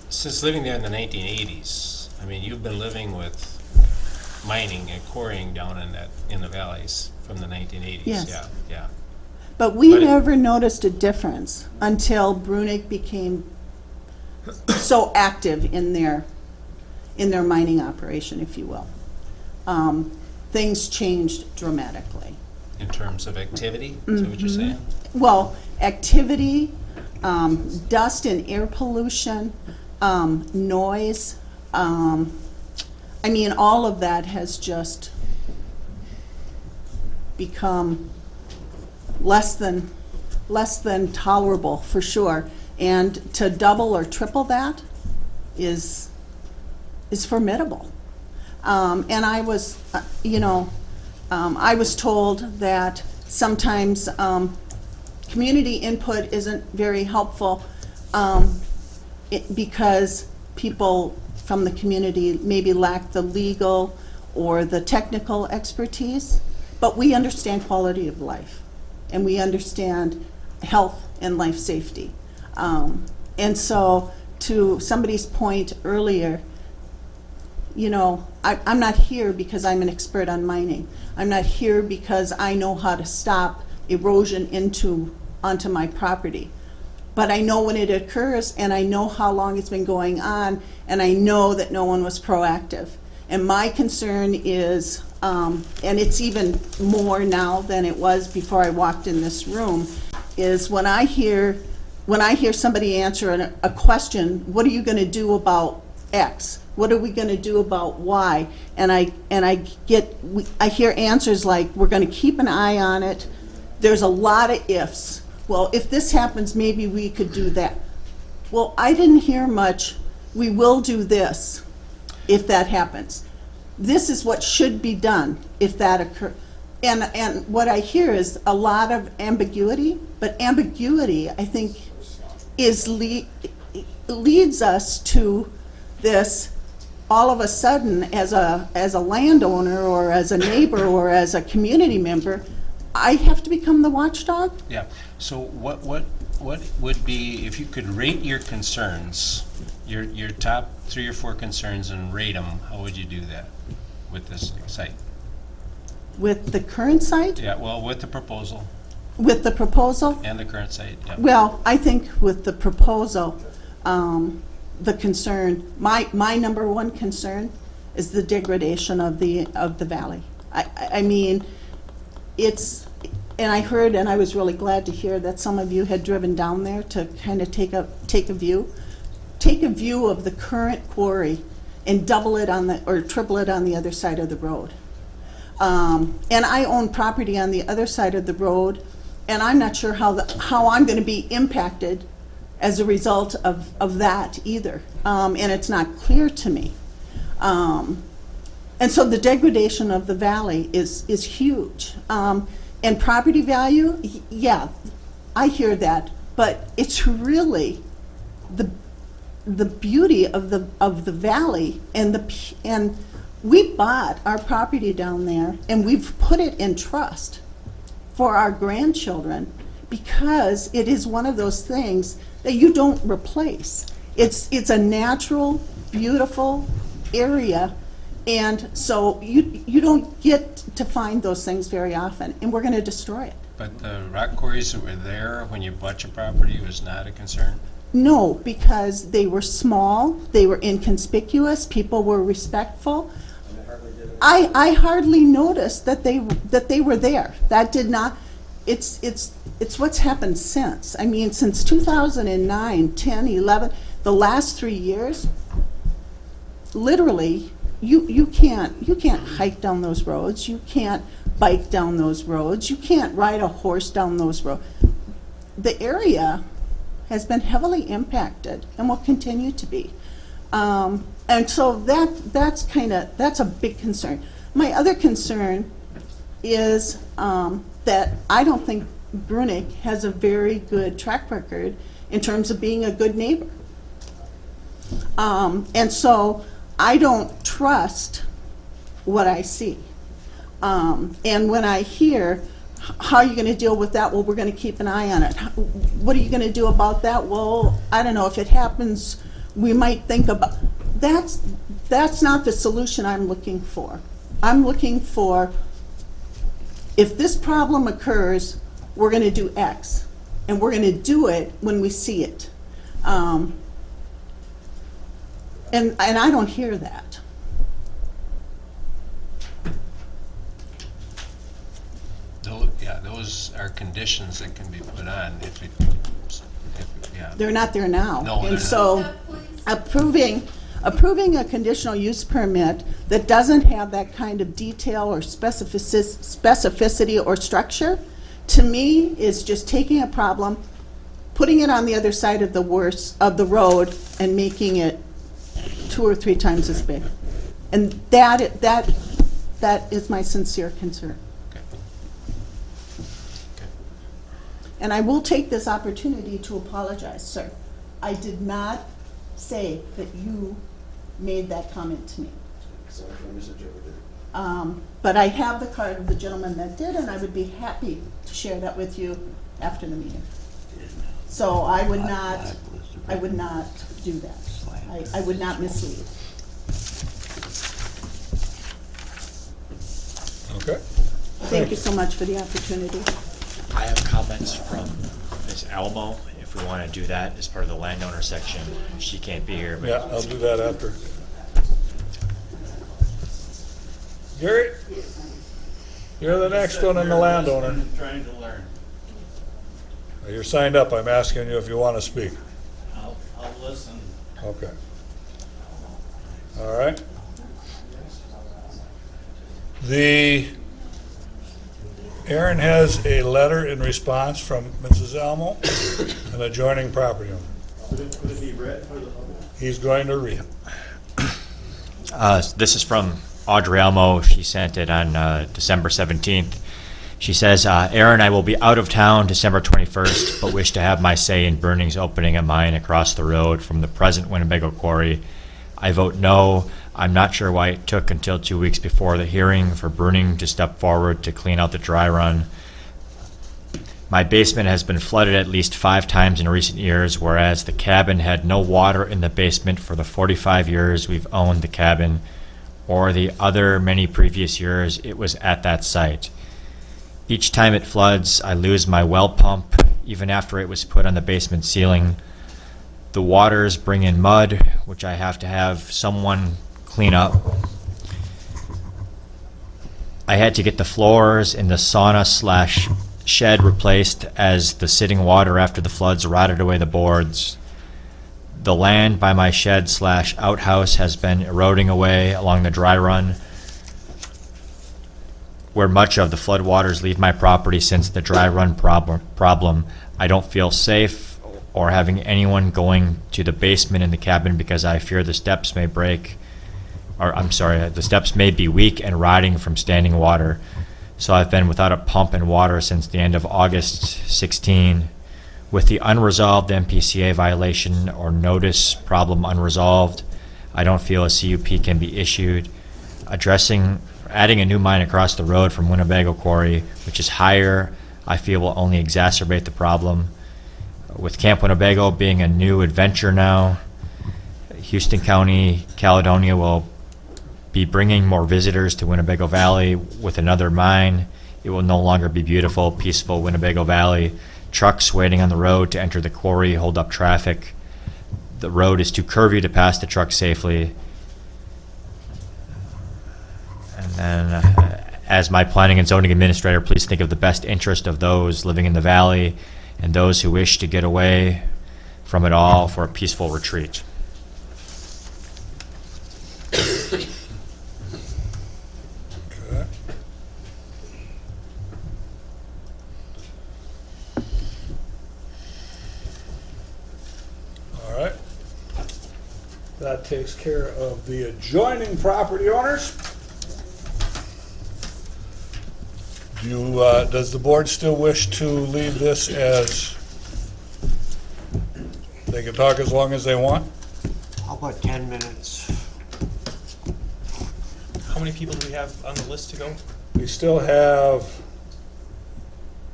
since living there in the 1980s, I mean, you've been living with mining and quarrying down in the valleys from the 1980s. Yes. Yeah, yeah. But we But it- never noticed a difference until Brunig became so active in their mining operation, if you will. Things changed dramatically. In terms of activity, is that what you're saying? Well, activity, dust and air pollution, noise, I mean, all of that has just become less than tolerable, for sure. And to double or triple that is formidable. And I was, I was told that sometimes community input isn't very helpful because people from the community maybe lack the legal or the technical expertise, but we understand quality of life and we understand health and life safety. And so to somebody's point earlier, I'm not here because I'm an expert on mining. I'm not here because I know how to stop erosion onto my property. But I know when it occurs, and I know how long it's been going on, and I know that no one was proactive. And my concern is, and it's even more now than it was before I walked in this room, is when I hear somebody answer a question, what are you going to do about X? What are we going to do about Y? And I hear answers like, we're going to keep an eye on it. There's a lot of ifs. Well, if this happens, maybe we could do that. Well, I didn't hear much, we will do this if that happens. This is what should be done if that occurs. And what I hear is a lot of ambiguity, but ambiguity, I think, leads us to this, all of a sudden, as a landowner or as a neighbor or as a community member, I have to become the watchdog? Yeah. So what would be, if you could rate your concerns, your top 3 or 4 concerns and rate them, how would you do that with this site? With the current site? Yeah, well, with the proposal With the proposal? and the current site, yeah. Well, I think with the proposal, the concern, my number one concern is the degradation of the valley. I mean, and I heard, and I was really glad to hear that some of you had driven down there to kind of take a view of the current quarry and double it or triple it on the other side of the road. And I own property on the other side of the road, and I'm not sure how I'm going to be impacted as a result of that either. And it's not clear to me. And so the degradation of the valley is huge. And property value, yeah, I hear that, but it's really the beauty of the valley and we bought our property down there and we've put it in trust for our grandchildren because it is one of those things that you don't replace. It's a natural, beautiful area. And so you don't get to find those things very often, and we're going to destroy it. But the rock quarries that were there when you bought your property was not a concern? No, because they were small, they were inconspicuous, people were respectful. I hardly noticed that they were there. That did not. It's what's happened since. I mean, since 2009, 10, 11, the last 3 years, literally. You can't hike down those roads. You can't bike down those roads. You can't ride a horse down those roads. The area has been heavily impacted and will continue to be. And so that's a big concern. My other concern is that I don't think Brunig has a very good track record in terms of being a good neighbor. And so I don't trust what I see. And when I hear, how are you going to deal with that? Well, we're going to keep an eye on it. What are you going to do about that? Well, I don't know. If it happens, we might think about, that's not the solution I'm looking for. I'm looking for, if this problem occurs, we're going to do X, and we're going to do it when we see it. And I don't hear that. Those are conditions that can be put on if it, yeah. They're not there now. No, they're And not. so approving a conditional use permit that doesn't have that kind of detail or specificity or structure, to me, is just taking a problem, putting it on the other side of the road and making it 2 or 3 times as big. And that is my sincere concern. And I will take this opportunity to apologize, sir. I did not say that you made that comment to me. Sorry if I misinterpreted. But I have the card of the gentleman that did, and I would be happy to share that with you after the meeting. So I would not do that. I would not mislead. Okay. Thank you so much for the opportunity. I have comments from Ms. Almo, if we want to do that as part of the landowner section. She can't be here, but. Yeah, I'll do that after. Gary, you're the next one in the landowner. Trying to learn. You're signed up. I'm asking you if you want to speak. I'll listen. Okay. All right. Aaron has a letter in response from Mrs. Elmo, an adjoining property owner. Could it be read for the public? He's going to read. This is from Audrey Elmo. She sent it on December 17th. She says, Aaron, I will be out of town December 21st, but wish to have my say in Burning's opening a mine across the road from the present Winnebago quarry. I vote no. I'm not sure why it took until 2 weeks before the hearing for Bruning to step forward to clean out the dry run. My basement has been flooded at least 5 times in recent years, whereas the cabin had no water in the basement for the 45 years we've owned the cabin, or the other many previous years it was at that site. Each time it floods, I lose my well pump, even after it was put on the basement ceiling. The waters bring in mud, which I have to have someone clean up. I had to get the floors in the sauna/shed replaced as the sitting water after the floods rotted away the boards. The land by my shed/outhouse has been eroding away along the dry run, where much of the floodwaters leave my property since the dry run problem. I don't feel safe or having anyone going to the basement in the cabin because I fear the steps may break, or I'm sorry, the steps may be weak and rotting from standing water. So I've been without a pump and water since the end of August 16. With the unresolved MPCA violation or notice problem unresolved, I don't feel a CUP can be issued. Adding a new mine across the road from Winnebago Quarry, which is higher, I feel will only exacerbate the problem. With Camp Winnebago being a new adventure now, Houston County, Caledonia will be bringing more visitors to Winnebago Valley. With another mine, it will no longer be beautiful, peaceful Winnebago Valley. Trucks waiting on the road to enter the quarry hold up traffic. The road is too curvy to pass the truck safely. And then, as my planning and zoning administrator, please think of the best interest of those living in the valley and those who wish to get away from it all for a peaceful retreat. Okay. All right. That takes care of the adjoining property owners. Does the board still wish to leave this as, they can talk as long as they want? How about 10 minutes? How many people do we have on the list to go? We still have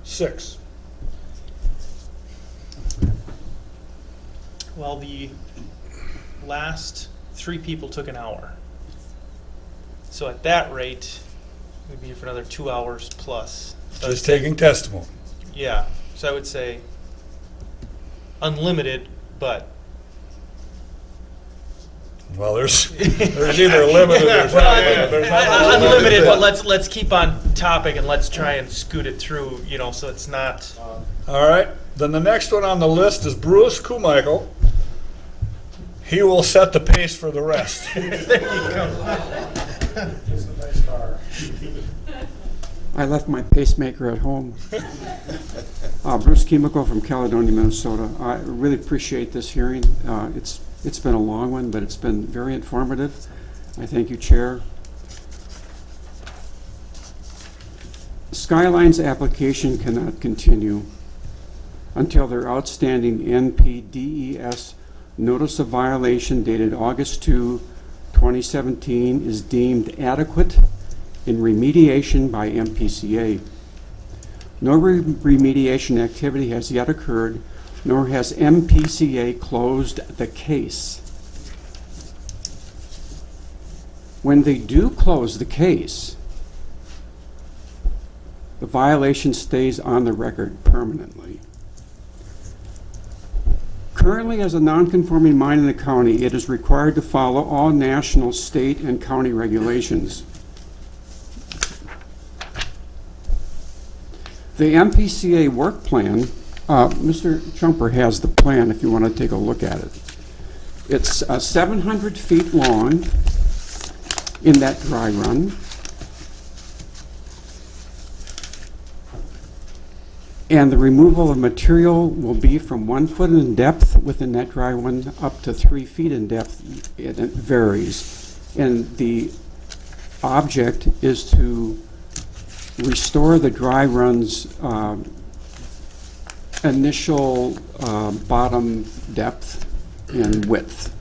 6. Well, the last 3 people took an hour. So at that rate, we'd be here for another 2 hours plus. So Just taking testimony. yeah, so I would say unlimited, but Well, there's either limited or there's not limited. There's not unlimited, but let's keep on topic and let's try and scoot it through, so it's not. All right, then the next one on the list is Bruce Kumichael. He will set the pace for the rest. There you go. I left my pacemaker at home. Bruce Kimiko from Caledonia, Minnesota. I really appreciate this hearing. It's been a long one, but it's been very informative. I thank you, Chair. Skyline's application cannot continue until their outstanding NPDES notice of violation dated August 2, 2017 is deemed adequate in remediation by MPCA. No remediation activity has yet occurred, nor has MPCA closed the case. When they do close the case, the violation stays on the record permanently. Currently, as a non-conforming mine in the county, it is required to follow all national, state, and county regulations. The MPCA work plan, Mr. Chumper has the plan if you want to take a look at it. It's 700 feet long in that dry run. And the removal of material will be from 1 foot in depth within that dry run up to 3 feet in depth. It varies. And the object is to restore the dry run's initial bottom depth and width.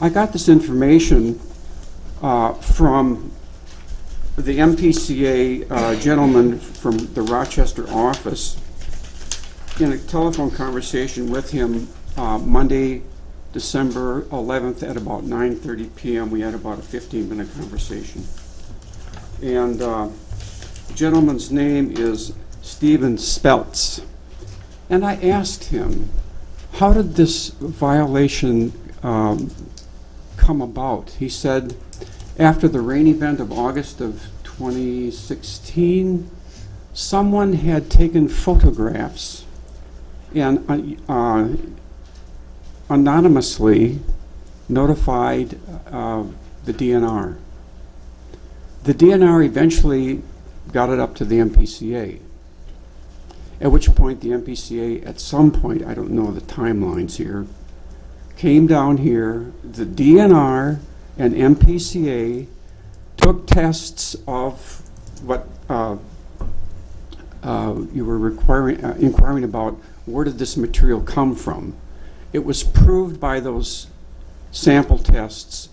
I got this information from the MPCA gentleman from the Rochester office in a telephone conversation with him Monday, December 11th at about 9:30 p.m. We had about a 15-minute conversation. And the gentleman's name is Stephen Speltz. And I asked him, how did this violation come about? He said, after the rain event of August of 2016, someone had taken photographs and anonymously notified the DNR. The DNR eventually got it up to the MPCA, at which point the MPCA, at some point, I don't know the timelines here, came down here, the DNR and MPCA took tests of what you were inquiring about, where did this material come from? It was proved by those sample tests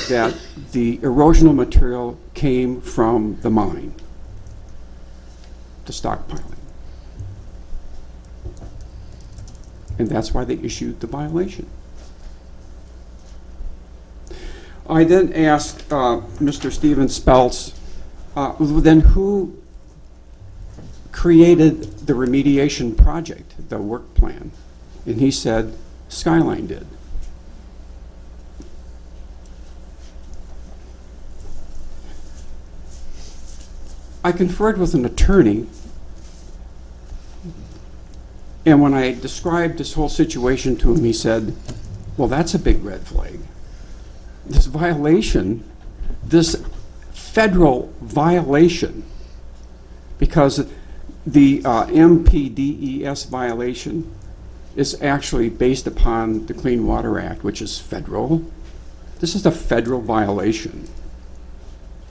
that the erosional material came from the mine, the stockpiling. And that's why they issued the violation. I then asked Mr. Stephen Speltz, then who created the remediation project, the work plan? And he said, Skyline did. I conferred with an attorney, and when I described this whole situation to him, he said, well, that's a big red flag. This violation, this federal violation, because the MPDES violation is actually based upon the Clean Water Act, which is federal. This is a federal violation.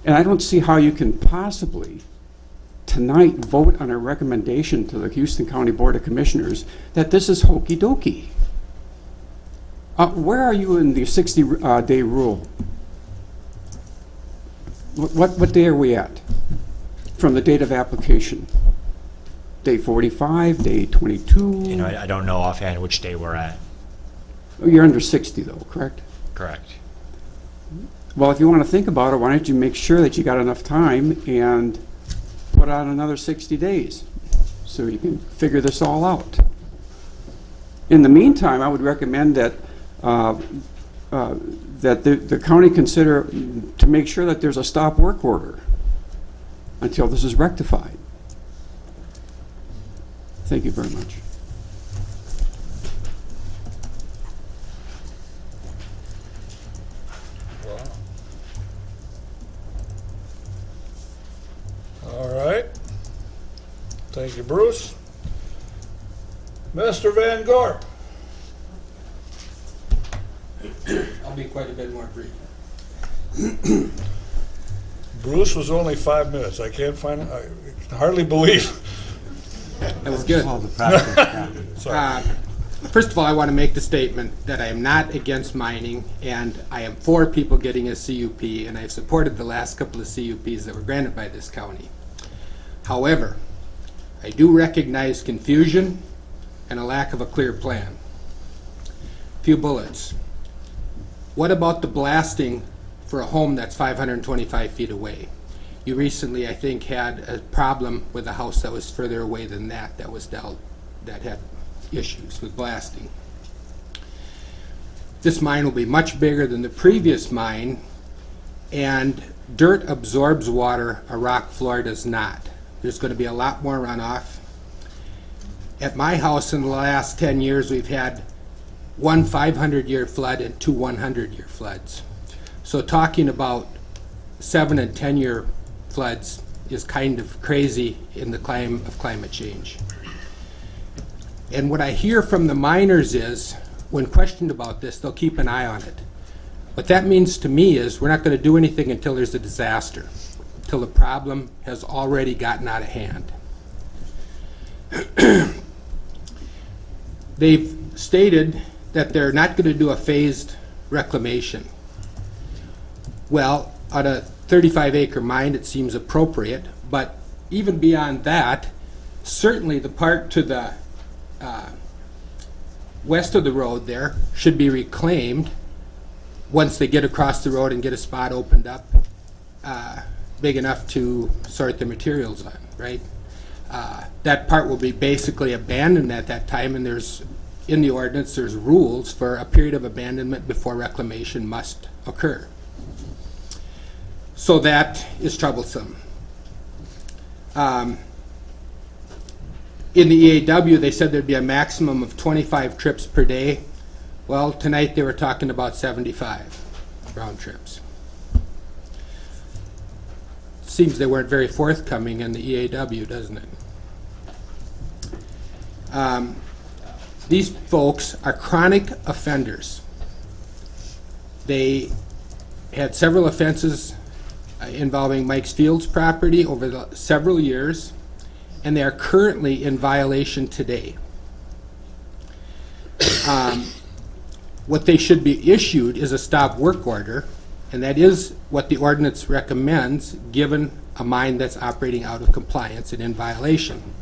And I don't see how you can possibly tonight vote on a recommendation to the Houston County Board of Commissioners that this is hokey dokey. Where are you in the 60-day rule? What day are we at from the date of application? Day 45, day 22? You know, I don't know offhand which day we're at. You're under 60 though, correct? Correct. Well, if you want to think about it, why don't you make sure that you got enough time and put out another 60 days so you can figure this all out. In the meantime, I would recommend that that the county consider to make sure that there's a stop work order until this is rectified. Thank you very much. All right. Thank you, Bruce. Mr. Van Gorp. I'll be quite a bit more brief. Bruce was only 5 minutes. I can't find, I can hardly believe. That was good. Sorry. First of all, I want to make the statement that I am not against mining, and I am for people getting a CUP, and I've supported the last couple of CUPs that were granted by this county. However, I do recognize confusion and a lack of a clear plan. Few bullets. What about the blasting for a home that's 525 feet away? You recently, I think, had a problem with a house that was further away than that that had issues with blasting. This mine will be much bigger than the previous mine, and dirt absorbs water, a rock floor does not. There's going to be a lot more runoff. At my house in the last 10 years, we've had one 500-year flood and two 100-year floods. So talking about 7 and 10-year floods is kind of crazy in the climb of climate change. And what I hear from the miners is, when questioned about this, they'll keep an eye on it. What that means to me is we're not going to do anything until there's a disaster, until the problem has already gotten out of hand. They've stated that they're not going to do a phased reclamation. Well, on a 35-acre mine, it seems appropriate, but even beyond that, certainly the part to the west of the road there should be reclaimed once they get across the road and get a spot opened up big enough to sort the materials on, right? That part will be basically abandoned at that time, and in the ordinance there's rules for a period of abandonment before reclamation must occur. So that is troublesome. In the EAW, they said there'd be a maximum of 25 trips per day. Well, tonight they were talking about 75 round trips. Seems they weren't very forthcoming in the EAW, doesn't it? These folks are chronic offenders. They had several offenses involving Mike's Fields property over several years, and they are currently in violation today. What they should be issued is a stop work order, and that is what the ordinance recommends given a mine that's operating out of compliance and in violation,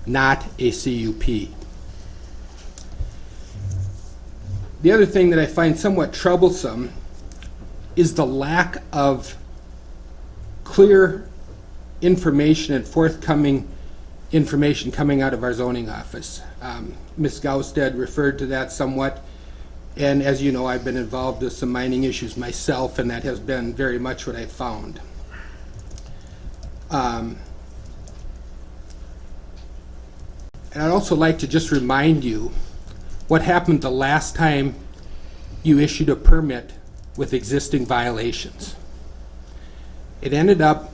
not a CUP. The other thing that I find somewhat troublesome is the lack of clear information and forthcoming information coming out of our zoning office. Ms. Gausted referred to that somewhat, and as you know, I've been involved with some mining issues myself, and that has been very much what I've found. And I'd also like to just remind you what happened the last time you issued a permit with existing violations. It ended up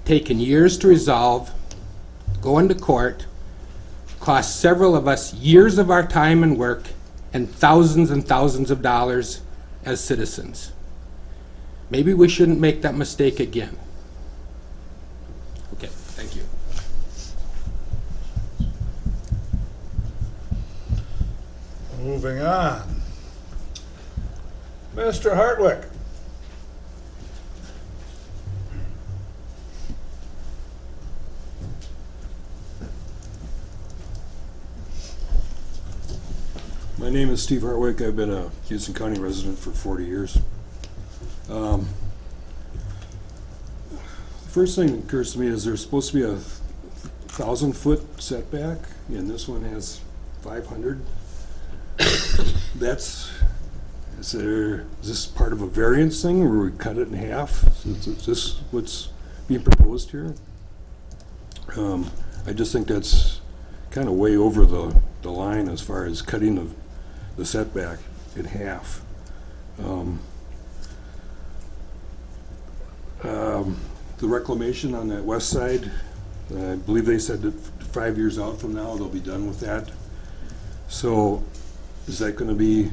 taking years to resolve, going to court, cost several of us years of our time and work, and thousands of dollars as citizens. Maybe we shouldn't make that mistake again. Okay, thank you. Moving on. Mr. Hartwick. My name is Steve Hartwick. I've been a Houston County resident for 40 years. The first thing that occurs to me is there's supposed to be a 1,000-foot setback, and this one has 500. Is this part of a variance thing where we cut it in half? Is this what's being proposed here? I just think that's kind of way over the line as far as cutting the setback in half. The reclamation on that west side, I believe they said that 5 years out from now they'll be done with that. So is that going to be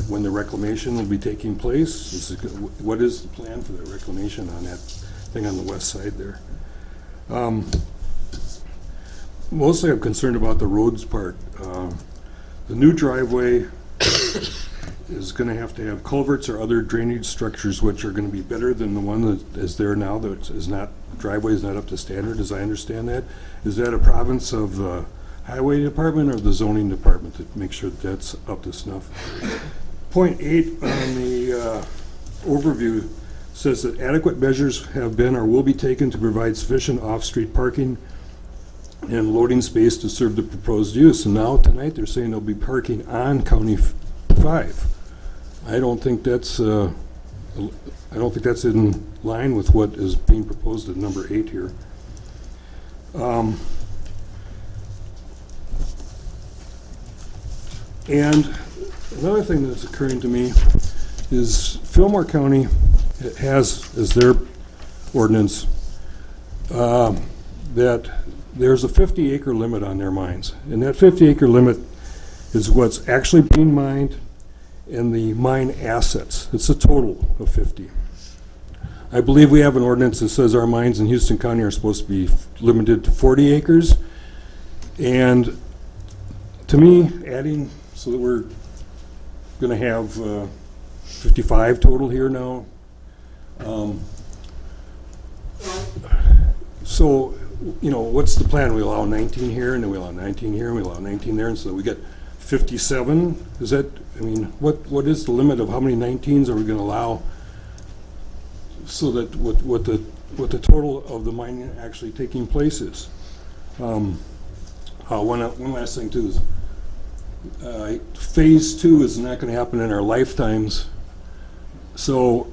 when the reclamation will be taking place? What is the plan for the reclamation on that thing on the west side there? Mostly I'm concerned about the roads part. The new driveway is going to have culverts or other drainage structures which are going to be better than the one that is there now, that is not, driveway is not up to standard, as I understand that. Is that a province of the highway department or the zoning department to make sure that that's up to snuff? Point 8 on the overview says that adequate measures have been or will be taken to provide sufficient off-street parking and loading space to serve the proposed use. And now tonight they're saying they'll be parking on County 5. I don't think that's in line with what is being proposed at number 8 here. And another thing that's occurring to me is Fillmore County has as their ordinance that there's a 50-acre limit on their mines, and that 50-acre limit is what's actually being mined and the mine assets. It's a total of 50. I believe we have an ordinance that says our mines in Houston County are supposed to be limited to 40 acres, and to me, adding so that we're going to have 55 total here now. So, you know, what's the plan? We allow 19 here, and then we allow 19 here, and we allow 19 there, and so we get 57. Is that, I mean, what is the limit of how many 19s are we going to allow, so that what the total of the mining actually taking place is? One last thing too is phase 2 is not going to happen in our lifetimes, so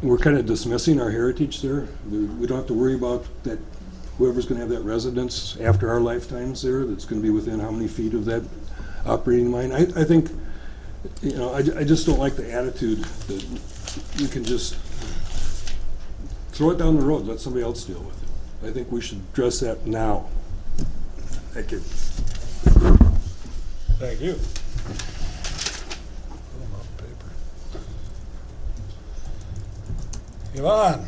we're kind of dismissing our heritage there. We don't have to worry about that. Whoever's going to have that residence after our lifetimes there, that's going to be within how many feet of that operating mine. I think, you know, I just don't like the attitude that you can just throw it down the road, let somebody else deal with it. I think we should address that now. Thank you. Thank you. Yvonne.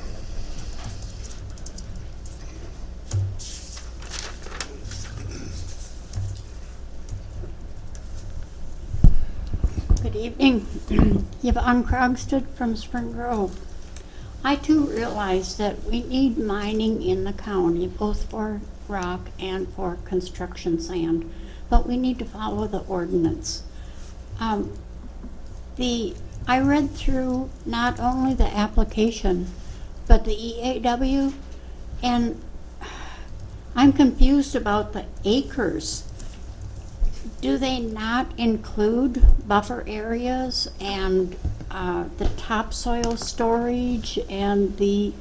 Good evening. Yvonne Krogstad from Spring Grove. I too realize that we need mining in the county, both for rock and for construction sand, but we need to follow the ordinance. I read through not only the application, but the EAW, and I'm confused about the acres. Do they not include buffer areas and the topsoil storage and the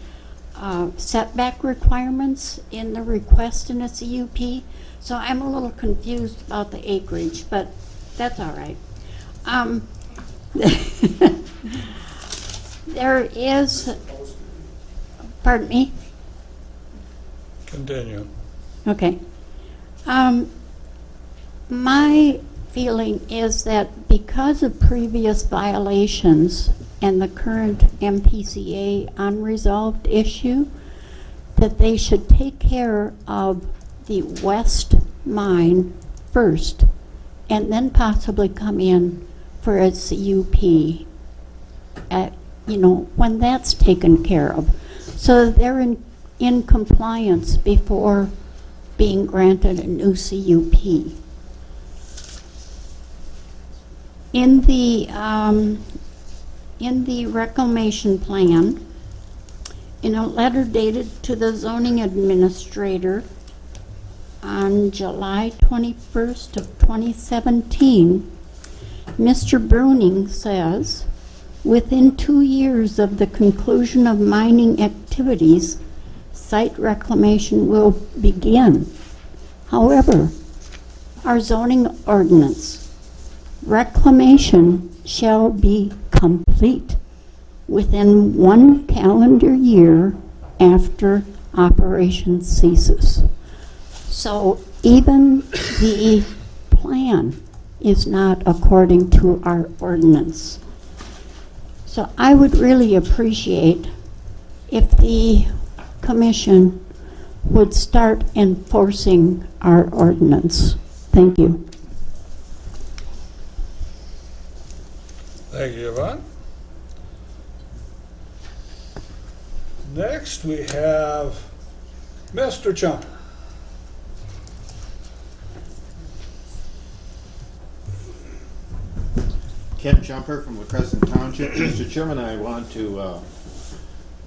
setback requirements in the request in a CUP? So I'm a little confused about the acreage, but that's all right. There is, pardon me? Continue. Okay. My feeling is that because of previous violations and the current MPCA unresolved issue, that they should take care of the west mine first and then possibly come in for a CUP, when that's taken care of, so that they're in compliance before being granted a new CUP. In the reclamation plan, in a letter dated to the zoning administrator on July 21st of 2017, Mr. Bruning says, within 2 years of the conclusion of mining activities, site reclamation will begin. However, our zoning ordinance, reclamation shall be complete within 1 calendar year after operation ceases. So even the plan is not according to our ordinance. So I would really appreciate if the commission would start enforcing our ordinance. Thank you. Thank you, Yvonne. Next, we have Mr. Chump. Ken Jumper from La Crescent Township. Mr. Chairman, I want to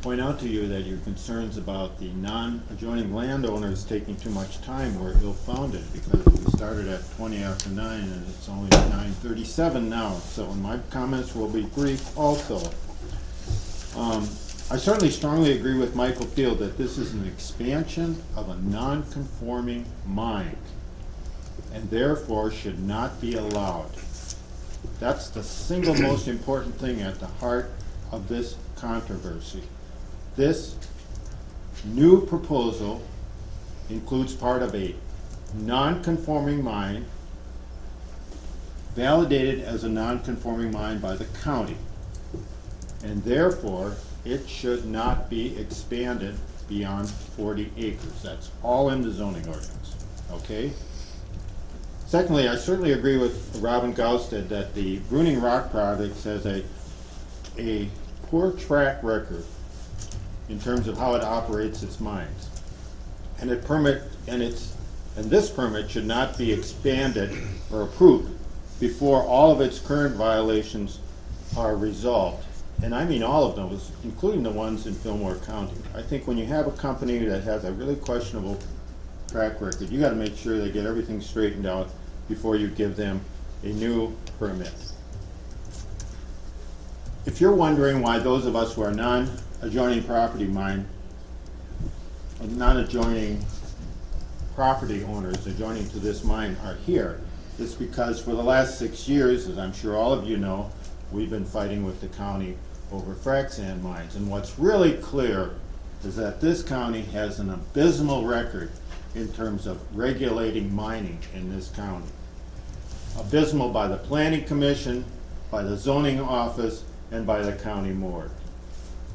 point out to you that your concerns about the non-adjoining landowners taking too much time were ill-founded, because we started at 20 after 9 and it's only 9:37 now. So my comments will be brief also. I certainly strongly agree with Michael Field that this is an expansion of a non-conforming mine and therefore should not be allowed. That's the single most important thing at the heart of this controversy. This new proposal includes part of a non-conforming mine, validated as a non-conforming mine by the county, and therefore it should not be expanded beyond 40 acres. That's all in the zoning ordinance, okay? Secondly, I certainly agree with Robin Gausted that the Bruning Rock Project has a poor track record in terms of how it operates its mines. And this permit should not be expanded or approved before all of its current violations are resolved. And I mean all of those, including the ones in Fillmore County. I think when you have a company that has a really questionable track record, you gotta make sure they get everything straightened out before you give them a new permit. If you're wondering why those of us who are non-adjoining property owners adjoining to this mine are here, it's because for the last 6 years, as I'm sure all of you know, we've been fighting with the county over frac sand mines. And what's really clear is that this county has an abysmal record in terms of regulating mining in this county. Abysmal by the Planning Commission, by the zoning office, and by the county board.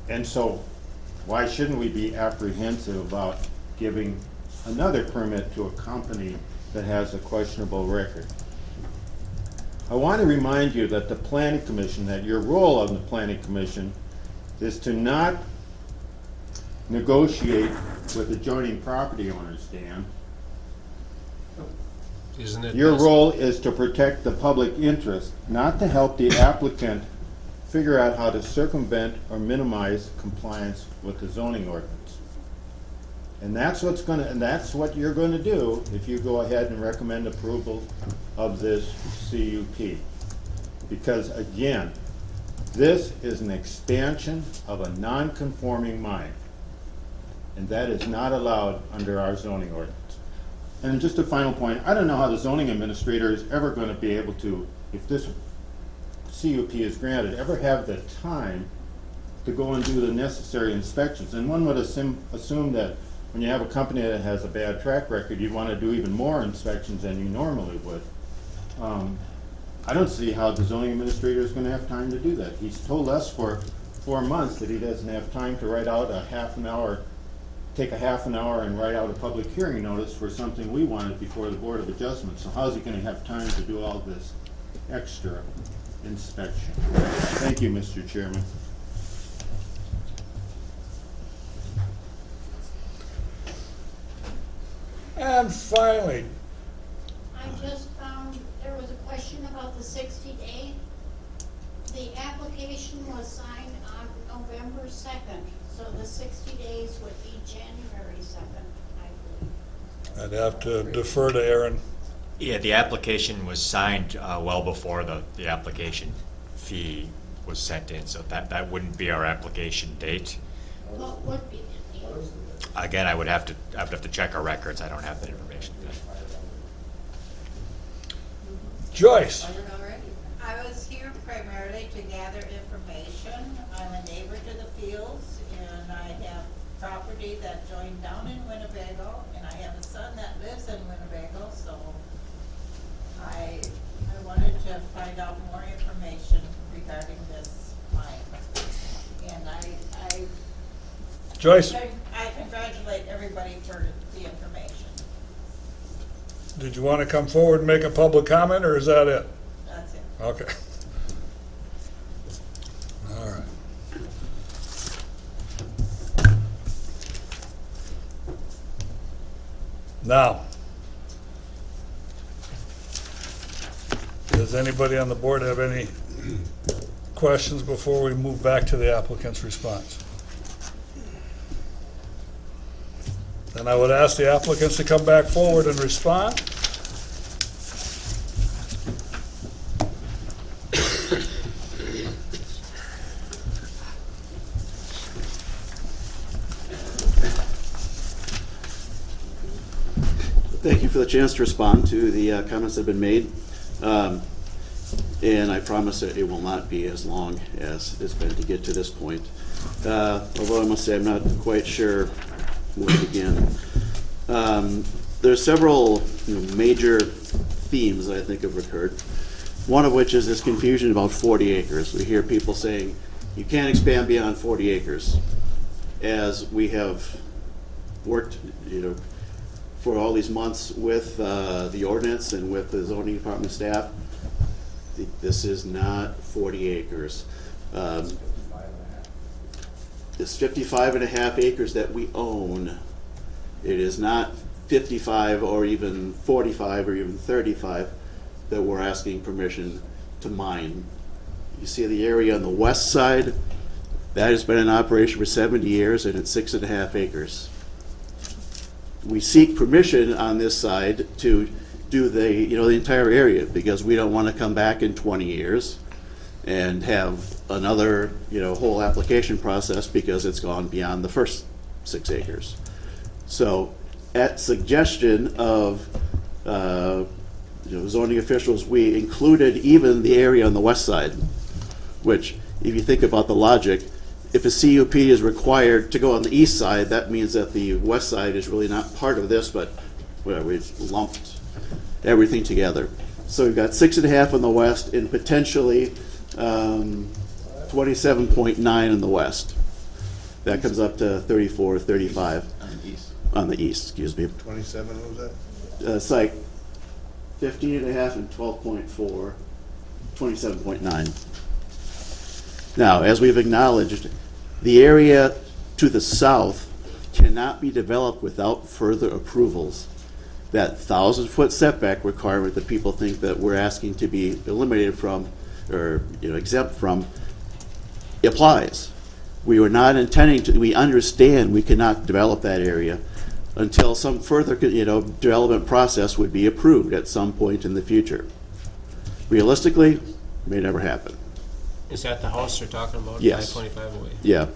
And so why shouldn't we be apprehensive about giving another permit to a company that has a questionable record? I want to remind you that the Planning Commission, that your role on the Planning Commission is to not negotiate with adjoining property owners, Dan. Isn't it? Your role is to protect the public interest, not to help the applicant figure out how to circumvent or minimize compliance with the zoning ordinance. And that's what you're going to do if you go ahead and recommend approval of this CUP. Because again, this is an expansion of a non-conforming mine, and that is not allowed under our zoning ordinance. And just a final point, I don't know how the zoning administrator is ever going to be able to, if this CUP is granted, ever have the time to go and do the necessary inspections. And one would assume that when you have a company that has a bad track record, you'd want to do even more inspections than you normally would. I don't see how the zoning administrator is going to have time to do that. He's told us for 4 months that he doesn't have time to write out take a half an hour and write out a public hearing notice for something we wanted before the Board of Adjustment. So how's he going to have time to do all this extra inspection. Thank you, Mr. Chairman. And finally, I just found there was a question about the 60-day. The application was signed on November 2nd, so the 60 days would be January 2nd, I believe. I'd have to defer to Aaron. Yeah, the application was signed well before the application fee was sent in, so that wouldn't be our application date. What would be the date? Again, I would have to check our records. I don't have that information. Joyce. I was here primarily to gather information. I'm a neighbor to the fields, and I have property that joined down in Winnebago, and I have a son that lives in Winnebago, so I wanted to find out more information regarding this mine. And I Joyce. I congratulate everybody for the information. Did you want to come forward and make a public comment, or is that it? That's it. Okay. All right. Now, does anybody on the board have any questions before we move back to the applicant's response? Then I would ask the applicants to come back forward and respond. Thank you for the chance to respond to the comments that have been made. And I promise that it will not be as long as it's been to get to this point. Although I must say I'm not quite sure where to begin. There are several major themes that I think have occurred. One of which is this confusion about 40 acres. We hear people saying, you can't expand beyond 40 acres. As we have worked, for all these months with the ordinance and with the zoning department staff, this is not 40 acres. It's 55 and a half acres that we own. It is not 55 or even 45 or even 35 that we're asking permission to mine. You see the area on the west side, that has been in operation for 70 years and it's 6.5 acres. We seek permission on this side to do the entire area because we don't want to come back in 20 years and have another whole application process because it's gone beyond the first 6 acres. So at suggestion of zoning officials, we included even the area on the west side, which if you think about the logic, if a CUP is required to go on the east side, that means that the west side is really not part of this, but we've lumped everything together. So we've got 6.5 on the west and potentially 27.9 in the west. That comes up to 34, 35. On the east, excuse me. 27, what was that? It's like 15.5 and 12.4, 27.9. Now, as we've acknowledged, the area to the south cannot be developed without further approvals. That 1,000-foot setback requirement that people think that we're asking to be eliminated from, or exempt from, applies. We were not intending to. We understand we cannot develop that area until some further, development process would be approved at some point in the future. Realistically, it may never happen. Is that the house you're talking about? Yes. 525 away? Yeah.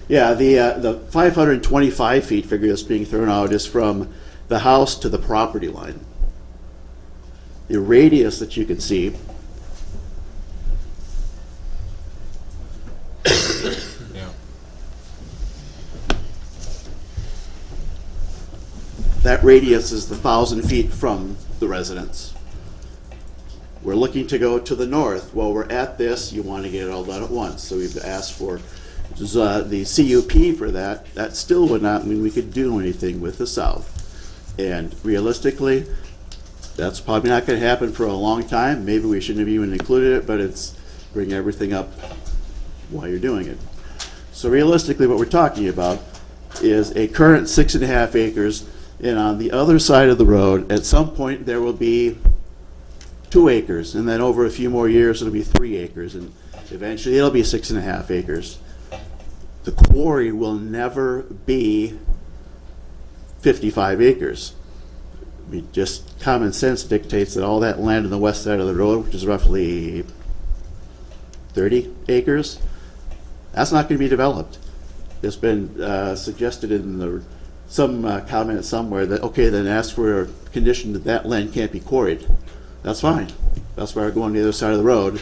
Yeah, the 525 feet figure that's being thrown out is from the house to the property line. The radius that you can see that radius is the 1,000 feet from the residence. We're looking to go to the north. While we're at this, you want to get it all done at once. So we've asked for the CUP for that. That still would not mean we could do anything with the south. And realistically, That's probably not gonna happen for a long time. Maybe we shouldn't have even included it, but it's bring everything up while you're doing it. So realistically, what we're talking about is a current 6.5 acres, and on the other side of the road, at some point, there will be 2 acres, and then over a few more years, it'll be 3 acres, and eventually it'll be 6.5 acres. The quarry will never be 55 acres. I mean, just common sense dictates that all that land on the west side of the road, which is roughly 30 acres, that's not going to be developed. It's been suggested in some comment somewhere that, okay, then ask for a condition that that land can't be quarried. That's fine. That's why we're going to the other side of the road,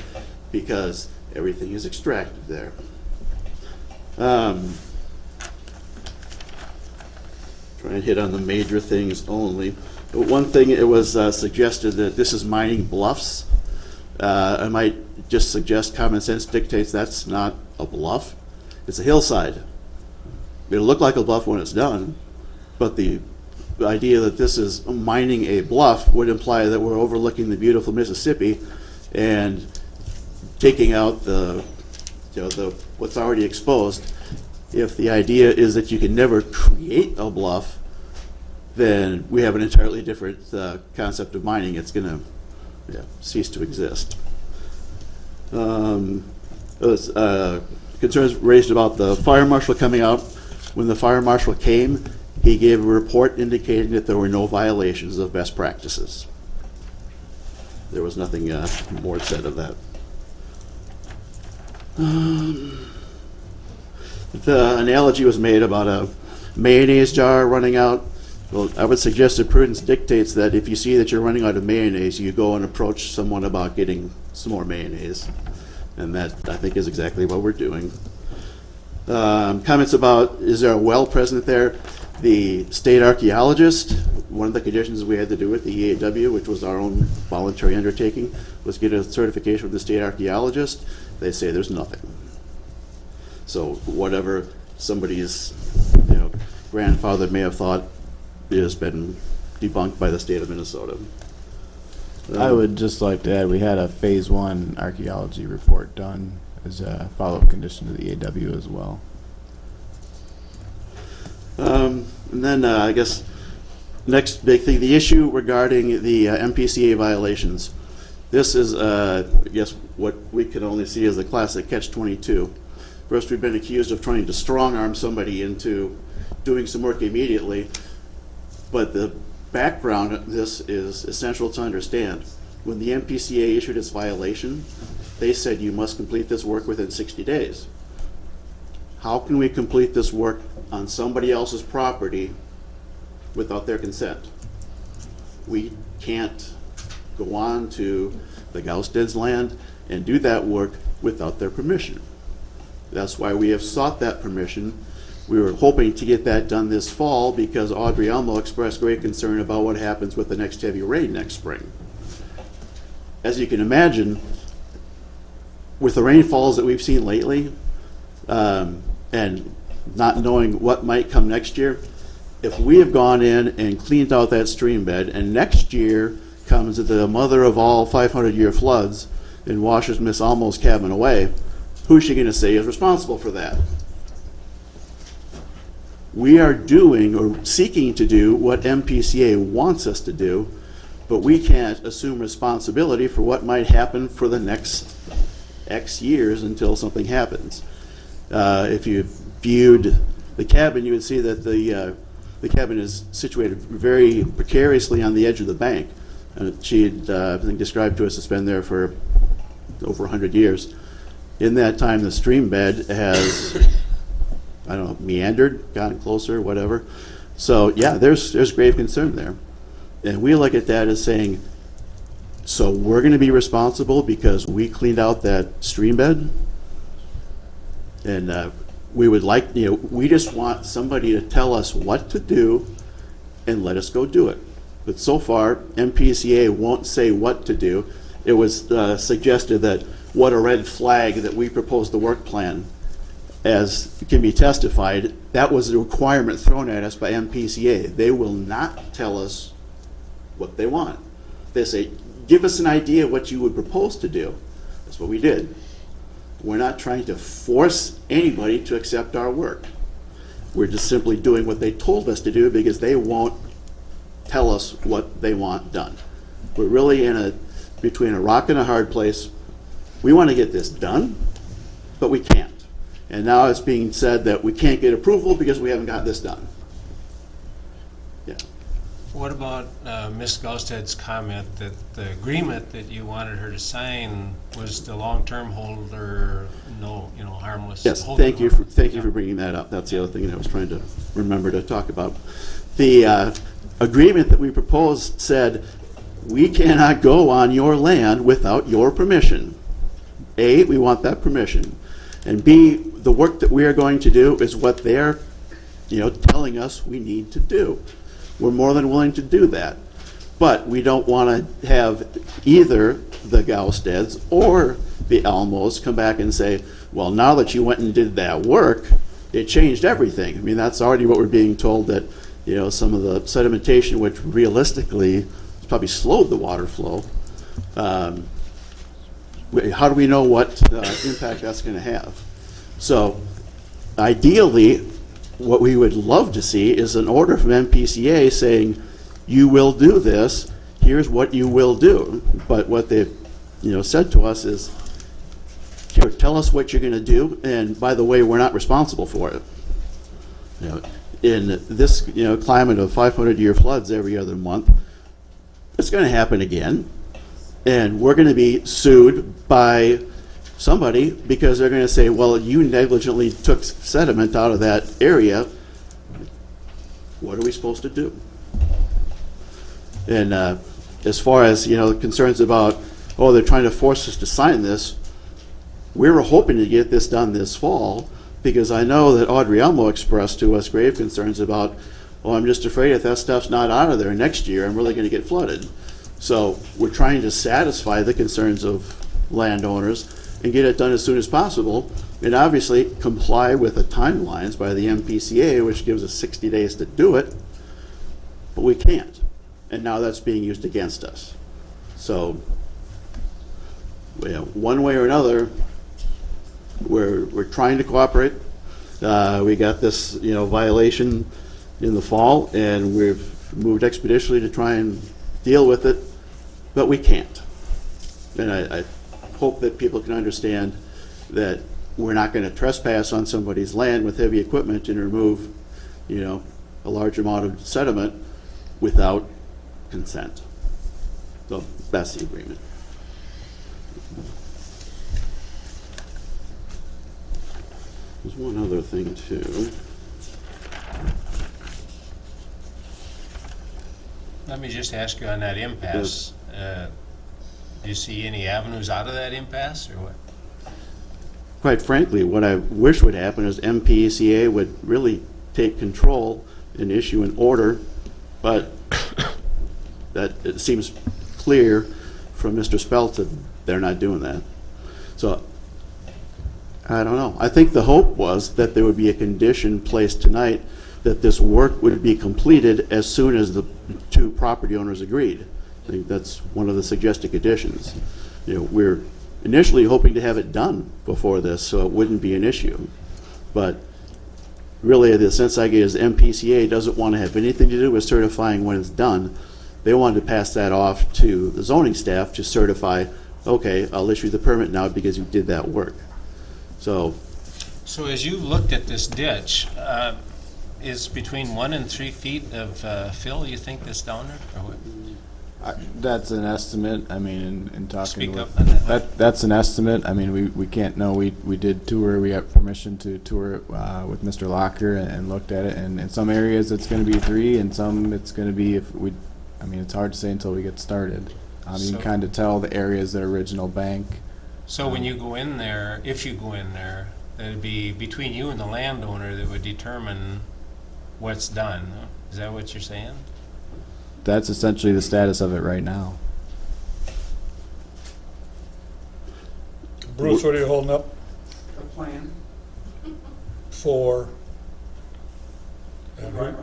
because everything is extracted there. Trying to hit on the major things only. But one thing, it was suggested that this is mining bluffs. I might just suggest common sense dictates that's not a bluff. It's a hillside. It'll look like a bluff when it's done, but the idea that this is mining a bluff would imply that we're overlooking the beautiful Mississippi and taking out the what's already exposed. If the idea is that you can never create a bluff, then we have an entirely different concept of mining. It's going to cease to exist. Concerns raised about the fire marshal coming out. When the fire marshal came, he gave a report indicating that there were no violations of best practices. There was nothing more said of that. The analogy was made about a mayonnaise jar running out. Well, I would suggest that prudence dictates that if you see that you're running out of mayonnaise, you go and approach someone about getting some more mayonnaise. And that, I think, is exactly what we're doing. Comments about, is there a well present there? The state archaeologist, one of the conditions we had to do with the EAW, which was our own voluntary undertaking, was get a certification from the state archaeologist. They say there's nothing. So whatever somebody's grandfather may have thought has been debunked by the state of Minnesota. I would just like to add, we had a phase 1 archaeology report done as a follow-up condition to the EAW as well. And then I guess next big thing, the issue regarding the MPCA violations. This is, I guess, what we can only see as a classic catch-22. First, we've been accused of trying to strong-arm somebody into doing some work immediately, but the background of this is essential to understand. When the MPCA issued its violation, they said you must complete this work within 60 days. How can we complete this work on somebody else's property without their consent? We can't go on to the Gausted's land and do that work without their permission. That's why we have sought that permission. We were hoping to get that done this fall because Audrey Elmo expressed great concern about what happens with the next heavy rain next spring. As you can imagine, with the rainfalls that we've seen lately, and not knowing what might come next year, if we have gone in and cleaned out that stream bed and next year comes the mother of all 500-year floods and washes Miss Elmo's cabin away, who's she going to say is responsible for that? We are doing or seeking to do what MPCA wants us to do, but we can't assume responsibility for what might happen for the next X years until something happens. If you viewed the cabin, you would see that the cabin is situated very precariously on the edge of the bank. She had, I think, described to us it's been there for over 100 years. In that time, the stream bed has, I don't know, meandered, gotten closer, whatever. So yeah, there's grave concern there. And we look at that as saying, so we're going to be responsible because we cleaned out that stream bed? And we would like, we just want somebody to tell us what to do and let us go do it. But so far, MPCA won't say what to do. It was suggested that what a red flag that we proposed the work plan as can be testified. That was a requirement thrown at us by MPCA. They will not tell us what they want. They say, give us an idea what you would propose to do. That's what we did. We're not trying to force anybody to accept our work. We're just simply doing what they told us to do because they won't tell us what they want done. We're really between a rock and a hard place. We want to get this done, but we can't. And now it's being said that we can't get approval because we haven't got this done. Yeah. What about Ms. Gaustad's comment that the agreement that you wanted her to sign was the long-term holder, harmless? Yes, holder thank you for bringing that up. That's the other thing that I was trying to remember to talk about. The agreement that we proposed said, we cannot go on your land without your permission. A, we want that permission. And B, the work that we are going to do is what they're, telling us we need to do. We're more than willing to do that. But we don't want to have either the Gaustads or the Almos come back and say, well, now that you went and did that work, it changed everything. I mean, that's already what we're being told, that, some of the sedimentation, which realistically has probably slowed the water flow. How do we know what impact that's going to have? So ideally, what we would love to see is an order from MPCA saying, you will do this, here's what you will do. But what they've said to us is, here, tell us what you're going to do, and by the way, we're not responsible for it. In this climate of 500-year floods every other month, it's going to happen again. And we're going to be sued by somebody because they're going to say, well, you negligently took sediment out of that area. What are we supposed to do? And as far as, concerns about, they're trying to force us to sign this, we were hoping to get this done this fall because I know that Audrey Elmo expressed to us grave concerns about, I'm just afraid if that stuff's not out of there next year, I'm really going to get flooded. So we're trying to satisfy the concerns of landowners and get it done as soon as possible, and obviously comply with the timelines by the MPCA, which gives us 60 days to do it, but we can't. And now that's being used against us. So one way or another, we're trying to cooperate. We got this violation in the fall, and we've moved expeditiously to try and deal with it. But we can't. And I hope that people can understand that we're not going to trespass on somebody's land with heavy equipment and remove, a large amount of sediment without consent. So that's the agreement. There's one other thing too. Let me just ask you on that impasse. Do you see any avenues out of that impasse, or what? Quite frankly, what I wish would happen is MPCA would really take control and issue an order, but that it seems clear from Mr. Spelt that they're not doing that. So I don't know. I think the hope was that there would be a condition placed tonight that this work would be completed as soon as the two property owners agreed. I think that's one of the suggested conditions. We're initially hoping to have it done before this, so it wouldn't be an issue. But really, the sense I get is MPCA doesn't want to have anything to do with certifying when it's done. They wanted to pass that off to the zoning staff to certify, okay, I'll issue the permit now because you did that work. So as you looked at this ditch, is between 1 and 3 feet of fill, you think, that's down there? Or what? That's an estimate. I mean, in talking Speak with, up on that. that's an estimate. I mean, we can't know. We did tour. We got permission to tour it with Mr. Locker and looked at it. And in some areas it's going to be 3, and some it's going to be I mean, it's hard to say until we get started. You can kind of tell the areas the original bank. So when you go in there, if you go in there, it'd be between you and the landowner that would determine what's done. Is that what you're saying? That's essentially the status of it right now. Bruce, what are you holding up The plan. for? Right.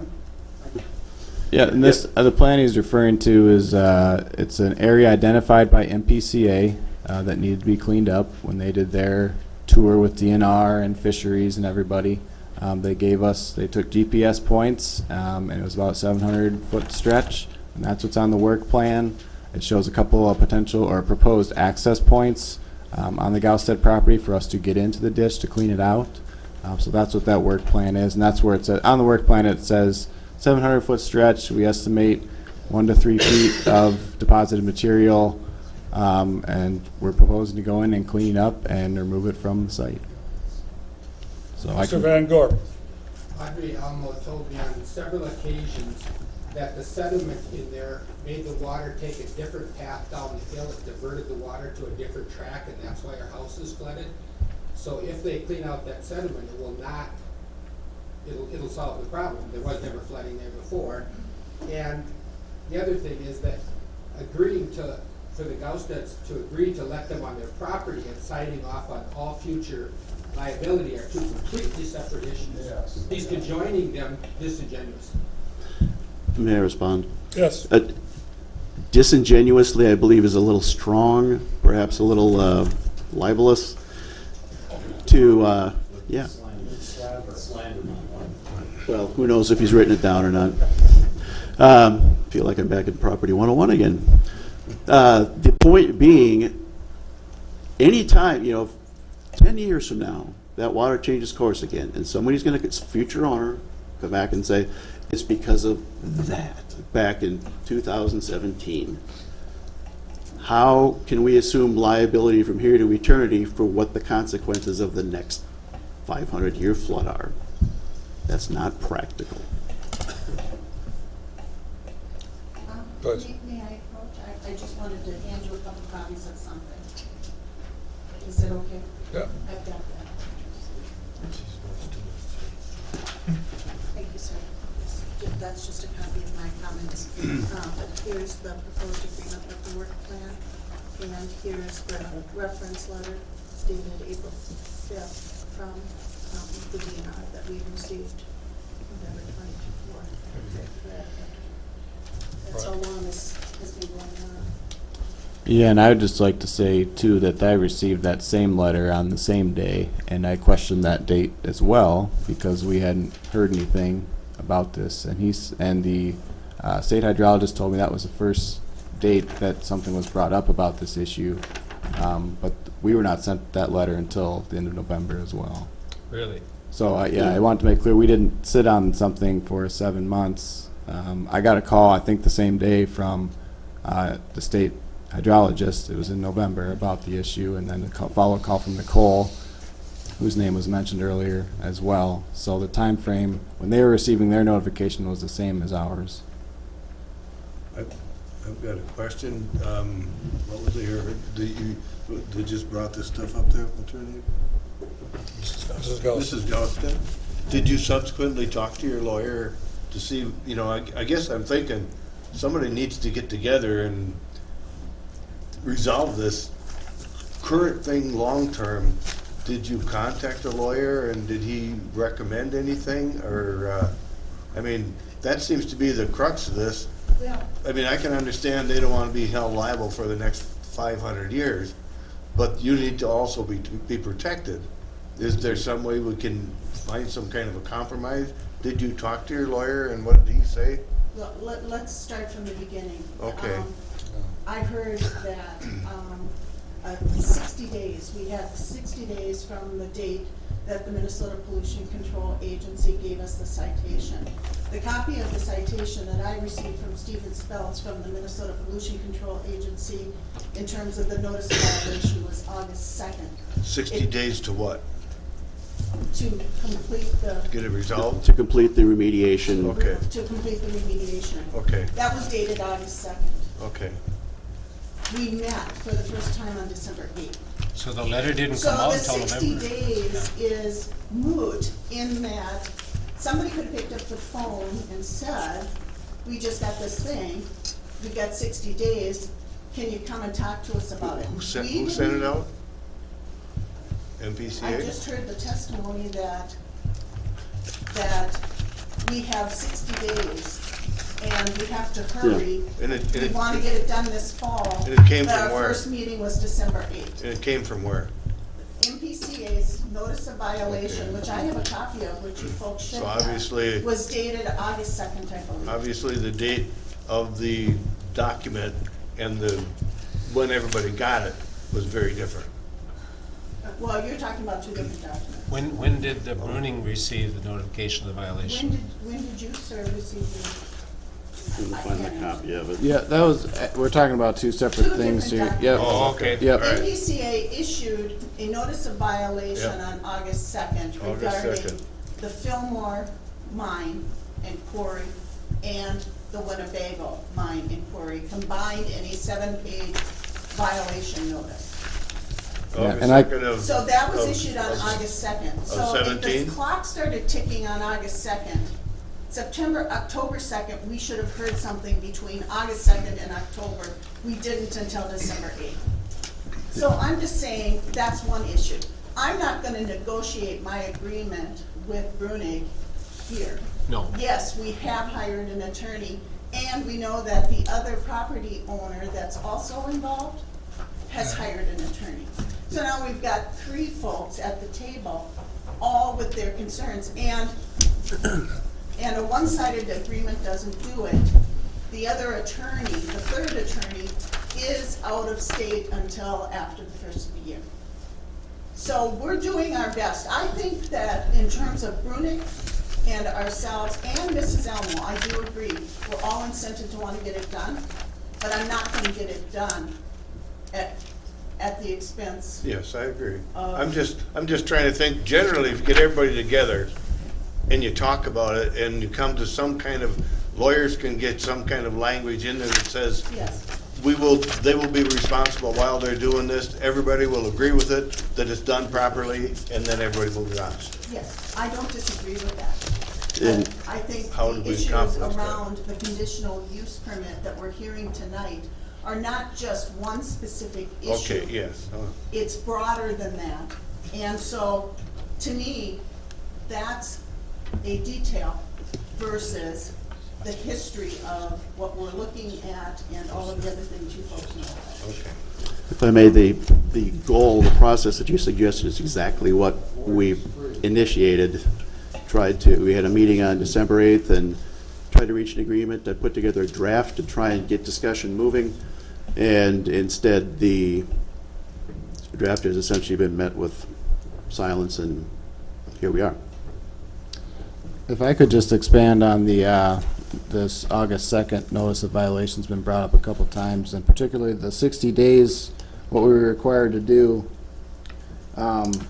Yeah, and this, the plan he's referring to is, it's an area identified by MPCA that needed to be cleaned up when they did their tour with DNR and fisheries and everybody. They took GPS points, and it was about 700-foot stretch, and that's what's on the work plan. It shows a couple of potential or proposed access points on the Gausted property for us to get into the ditch to clean it out. So that's what that work plan is, and that's where it's at. On the work plan, it says 700-foot stretch. We estimate 1 to 3 feet of deposited material, and we're proposing to go in and clean up and remove it from the site. So Mr. Van Gorp. Audrey Elmo told me on several occasions that the sediment in there made the water take a different path down the hill. It diverted the water to a different track, and that's why our house is flooded. So if they clean out that sediment, it will not, it'll solve the problem. There was never flooding there before. And the other thing is that agreeing to, for the Gausteds to agree to let them on their property and signing off on all future liability are two completely separate issues. Yes. He's conjoining them disingenuous. May I respond? Yes. Disingenuously, I believe, is a little strong, perhaps a little libelous to, yeah. Well, who knows if he's written it down or not. Feel like I'm back in Property 101 again. The point being, anytime, 10 years from now, that water changes course again, and somebody's going to, future owner, come back and say, it's because of that, back in 2017. How can we assume liability from here to eternity for what the consequences of the next 500-year flood are? That's not practical. May I approach? I just wanted to hand you a couple copies of something. Is it okay? Yeah. I've got that. Thank you, sir. That's just a copy of my comments. But here's the proposed agreement with the work plan, and here's the reference letter dated April 5th from the DNR that we received November 24th. That's how long this has been going on. Yeah, and I would just like to say, too, that I received that same letter on the same day, and I questioned that date as well, because we hadn't heard anything about this. And the state hydrologist told me that was the first date that something was brought up about this issue. But we were not sent that letter until the end of November as well. Really? So, I want to make clear, we didn't sit on something for 7 months. I got a call, I think the same day, from the state hydrologist. It was in November about the issue, and then a follow-up call from Nicole, whose name was mentioned earlier as well. So the time frame when they were receiving their notification was the same as ours. I've got a question. What was it here? They just brought this stuff up there. What's her name? Mrs. Gausted. Mrs. Gausted. Did you subsequently talk to your lawyer to see, I guess I'm thinking somebody needs to get together and resolve this current thing long-term. Did you contact a lawyer, and did he recommend anything? Or, that seems to be the crux of this. Yeah. I can understand they don't want to be held liable for the next 500 years, but you need to also be protected. Is there some way we can find some kind of a compromise? Did you talk to your lawyer, and what did he say? Let's start from the beginning. Okay. I heard that 60 days, we had 60 days from the date that the Minnesota Pollution Control Agency gave us the citation. The copy of the citation that I received from Stephen Speltz from the Minnesota Pollution Control Agency in terms of the notice of violation was August 2nd. 60 days to what? To complete the... Get it resolved? To complete the remediation. Okay. To complete the remediation. Okay. That was dated August 2nd. Okay. We met for the first time on December 8th. So the letter didn't come out until November? So the 60 days is moot in that somebody could have picked up the phone and said, we just got this thing, we've got 60 days, can you come and talk to us about it? Who sent it out? MPCA? I just heard the testimony that we have 60 days and we have to hurry. And it- We want to get it done this fall. And it came but from where? Our first meeting was December 8th. And it came from where? MPCA's notice of violation, which I have a copy of, which you folks should So have, obviously- was dated August 2nd, I believe. Obviously, the date of the document and when everybody got it was very different. Well, you're talking about two different documents. When did the Bruning receive the notification of the violation? When did you, sir, receive I'm gonna find my copy of it. Yeah, that was, we're talking about two separate Two things here. different Yep. Oh, okay. Yep. All right. MPCA issued a notice of violation Yep. on August 2nd August regarding 2nd. the Fillmore mine and quarry and the Winnebago mine and quarry combined in a 7-page violation notice. August and I- 2nd of- So that was of- issued on of- August 2nd. of So if 17? the clock started ticking on August 2nd, October 2nd, we should have heard something between August 2nd and October. We didn't until December 8th. So I'm just saying, that's one issue. I'm not gonna negotiate my agreement with Brunig here. No. Yes, we have hired an attorney, and we know that the other property owner that's also involved has hired an attorney. So now we've got 3 folks at the table, all with their concerns, and a one-sided agreement doesn't do it. The other attorney, the third attorney, is out of state until after the first of the year. So we're doing our best. I think that in terms of Brunig and ourselves and Mrs. Elmo, I do agree, we're all incented to want to get it done, but I'm not going to get it done at the expense. Yes, I agree. I'm just trying to think, generally, if you get everybody together and you talk about it and you come to some kind of, lawyers can get some kind of language in there that says, Yes. they will be responsible while they're doing this, everybody will agree with it, that it's done properly, and then everybody moves on. Yes, I don't disagree with that. And- But I think How do the we issues accomplish that? around the conditional use permit that we're hearing tonight are not just one specific issue. Okay, yes. It's broader than that. And so, to me, that's a detail versus the history of what we're looking at and all of the other things you folks know about. Okay. If I may, the goal, the process that you suggested is exactly what we initiated, we had a meeting on December 8th and tried to reach an agreement. I put together a draft to try and get discussion moving, and instead the draft has essentially been met with silence, and here we are. If I could just expand on the, this August 2nd notice of violation's been brought up a couple times, and particularly the 60 days, what we were required to do.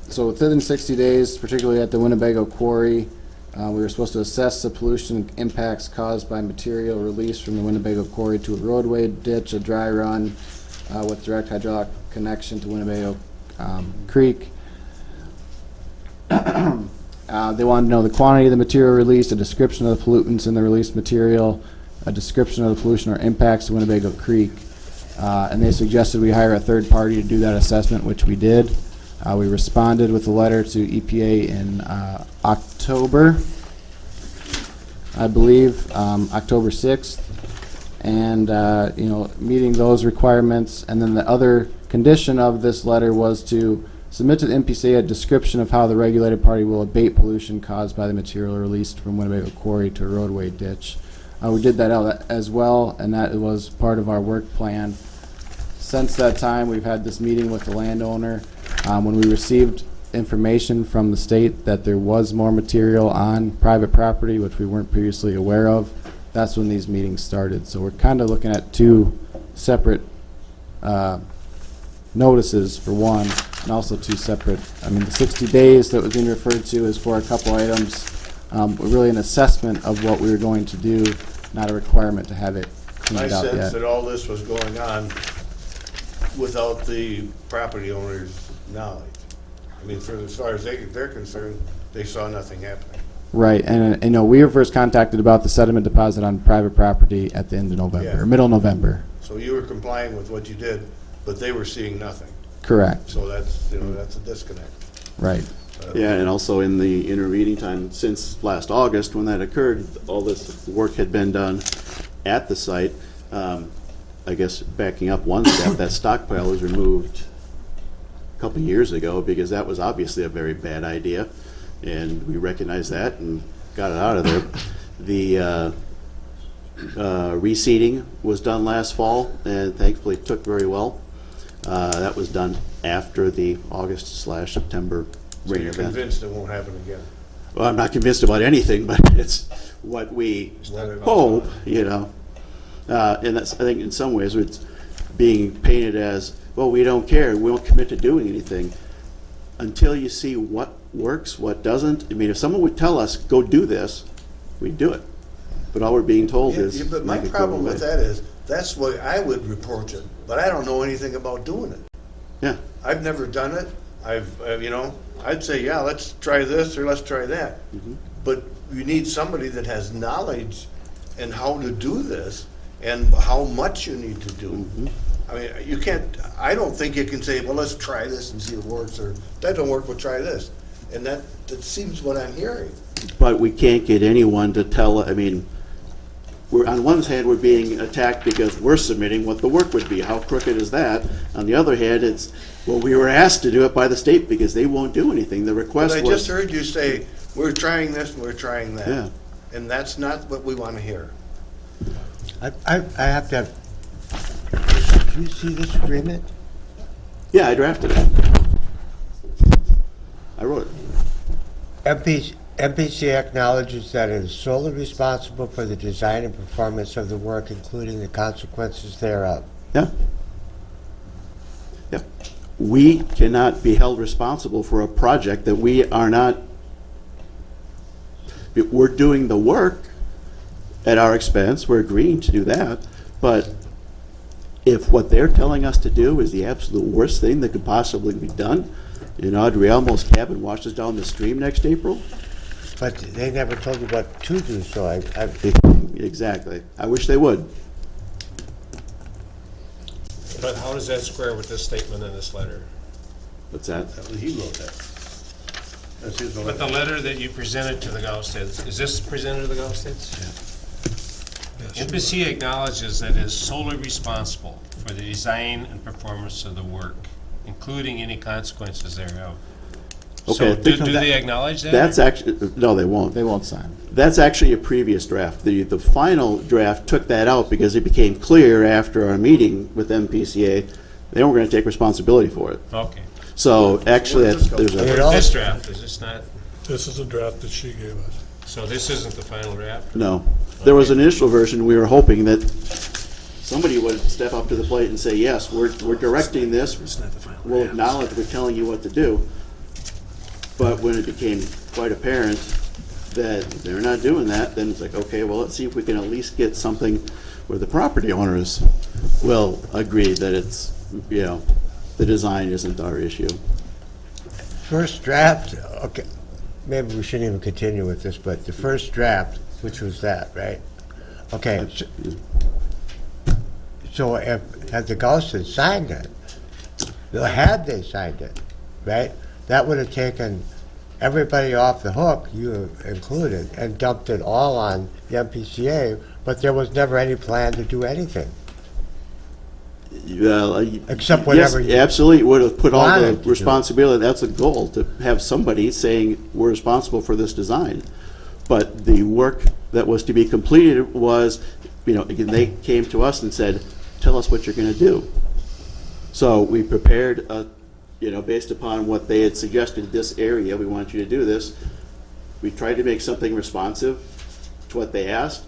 So within 60 days, particularly at the Winnebago Quarry, we were supposed to assess the pollution impacts caused by material released from the Winnebago Quarry to a roadway, ditch, a dry run with direct hydraulic connection to Winnebago Creek. They wanted to know the quantity of the material released, a description of the pollutants in the released material, a description of the pollution or impacts to Winnebago Creek. And they suggested we hire a third party to do that assessment, which we did. We responded with a letter to EPA in October, I believe, October 6th, and meeting those requirements. And then the other condition of this letter was to submit to the MPCA a description of how the regulated party will abate pollution caused by the material released from Winnebago Quarry to a roadway ditch. We did that out as well, and that was part of our work plan. Since that time, we've had this meeting with the landowner. When we received information from the state that there was more material on private property, which we weren't previously aware of, that's when these meetings started. So we're kind of looking at two separate notices for one, and also two separate, the 60 days that was being referred to is for a couple items, really an assessment of what we were going to do, not a requirement to have it I cleaned out sense yet. that all this was going on without the property owner's knowledge. As far as they're concerned, they saw nothing happening. Right, and we were first contacted about the sediment deposit on private property at the end of November, Yeah. or middle of November. So you were complying with what you did, but they were seeing nothing. Correct. So that's a disconnect. Right. Yeah, and also in the intervening time, since last August, when that occurred, all this work had been done at the site. I guess backing up one step, that stockpile was removed a couple of years ago because that was obviously a very bad idea, and we recognized that and got it out of there. The reseeding was done last fall and thankfully took very well. That was done after the August/September So rain you're event. convinced it won't happen again? Well, I'm not convinced about anything, but it's what we hope, you know. And that's, I think in some ways, it's being painted as, well, we don't care, we won't commit to doing anything. Until you see what works, what doesn't. I mean, if someone would tell us, go do this, we'd do it. But all we're being told is. But my make it go problem away. with that is, that's what I would report it, but I don't know anything about doing it. Yeah. I've never done it. You know, I'd say, yeah, let's try this or let's try that. But you need somebody that has knowledge in how to do this and how much you need to do. I mean, you can't, I don't think you can say, well, let's try this and see if it works, or that don't work, we'll try this. And that seems what I'm hearing. But we can't get anyone to tell, I mean, we're, on one hand, we're being attacked because we're submitting what the work would be. How crooked is that? On the other hand, it's, well, we were asked to do it by the state because they won't do anything. The request But was. I just heard you say, we're trying this and we're trying that. Yeah. And that's not what we want to hear. I have to have, do you see this agreement? Yeah, I drafted it. I wrote it. MPCA acknowledges that it is solely responsible for the design and performance of the work, including the consequences thereof. Yeah. Yeah. We cannot be held responsible for a project that we are not, we're doing the work at our expense, we're agreeing to do that, but if what they're telling us to do is the absolute worst thing that could possibly be done, you know, Adrielmo's cabin washes down the stream next April. But they never told you what to do, so I Exactly. I wish they would. But how does that square with this statement in this letter? What's that? He wrote that. That's his But the letter that you presented to the Gausteds, is this presented to the Gausteds? Yeah. MPC acknowledges that it is solely responsible for the design and performance of the work, including any consequences thereof. Okay, So do they acknowledge that? That's actually, no, they won't. They won't sign. That's actually a previous draft. The final draft took that out because it became clear after our meeting with MPCA, they weren't going to take responsibility for it. Okay. So actually, there's Where's this draft? Is this not, This is a draft that she gave us. so this isn't the final draft? no. There was an initial version, we were hoping that somebody would step up to the plate and say, yes, we're directing this, we'll acknowledge we're telling you what to do. But when it became quite apparent that they're not doing that, then it's like, okay, well, let's see if we can at least get something where the property owners will agree that it's, you know, the design isn't our issue. First draft, okay, maybe we shouldn't even continue with this, but the first draft, which was that, right? Okay, so if, had the Gausteds signed it, had they signed it, right, that would have taken everybody off the hook, you included, and dumped it all on the MPCA, but there was never any plan to do anything. Except whatever Yes, you absolutely, would have put all the wanted to do. responsibility, that's a goal, to have somebody saying, we're responsible for this design. But the work that was to be completed was, you know, again, they came to us and said, tell us what you're gonna do. So we prepared, you know, based upon what they had suggested, this area, we want you to do this. We tried to make something responsive to what they asked.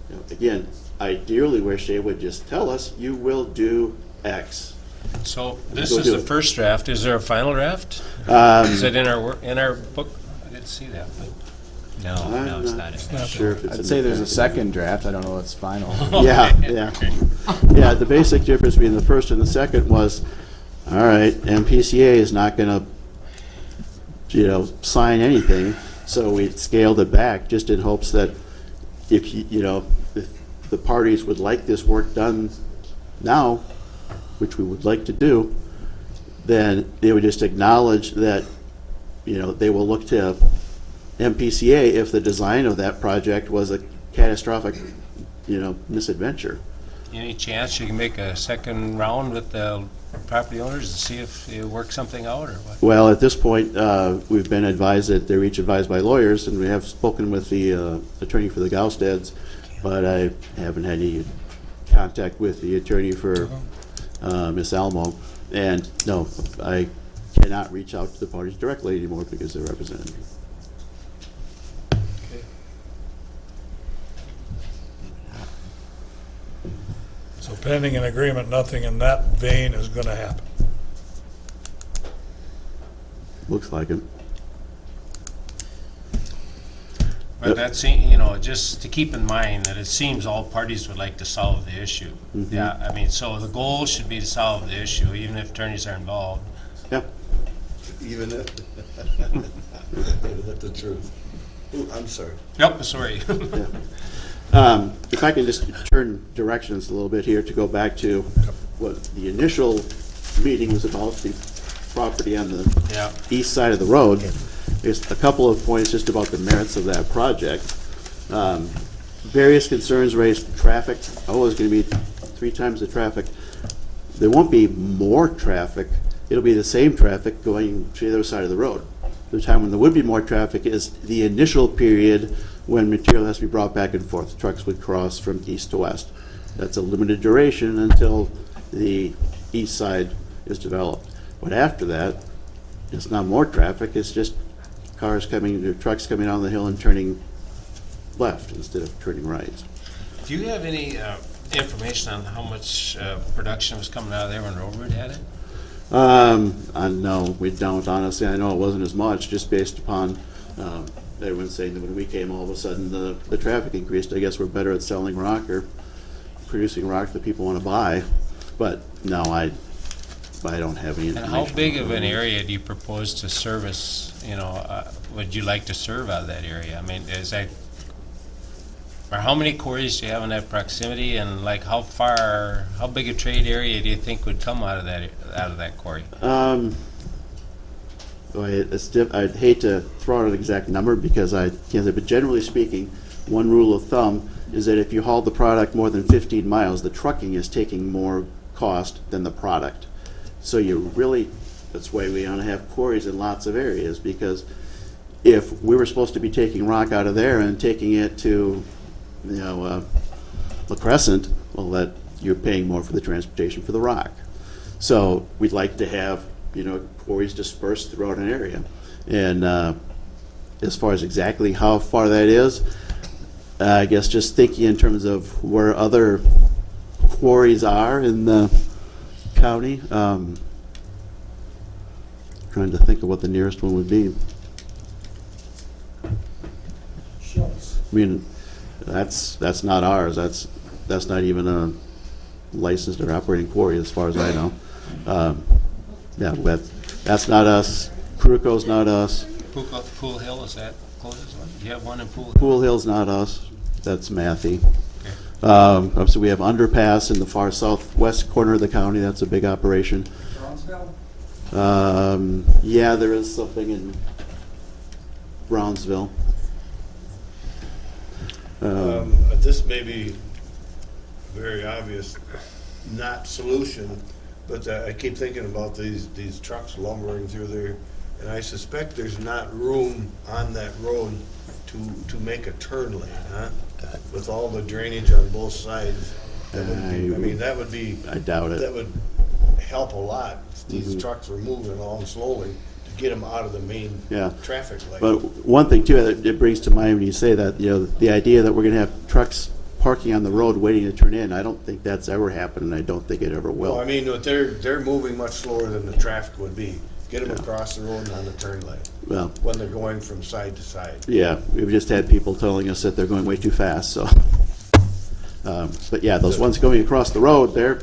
You know, again, I dearly wish they would just tell us, you will do X. So this Go is do the it. first draft. Is there a final draft? Is it in our book? I didn't see that. No, it's not. Sure if it's I'd in say the there's a packet. second draft. I don't know what's final. Yeah, yeah. Yeah, the basic difference between the first and the second was, all right, MPCA is not gonna, you know, sign anything, so we scaled it back just in hopes that if, you know, if the parties would like this work done now, which we would like to do, then they would just acknowledge that they will look to MPCA if the design of that project was a catastrophic, misadventure. Any chance you can make a second round with the property owners to see if you work something out, or what? Well, at this point, we've been advised that they're each advised by lawyers, and we have spoken with the attorney for the Gaustads, but I haven't had any contact with the attorney for Miss Almo. And no, I cannot reach out to the parties directly anymore because they're represented. So pending an agreement, nothing in that vein is going to happen. Looks like it. But that's, just to keep in mind that it seems all parties would like to solve the issue. Mhm. Yeah, I mean, so the goal should be to solve the issue, even if attorneys are involved. Yep. Even if, that's the truth. Ooh, I'm sorry. Yep, sorry. If I can just turn directions a little bit here to go back to what the initial meeting was about, the property on the east side of the road. There's a couple of points just about the merits of that project. Various concerns raised: traffic. Oh, it's going to be 3 times the traffic. There won't be more traffic. It'll be the same traffic going to the other side of the road. The time when there would be more traffic is the initial period when material has to be brought back and forth. Trucks would cross from east to west. That's a limited duration until the east side is developed. But after that, it's not more traffic, it's just trucks coming down the hill and turning left instead of turning right. Do you have any information on how much production was coming out of there when Road had it? No, we don't, honestly. I know it wasn't as much, just based upon everyone saying that when we came, all of a sudden the traffic increased. I guess we're better at selling rock or producing rock that people want to buy. But no, I don't have any information. And how big of an area do you propose to service, would you like to serve out of that area? I mean, or how many quarries do you have in that proximity, and like how big a trade area do you think would come out of that quarry? I'd hate to throw out an exact number because I can't say, but generally speaking, one rule of thumb is that if you haul the product more than 15 miles, the trucking is taking more cost than the product. So that's why we want to have quarries in lots of areas, because if we were supposed to be taking rock out of there and taking it to, La Crescent, well, that you're paying more for the transportation for the rock. So we'd like to have, quarries dispersed throughout an area. And as far as exactly how far that is, I guess just thinking in terms of where other quarries are in the county, trying to think of what the nearest one would be. Schultz. I mean, that's not ours. That's not even a licensed or operating quarry, as far as I know. That's not us. Kruko's not us. Pool Hill, is that closest one? Do you have one in Pool Hill? Pool Hill's not us. That's Matthew. Obviously, we have Underpass in the far southwest corner of the county. That's a big operation. Brownsville? Yeah, there is something in Brownsville. This may be very obvious, not solution, but I keep thinking about these trucks lumbering through there, and I suspect there's not room on that road to make a turn lane, huh? With all the drainage on both sides. That would be. I doubt it. That would help a lot. These trucks are moving along slowly to get them out of the main traffic lane. But one thing too that it brings to mind when you say that, the idea that we're going to have trucks parking on the road waiting to turn in, I don't think that's ever happened, and I don't think it ever will. Well, they're moving much slower than the traffic would be. Get them across the road and on the turn lane. Well, when they're going from side to side. Yeah, we've just had people telling us that they're going way too fast. So, but yeah, those ones going across the road, they're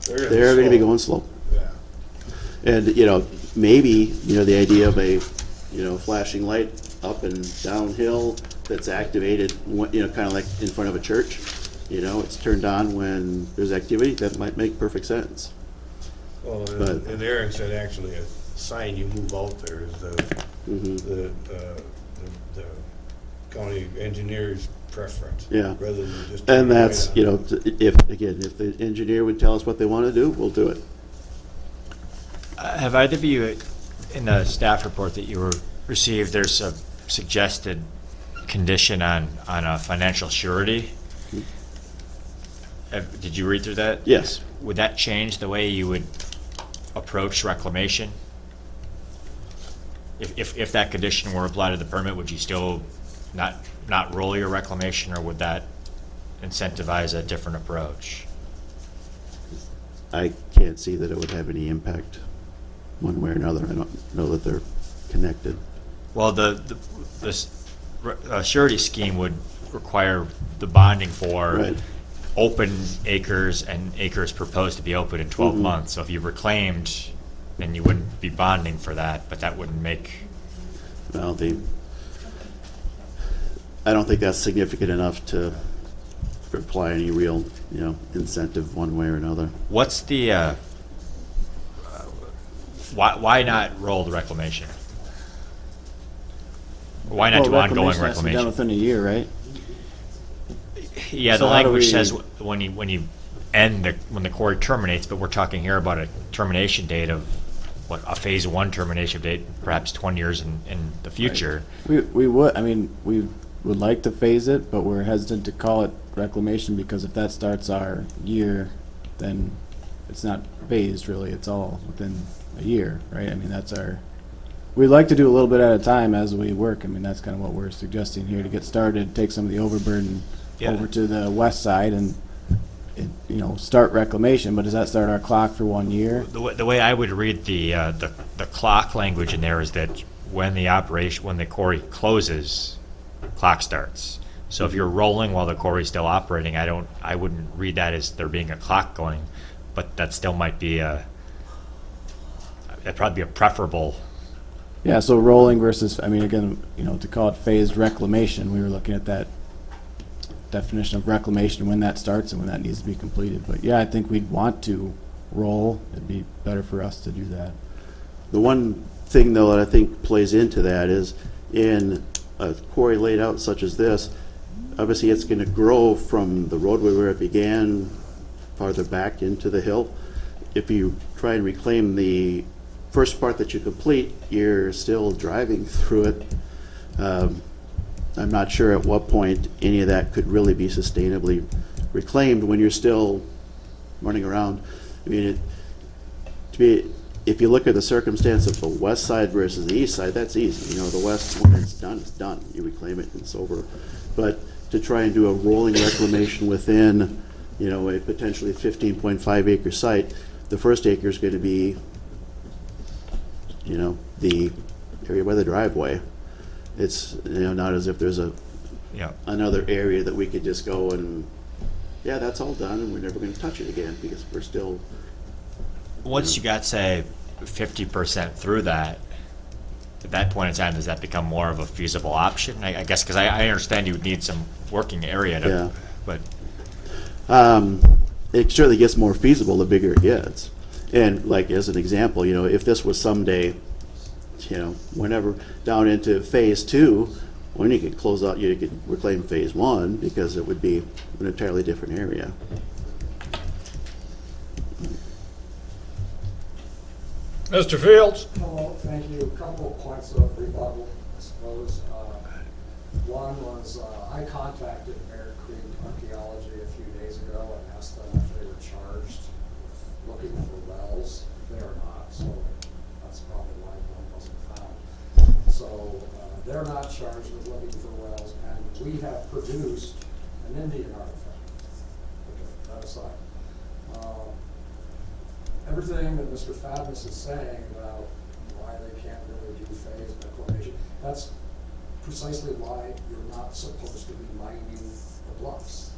going to be going slow. Yeah. And maybe the idea of a flashing light up and downhill that's activated, kind of like in front of a church. It's turned on when there's activity. That might make perfect sense. Well, and Aaron said actually sign you move out there is the county engineer's preference. Yeah. Rather than just. And that's, you know, if the engineer would tell us what they want to do, we'll do it. Have either of you, in the staff report that you received, there's a suggested condition on a financial surety? Did you read through that? Yes. Would that change the way you would approach reclamation? If that condition were applied to the permit, would you still not roll your reclamation, or would that incentivize a different approach? I can't see that it would have any impact one way or another. I don't know that they're connected. Well, the surety scheme would require the bonding for Right. open acres and acres proposed to be open in 12 months. So if you reclaimed, then you wouldn't be bonding for that, but that wouldn't make... Well, I don't think that's significant enough to apply any real, incentive one way or another. What's the... why not roll the reclamation? Why not do ongoing Has to be done reclamation? within a year, right? Yeah, So the how do language we- says when you end when the quarry terminates, but we're talking here about a termination date of a phase 1 termination date, perhaps 20 years in the future. We would like to phase it, but we're hesitant to call it reclamation because if that starts our year, then it's not phased really, it's all within a year, right? I mean, we'd like to do a little bit at a time as we work. I mean, that's kind of what we're suggesting here to get started, take some of the overburden over to the west side and, start reclamation, but does that start our clock for 1 year? The way I would read the clock language in there is that when the quarry closes, clock starts. So if you're rolling while the quarry's still operating, I wouldn't read that as there being a clock going, but that still might be that'd probably be a preferable. Yeah, so rolling versus, again, to call it phased reclamation, we were looking at that definition of reclamation, when that starts and when that needs to be completed. But yeah, I think we'd want to roll. It'd be better for us to do that. The one thing, though, that I think plays into that is in a quarry laid out such as this, obviously it's going to grow from the roadway where it began farther back into the hill. If you try and reclaim the first part that you complete, you're still driving through it. I'm not sure at what point any of that could really be sustainably reclaimed when you're still running around. I mean, if you look at the circumstance of the west side versus the east side, that's easy. The west, when it's done, it's done. You reclaim it and it's over. But to try and do a rolling reclamation within, a potentially 15.5 acre site, the first acre is going to be, the area by the driveway. It's, not as if there's another area that we could just go and, yeah, that's all done and we're never going to touch it again because we're still. Once you got, say, 50% through that, at that point in time, does that become more of a feasible option? I guess because I understand you would need some working area to, but. It certainly gets more feasible the bigger it gets. And like as an example, if this was someday, whenever down into phase 2, when you could close out, you could reclaim phase 1 because it would be an entirely different area. Mr. Fields? Well, thank you. A couple of points of rebuttal, I suppose. One was I contacted Bear Creek Archaeology a few days ago and asked them if they were charged with looking for wells. They are not, so that's probably why one wasn't found. So they're not charged with looking for wells, and we have produced an Indian artifact. Okay, that aside. Everything that Mr. Fadness is saying about why they can't really do phased reclamation, that's precisely why you're not supposed to be mining the bluffs.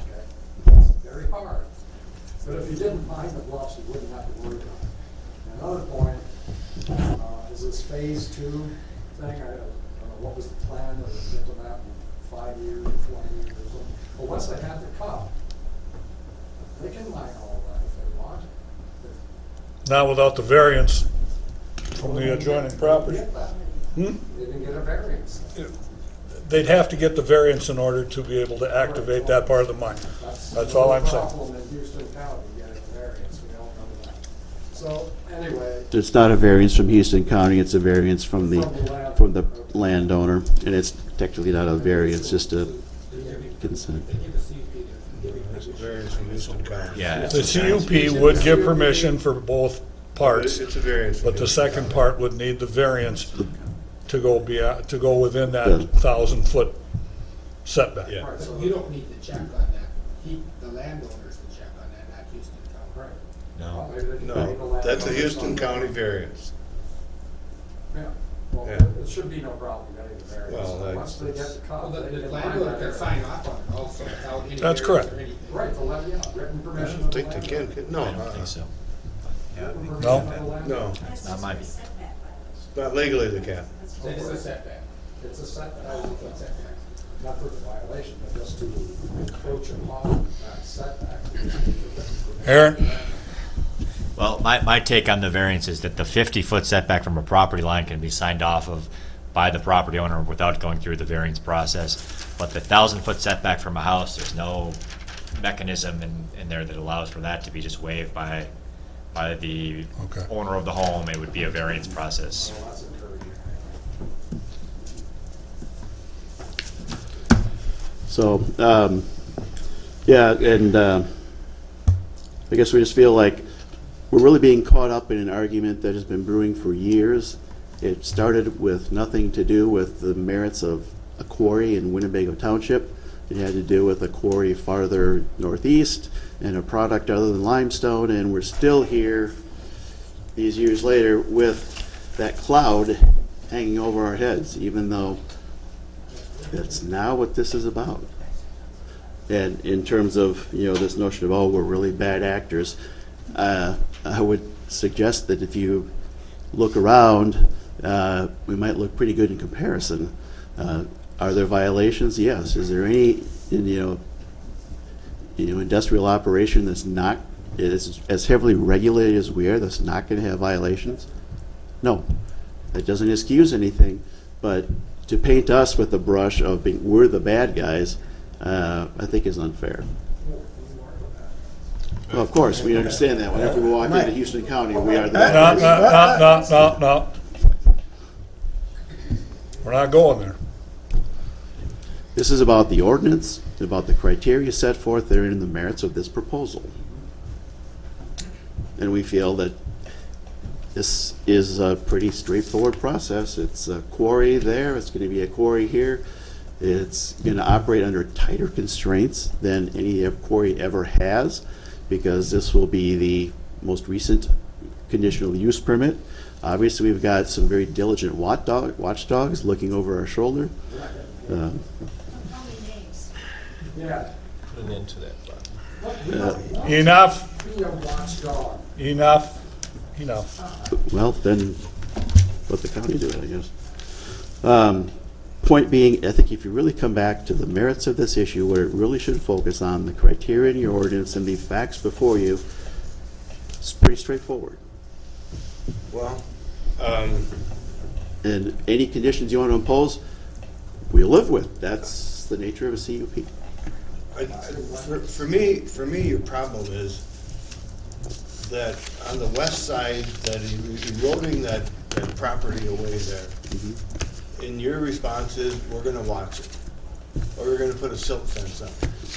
Okay? It's very hard. But if you didn't mine the bluffs, you wouldn't have to worry about it. And another point is this phase 2 thing. I don't know what was the plan to get to that in 5 years or 20 years or something. But once they have the cup, they can mine all that if they want. Not without the variance from the adjoining property. They didn't get a variance. They'd have to get the variance in order to be able to activate that part of the mine. That's all I'm saying. Problem in Houston County getting a variance, we all know that. So, anyway, It's not a variance from Houston County, it's a variance from the landowner, and it's technically not a variance, just a consent. Variance from Houston County. Yeah. The CUP would give permission for both parts, It's a variance. but the second part would need the variance to go within that Yeah. 1,000-foot setback. Yeah. But you don't need to check on that. The landowners will check on that, not Houston County. No. No, that's a Houston County variance. yeah, well, Yeah. it should be no problem getting the variance. Well, that's- Once they get the Well, cut. the they didn't find landowner that can variance. sign off on it also without any That's variance correct. or anything. Right, the land, yeah, written I permission. don't of the think they can, landowner. no, I don't think so. Yeah, I think Written No. permission of the landowner. no, that might be. not legally they can't. It's a setback. It's a setback, not for the violation, but just to encroach upon that setback. Aaron? Well, my take on the variance is that the 50-foot setback from a property line can be signed off of by the property owner without going through the variance process. But the 1,000-foot setback from a house, there's no mechanism in there that allows for that to be just waived by the Okay. owner of the home. It would be a variance process. Well, that's encouraging. So, yeah, and I guess we just feel like we're really being caught up in an argument that has been brewing for years. It started with nothing to do with the merits of a quarry in Winnebago Township. It had to do with a quarry farther northeast and a product other than limestone, and we're still here these years later with that cloud hanging over our heads, even though that's not what this is about. And in terms of, this notion of, oh, we're really bad actors, I would suggest that if you look around, we might look pretty good in comparison. Are there violations? Yes. Is there any, industrial operation that's not is as heavily regulated as we are that's not going to have violations? No. That doesn't excuse anything, but to paint us with the brush of being we're the bad guys, I think is unfair. Well, of course, we understand that. Whenever we walk into Houston County, we are the bad guys. No. We're not going there. This is about the ordinance, about the criteria set forth therein and the merits of this proposal. And we feel that this is a pretty straightforward process. It's a quarry there, it's going to be a quarry here. It's going to operate under tighter constraints than any quarry ever has, because this will be the most recent conditional use permit. Obviously, we've got some very diligent watchdogs looking over our shoulder. Yeah. Put an end to that. Enough. Be a watchdog. Enough. Well, then let the county do it, I guess. Point being, I think if you really come back to the merits of this issue, where it really should focus on the criteria in your ordinance and the facts before you, it's pretty straightforward. Well, And any conditions you want to impose, we'll live with. That's the nature of a CUP. For me, your problem is that on the west side, that eroding that property away there. And your response is, we're gonna watch it, or we're gonna put a silt fence up.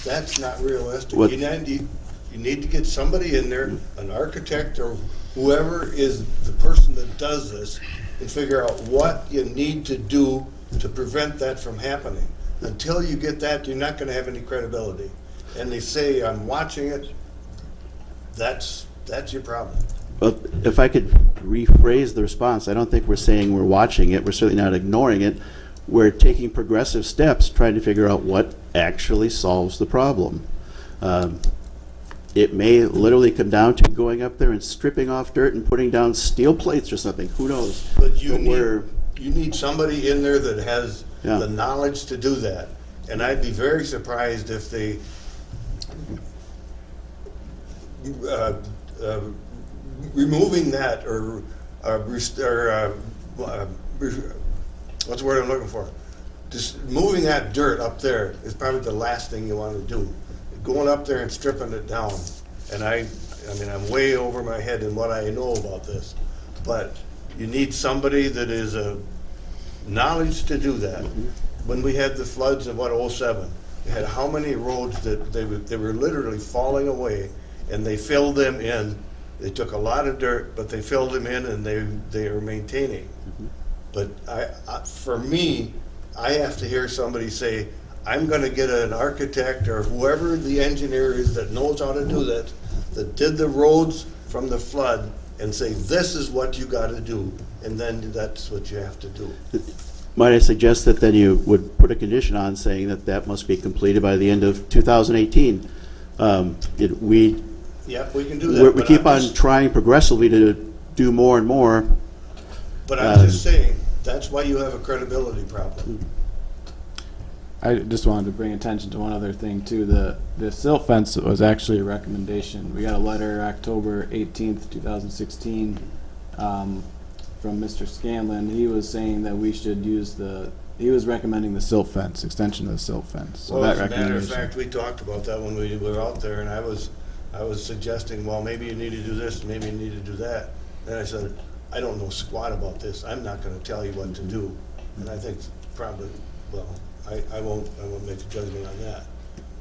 That's not realistic. What- You need to get somebody in there, an architect or whoever is the person that does this, and figure out what you need to do to prevent that from happening. Until you get that, you're not gonna have any credibility. And they say, I'm watching it, that's your problem. But if I could rephrase the response, I don't think we're saying we're watching it. We're certainly not ignoring it. We're taking progressive steps, trying to figure out what actually solves the problem. It may literally come down to going up there and stripping off dirt and putting down steel plates or something. Who knows? But you need somebody in there that has Yeah. the knowledge to do that. And I'd be very surprised if they removing that or what's the word I'm looking for? Just moving that dirt up there is probably the last thing you want to do. Going up there and stripping it down. And I mean, I'm way over my head in what I know about this, but you need somebody that is knowledge to do that. When we had the floods of, 07, we had how many roads that they were literally falling away, and they filled them in. They took a lot of dirt, but they filled them in, and they are maintaining. But for me, I have to hear somebody say, I'm going to get an architect or whoever the engineer is that knows how to do that did the roads from the flood, and say, this is what you got to do, and then that's what you have to do. Might I suggest that then you would put a condition on saying that that must be completed by the end of 2018? Yep, we can do that. We keep on trying progressively to do more and more. But I'm just saying, that's why you have a credibility problem. I just wanted to bring attention to one other thing too. The silt fence was actually a recommendation. We got a letter October 18th, 2016 from Mr. Scanlon. He was saying that we should use he was recommending the silt fence, extension of the silt fence. So Well, that as a matter of recommendation. fact, we talked about that when we were out there, and I was suggesting, well, maybe you need to do this, maybe you need to do that. And I said, I don't know squat about this. I'm not going to tell you what to do. And I think probably, well, I won't make a judgment on that.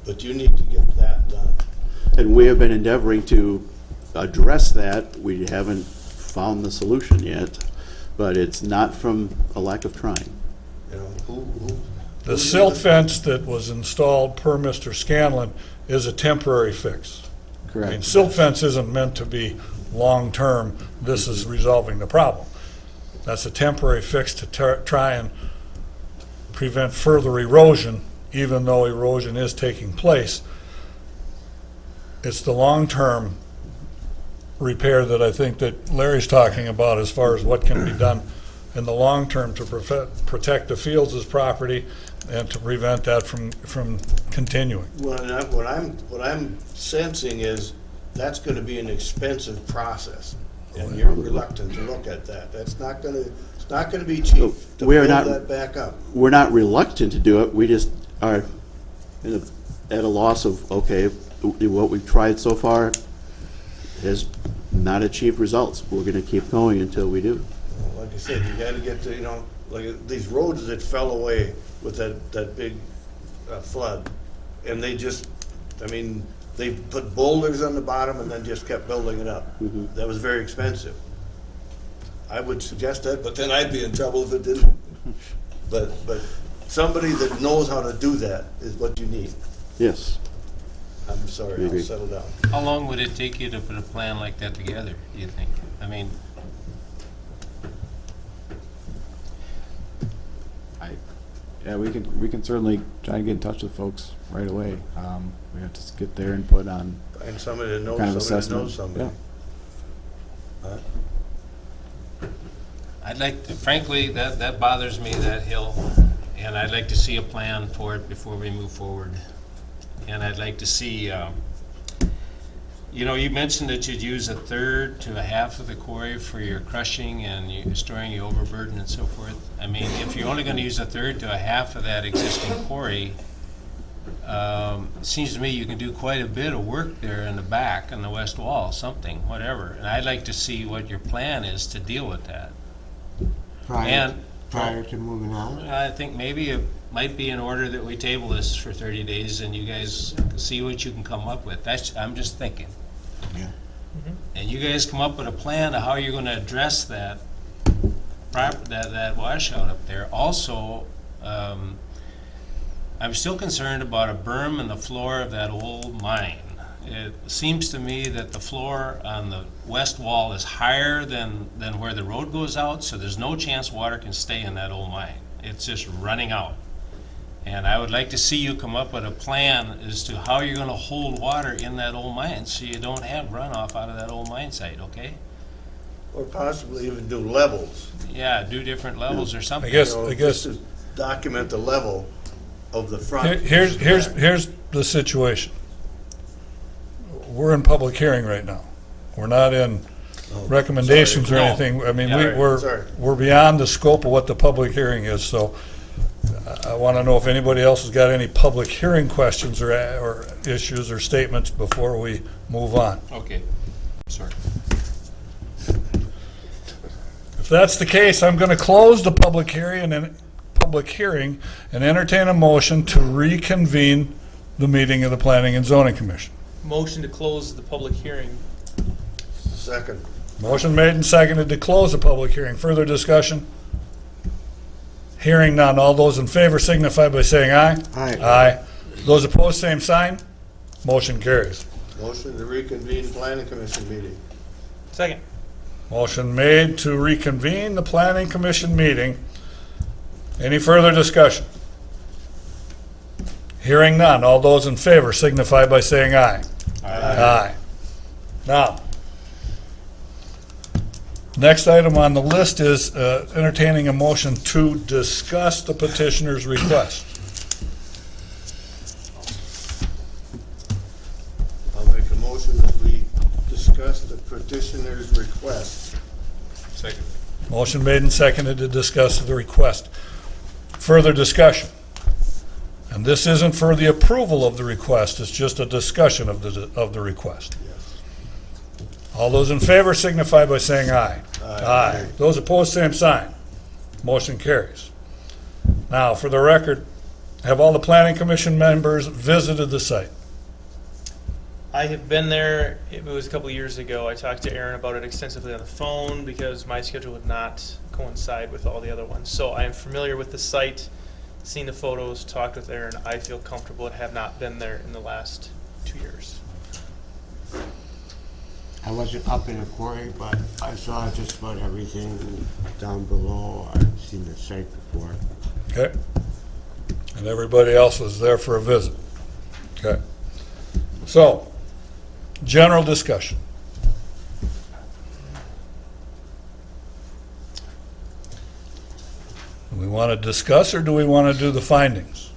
But you need to get that done. And we have been endeavoring to address that. We haven't found the solution yet, but it's not from a lack of trying. You know, The silt fence that was installed per Mr. Scanlon is a temporary fix. Correct. I mean, silt fence isn't meant to be long-term, this is resolving the problem. That's a temporary fix to try and prevent further erosion, even though erosion is taking place. It's the long-term repair that I think that Larry's talking about as far as what can be done in the long term to protect the Fields' property and to prevent that from continuing. Well, what I'm sensing is that's going to be an expensive process, and you're reluctant to look at that. It's not going to be cheap to We are build not- that back up. We're not reluctant to do it. We just are at a loss of, okay, what we've tried so far has not achieved results. We're going to keep going until we do. Like I said, you got to get to, like these roads that fell away with that big flood, and they just, they put boulders on the bottom and then just kept building it up. That was very expensive. I would suggest that, but then I'd be in trouble if it didn't. But somebody that knows how to do that is what you need. Yes. I'm sorry, I'll settle down. How long would it take you to put a plan like that together, do you think? Yeah, we can certainly try to get in touch with folks right away. We have to get their input on Find somebody that knows kind of somebody that assessment. knows somebody. Yeah. I'd like to, frankly, that bothers me, that hill, and I'd like to see a plan for it before we move forward. And I'd like to see, you mentioned that you'd use a third to a half of the quarry for your crushing and storing your overburden and so forth. If you're only going to use a third to a half of that existing quarry, it seems to me you can do quite a bit of work there in the back on the west wall, something, whatever. And I'd like to see what your plan is to deal with that. Prior to moving on? I think maybe it might be in order that we table this for 30 days and you guys see what you can come up with. I'm just thinking. Yeah. And you guys come up with a plan of how you're going to address that washout up there. Also, I'm still concerned about a berm in the floor of that old mine. It seems to me that the floor on the west wall is higher than where the road goes out, so there's no chance water can stay in that old mine. It's just running out. And I would like to see you come up with a plan as to how you're going to hold water in that old mine so you don't have runoff out of that old mine site, okay? Or possibly even do levels. Yeah, do different levels or something. I guess Just to document the level of the front. Here's the situation. We're in public hearing right now. We're not in recommendations or Sorry. anything. I mean, Yeah. Sorry. we're beyond the scope of what the public hearing is, so I want to know if anybody else has got any public hearing questions or issues or statements before we move on. Okay, sorry. If that's the case, I'm going to close the public hearing and entertain a motion to reconvene the meeting of the Planning and Zoning Commission. Motion to close the public hearing. Second. Motion made and seconded to close the public hearing. Further discussion? Hearing none. All those in favor signify by saying aye. Aye. Aye. Those opposed, same sign. Motion carries. Motion to reconvene planning commission meeting. Second. Motion made to reconvene the Planning Commission meeting. Any further discussion? Hearing none. All those in favor signify by saying aye. Aye. Now, next item on the list is entertaining a motion to discuss the petitioner's request. I'll make a motion that we discuss the petitioner's request. Second. Motion made and seconded to discuss the request. Further discussion? And this isn't for the approval of the request, it's just a discussion of the request. All those in favor signify by saying aye. Aye. Those opposed, same sign. Motion carries. Now, for the record, have all the Planning Commission members visited the site? I have been there. It was a couple of years ago. I talked to Aaron about it extensively on the phone because my schedule would not coincide with all the other ones. So I am familiar with the site, seen the photos, talked with Aaron. I feel comfortable and have not been there in the last 2 years. I wasn't up in the quarry, but I saw just about everything down below. I've seen the site before. Okay. And everybody else was there for a visit. Okay. So, general discussion. Do we want to discuss or do we want to do the findings?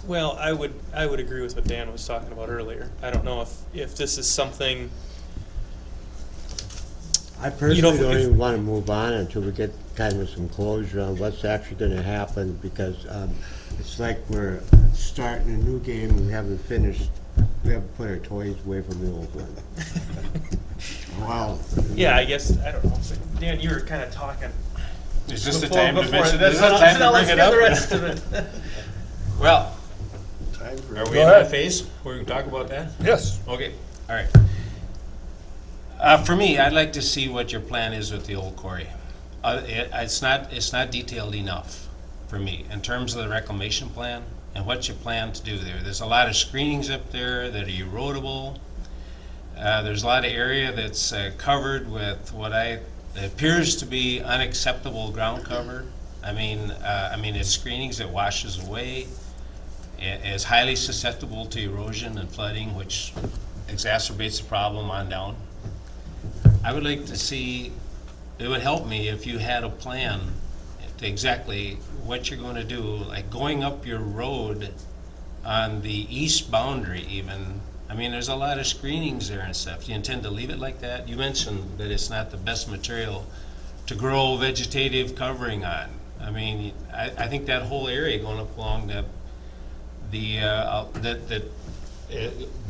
Well, I would agree with what Dan was talking about earlier. I don't know if this is something. I personally don't even want to move on until we get kind of some closure on what's actually going to happen, because it's like we're starting a new game and we haven't finished. We haven't put our toys away from the old one. Wow. Yeah, I guess, I don't know. Dan, you were kind of talking. Is this the before- time to before- mention this? Is so this the time to now bring let's it get up? the rest of it. Well, Time for are we Go in ahead. that phase where we can talk about that? Yes. Okay, all right. For me, I'd like to see what your plan is with the old quarry. It's not detailed enough for me in terms of the reclamation plan and what you plan to do there. There's a lot of screenings up there that are erodible. There's a lot of area that's covered with what appears to be unacceptable ground cover. I mean, it's screenings that washes away. It is highly susceptible to erosion and flooding, which exacerbates the problem on down. I would like to see, it would help me if you had a plan to exactly what you're going to do, like going up your road on the east boundary even. I mean, there's a lot of screenings there and stuff. Do you intend to leave it like that? You mentioned that it's not the best material to grow vegetative covering on. I mean, I think that whole area going up along that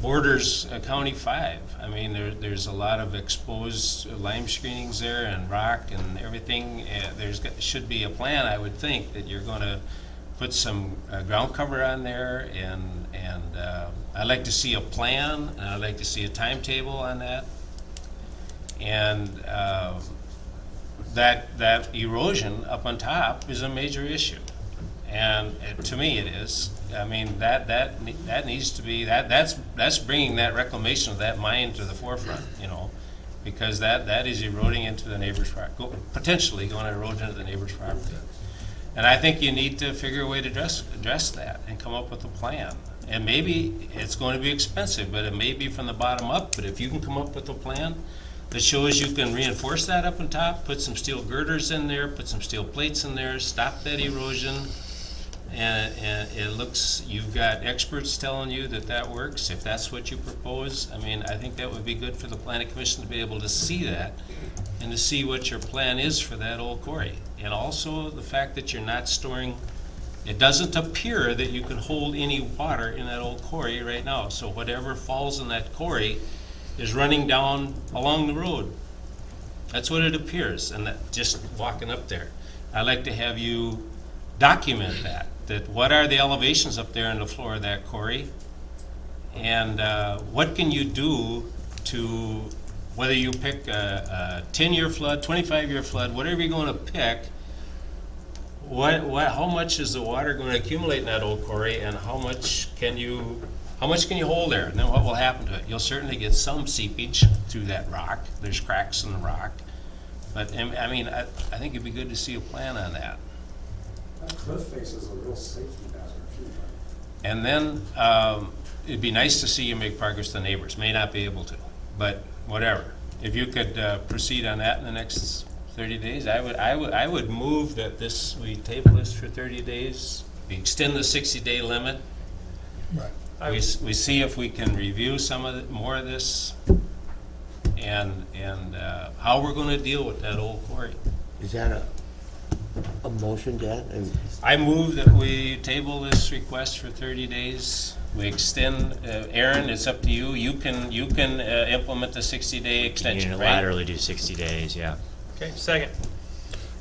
borders County 5. I mean, there's a lot of exposed lime screenings there and rock and everything. Should be a plan, I would think, that you're going to put some ground cover on there, and I'd like to see a plan, and I'd like to see a timetable on that. And that erosion up on top is a major issue, and to me it is. I mean, that needs to be, that's bringing that reclamation of that mine to the forefront, you know, because that is eroding into the neighbor's property, potentially going to erode into the neighbor's property. And I think you need to figure a way to address that and come up with a plan. And maybe it's going to be expensive, but it may be from the bottom up. But if you can come up with a plan that shows you can reinforce that up on top, put some steel girders in there, put some steel plates in there, stop that erosion, and it looks, you've got experts telling you that that works, if that's what you propose, I mean, I think that would be good for the planning commission to be able to see that and to see what your plan is for that old quarry. And also the fact that you're not storing, it doesn't appear that you can hold any water in that old quarry right now. So whatever falls in that quarry is running down along the road. That's what it appears, and that, just walking up there. I'd like to have you document that what are the elevations up there in the floor of that quarry? And what can you do to, whether you pick a 10-year flood, 25-year flood, whatever you're going to pick, how much is the water going to accumulate in that old quarry, and how much can you hold there? And then what will happen to it? You'll certainly get some seepage through that rock. There's cracks in the rock. But, I mean, I think it'd be good to see a plan on that. That cliff face is a real safety hazard too, right? And then, it'd be nice to see you make progress to the neighbors. May not be able to, but whatever. If you could proceed on that in the next 30 days, I would move that we table this for 30 days. We extend the 60-day limit. Right. We see if we can review some of more of this, and how we're going to deal with that old quarry. Is that a motion, Dan? And I move that we table this request for 30 days. We extend, Aaron, it's up to you. You can implement the 60-day extension, right? Unilaterally do 60 days, yeah. Okay, second.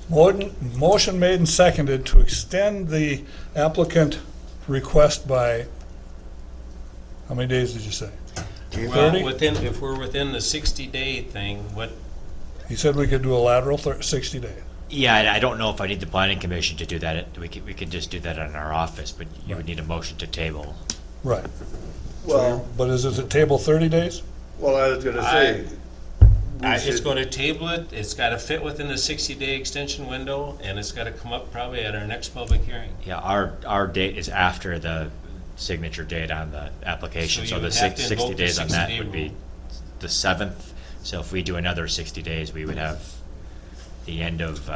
Motion made and seconded to extend the applicant request by, how many days did you say? Well, 30? if we're within the 60-day thing, what? He said we could do a lateral 60 days. Yeah, I don't know if I need the planning commission to do that. We could just do that in our office, but you would need a motion to table. Right. Well, But is it a table 30 days? well, I was gonna say. It's going to table it, it's got to fit within the 60-day extension window, and it's got to come up probably at our next public hearing. Yeah, our date is after the signature date on the application, So so you the would have to 60 invoke the days on that 60-day would be rule. the 7th. So if we do another 60 days, we would have the end of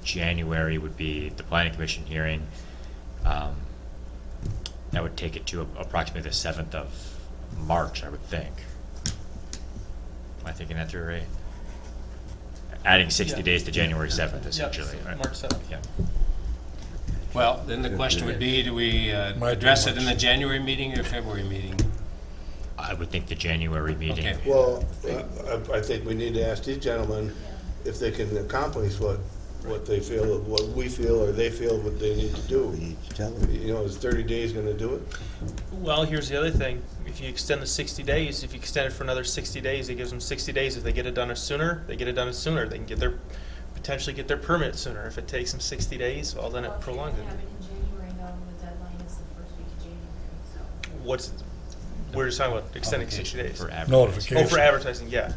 January would be the planning commission hearing. That would take it to approximately the 7th of March, I would think. Am I thinking that through right? Adding 60 Yeah. days to January 7th, Yep, essentially. right? March 7th. Yeah. Well, then the question would be, do we address it in the January meeting or February meeting? I would think the January meeting. Okay. Well, I think we need to ask these gentlemen if they can accomplish what they feel, what we feel, or they feel what they need to do. You know, is 30 days gonna do it? Well, here's the other thing. If you extend the 60 days, if you extend it for another 60 days, it gives them 60 days. If they get it done sooner, they get it done sooner. They can potentially get their permit sooner. If it takes them 60 days, well, then it prolongs it. Have it in January, no, the deadline is the first week of January, so. We're just talking about extending 60 days. For Notification. Oh, for advertising, yeah. So,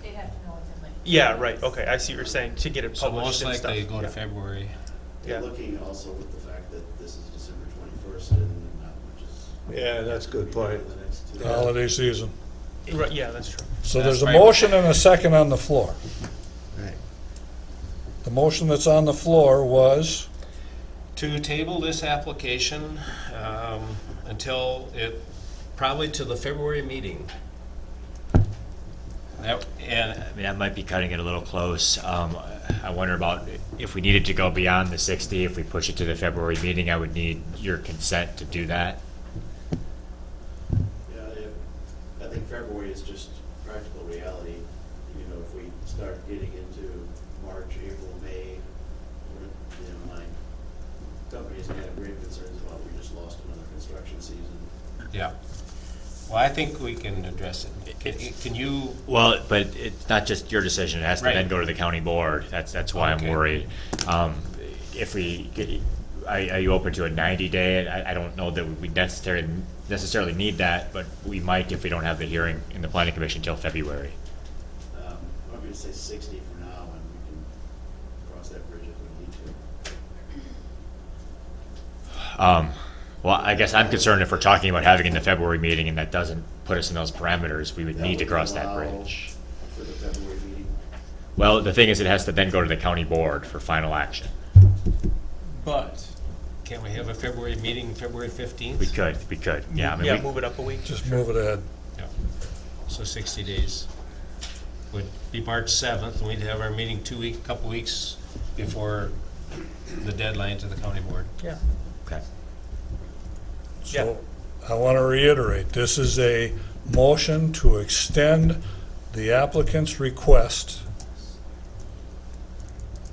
they'd have to know within like. Yeah, right, okay, I see what you're saying, to get it So published most and stuff. likely go to Yeah. February. Yeah. You're looking also with the fact that this is December 21st and not much is. Yeah, that's a good point. The next 2 Holiday season. Right, yeah, that's true. So That's there's a right. motion and a second on the floor. Right. The motion that's on the floor was, To table this application until probably to the February meeting. I mean, that might be cutting it a little close. I wonder about if we needed to go beyond the 60, if we push it to the February meeting, I would need your consent to do that. Yeah, I think February is just practical reality. You know, if we start getting into March, April, May, my company's gonna have great concerns about we just lost another construction season. Yeah. Well, I think we can address it. Can you? Well, but it's not just your decision, it has to Right. then go to the county board. That's why Okay. I'm worried. If are you open to a 90-day? I don't know that we necessarily need that, but we might if we don't have the hearing in the planning commission until February. I'm going to say 60 for now, and we can cross that bridge if we need to. Well, I guess I'm concerned if we're talking about having in the February meeting and that doesn't put us in those parameters, we would need to cross that bridge. For the February meeting. Well, the thing is, it has to then go to the county board for final action. But can we have a February meeting, February 15th? We could, yeah. I mean, Yeah, we- move it up a week. Just move it ahead. Yeah. So 60 days. Would be March 7th, and we'd have our meeting couple weeks before the deadline to the county board. Yeah. Okay. So I want to reiterate, this is a motion to extend the applicant's request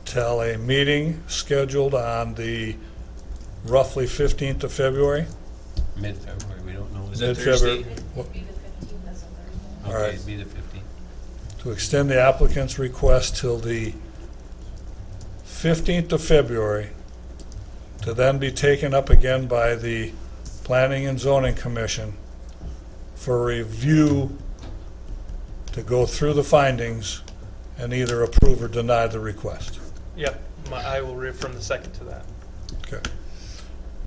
till a meeting scheduled on the roughly 15th of February. Mid-February, we don't know. Is that Mid-February. Thursday? All Okay, right. it'd be the 15th. To extend the applicant's request till the 15th of February, to then be taken up again by the Planning and Zoning Commission for review, to go through the findings and either approve or deny the request. Yep, I will reaffirm the second to that. Okay.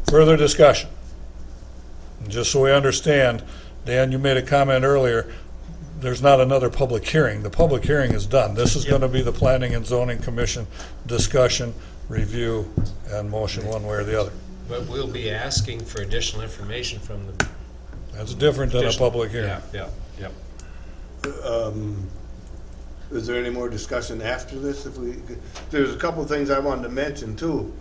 Further discussion? And just so we understand, Dan, you made a comment earlier, there's not another public hearing. The public hearing is done. This is going to be the Planning and Zoning Commission discussion, review, and motion one way or the other. But we'll be asking for additional information from the. That's different than a public hearing. Yeah. Is there any more discussion after this? There's a couple of things I wanted to mention too,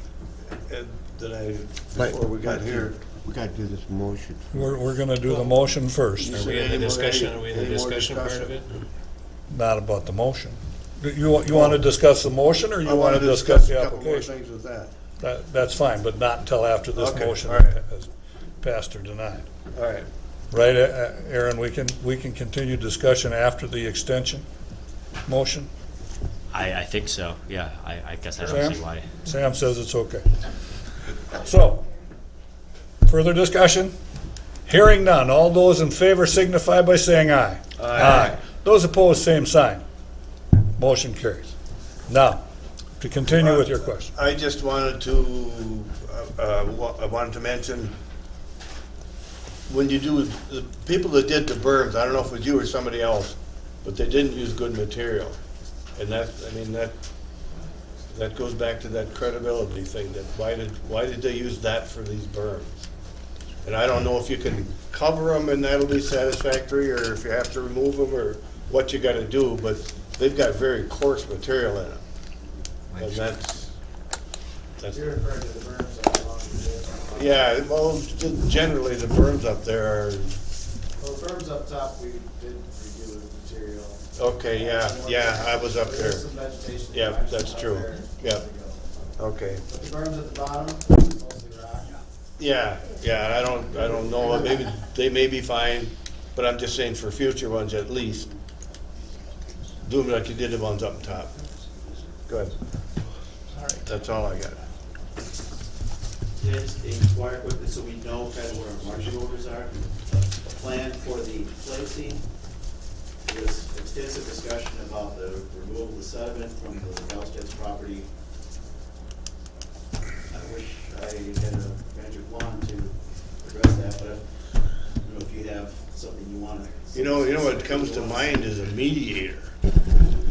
before we got here. We got to do this motion. We're going to do the motion first, Are we in the discussion, part of it? not about the motion. You want to discuss the motion, or you I want to wanted discuss the a couple more application? things with that. That's fine, but not until after this Okay, motion all right. is passed or denied. All right. Right, Aaron, we can continue discussion after the extension motion? I think so, yeah. I guess I Sam? don't see why. Sam says it's okay. So, further discussion? Hearing none. All those in favor signify by saying aye. Aye. Those opposed, same sign. Motion carries. Now, to continue with your question. I just wanted to, I wanted to mention, when you do, the people that did the berms, I don't know if it was you or somebody else, but they didn't use good material. And that goes back to that credibility thing, that why did they use that for these berms? And I don't know if you can cover them and that'll be satisfactory, or if you have to remove them, or what you gotta do, but they've got very coarse material in them. And that's. You're referring to the berms along the. Yeah, well, generally the berms up there are. Well, the berms up top, we did review the material. Okay, yeah, I was up there. There's some vegetation. Yeah, lines that's up true. there. Yeah. Okay. But the berms at the bottom, mostly rock. Yeah, I don't know, maybe, they may be fine, but I'm just saying for future ones at least, do them like you did the ones up top. Go ahead. All right. That's all I got. Just inquire quickly so we know kind of where our marching orders are. A plan for the placing. There was extensive discussion about the removal of the sediment from the Gaustead's property. I wish I had a magic wand to address that, but I don't know if you have something you want to. You know what comes to mind is a mediator.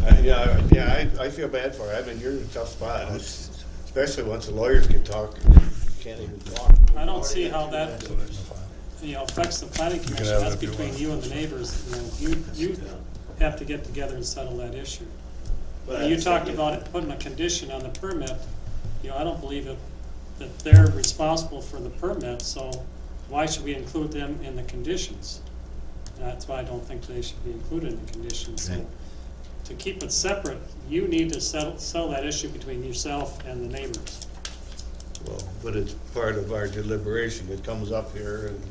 I feel bad for it. I mean, you're in a tough spot, especially once the lawyers can talk, you can't even talk. I don't see how that, affects the planning commission. have it That's if you between want. you and the neighbors. You have to get together and settle that issue. But You talked about it, putting a condition on the permit. I don't believe that they're responsible for the permit, so why should we include them in the conditions? That's why I don't think they should be included in the conditions. So to keep it separate, you need to settle that issue between yourself and the neighbors. Well, but it's part of our deliberation. It comes up here and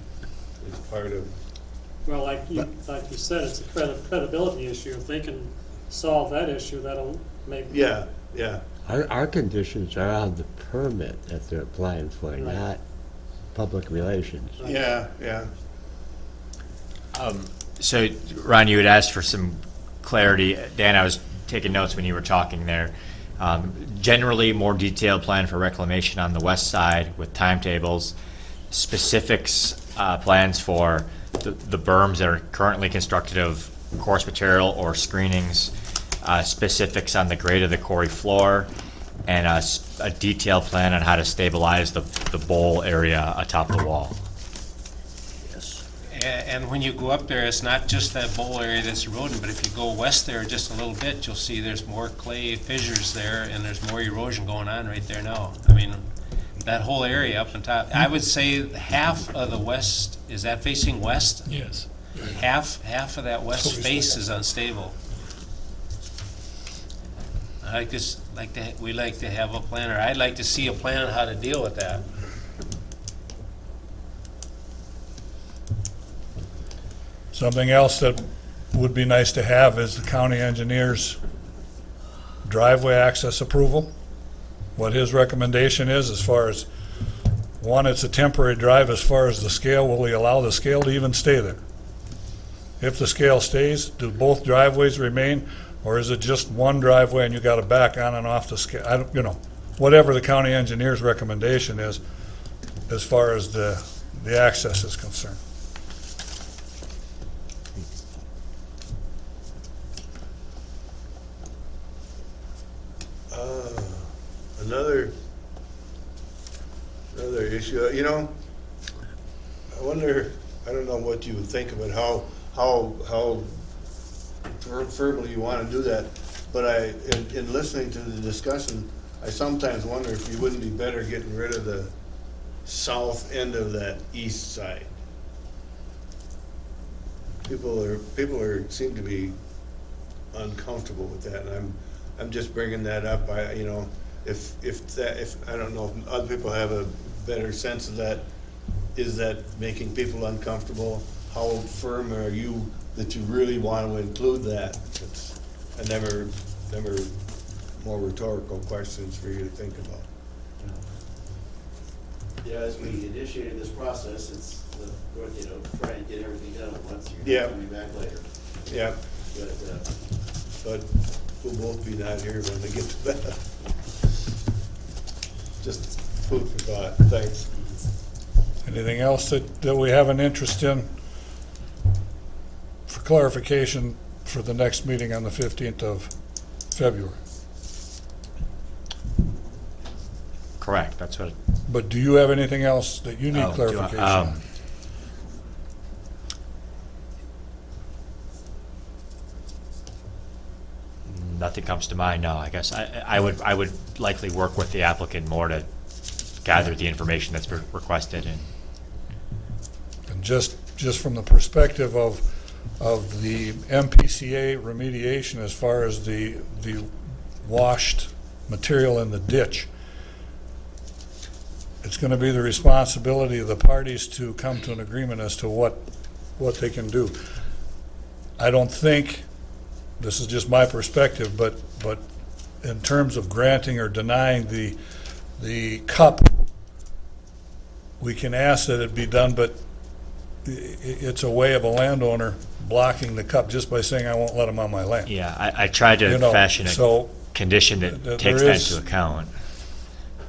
it's part of. Well, like you said, it's a credibility issue. If they can solve that issue, that'll make. Yeah. Our conditions are on the permit that they're applying for, Right. not public relations. Yeah. So, Ron, you had asked for some clarity. Dan, I was taking notes when you were talking there. Generally, more detailed plan for reclamation on the west side with timetables, specifics, plans for the berms that are currently constructed of coarse material or screenings, specifics on the grade of the quarry floor, and a detailed plan on how to stabilize the bowl area atop the wall. And when you go up there, it's not just that bowl area that's eroding, but if you go west there just a little bit, you'll see there's more clay fissures there, and there's more erosion going on right there now. I mean, that whole area up on top, I would say half of the west, is that facing west? Yes. Half of that west face is unstable. We like to have a plan, or I'd like to see a plan on how to deal with that. Something else that would be nice to have is the county engineer's driveway access approval. What his recommendation is as far as, one, it's a temporary drive as far as the scale. Will he allow the scale to even stay there? If the scale stays, do both driveways remain, or is it just one driveway and you got to back on and off the scale? I don't, you know, whatever the county engineer's recommendation is as far as the access is concerned. Another issue, you know, I wonder, I don't know what you would think of it, how firmly you want to do that, but in listening to the discussion, I sometimes wonder if you wouldn't be better getting rid of the south end of that east side. People seem to be uncomfortable with that, and I'm just bringing that up. You know, if I don't know if other people have a better sense of that. Is that making people uncomfortable? How firm are you that you really want to include that? It's never more rhetorical questions for you to think about. Yeah, as we initiated this process, it's try and get everything done at once. Yeah. You're coming back later. Yeah. But we'll both be not here when they get to that. Just food for thought. Thanks. Anything else that we have an interest in for clarification for the next meeting on the 15th of February? Correct, that's what. But do you have anything else that you need clarification on? Nothing comes to mind, no. I guess I would likely work with the applicant more to gather the information that's requested. And just from the perspective of the MPCA remediation as far as the washed material in the ditch, it's going to be the responsibility of the parties to come to an agreement as to what they can do. I don't think, this is just my perspective, but in terms of granting or denying the cup, we can ask that it be done, but it's a way of a landowner blocking the cup just by saying I won't let them on my land. Yeah, I tried to fashion a condition that takes that into account.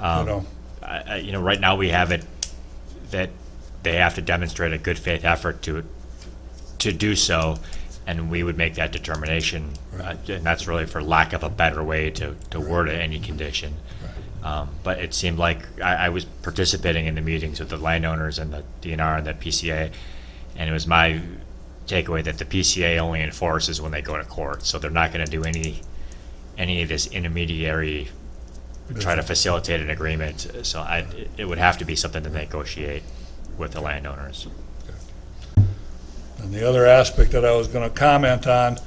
Right now we have it that they have to demonstrate a good faith effort to do so, and we would make that determination. And that's really for lack of a better way to word any condition. But it seemed like I was participating in the meetings with the landowners and the DNR and the PCA, and it was my takeaway that the PCA only enforces when they go to court, so they're not going to do any of this intermediary try to facilitate an agreement. So it would have to be something to negotiate with the landowners. And the other aspect that I was going to comment on,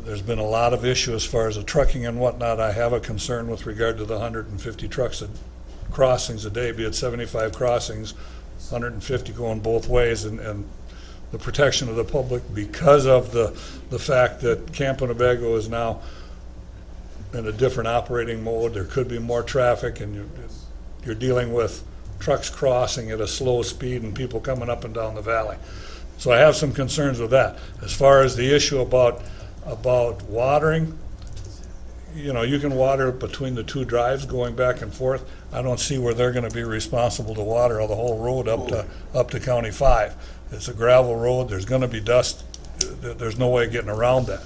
there's been a lot of issue as far as the trucking and whatnot. I have a concern with regard to the 150 trucks at crossings a day, be it 75 crossings, 150 going both ways, and the protection of the public because of the fact that Camp Winnebago is now in a different operating mode. There could be more traffic, and you're dealing with trucks crossing at a slow speed and people coming up and down the valley. So I have some concerns with that. As far as the issue about watering, you can water between the two drives going back and forth. I don't see where they're going to be responsible to water the whole road up to County 5. It's a gravel road. There's going to be dust. There's no way of getting around that.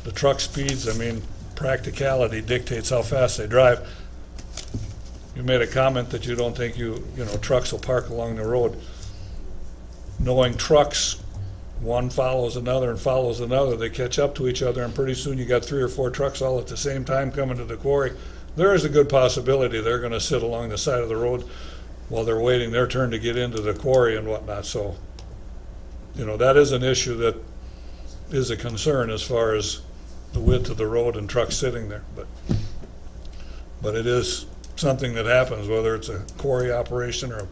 The truck speeds, practicality dictates how fast they drive. you made a comment that you don't think trucks will park along the road. Knowing trucks, one follows another and follows another, they catch up to each other, and pretty soon you got 3 or 4 trucks all at the same time coming to the quarry. There is a good possibility they're gonna sit along the side of the road while they're waiting their turn to get into the quarry and whatnot, so, that is an issue that is a concern as far as the width of the road and trucks sitting there, but it is something that happens, whether it's a quarry operation or a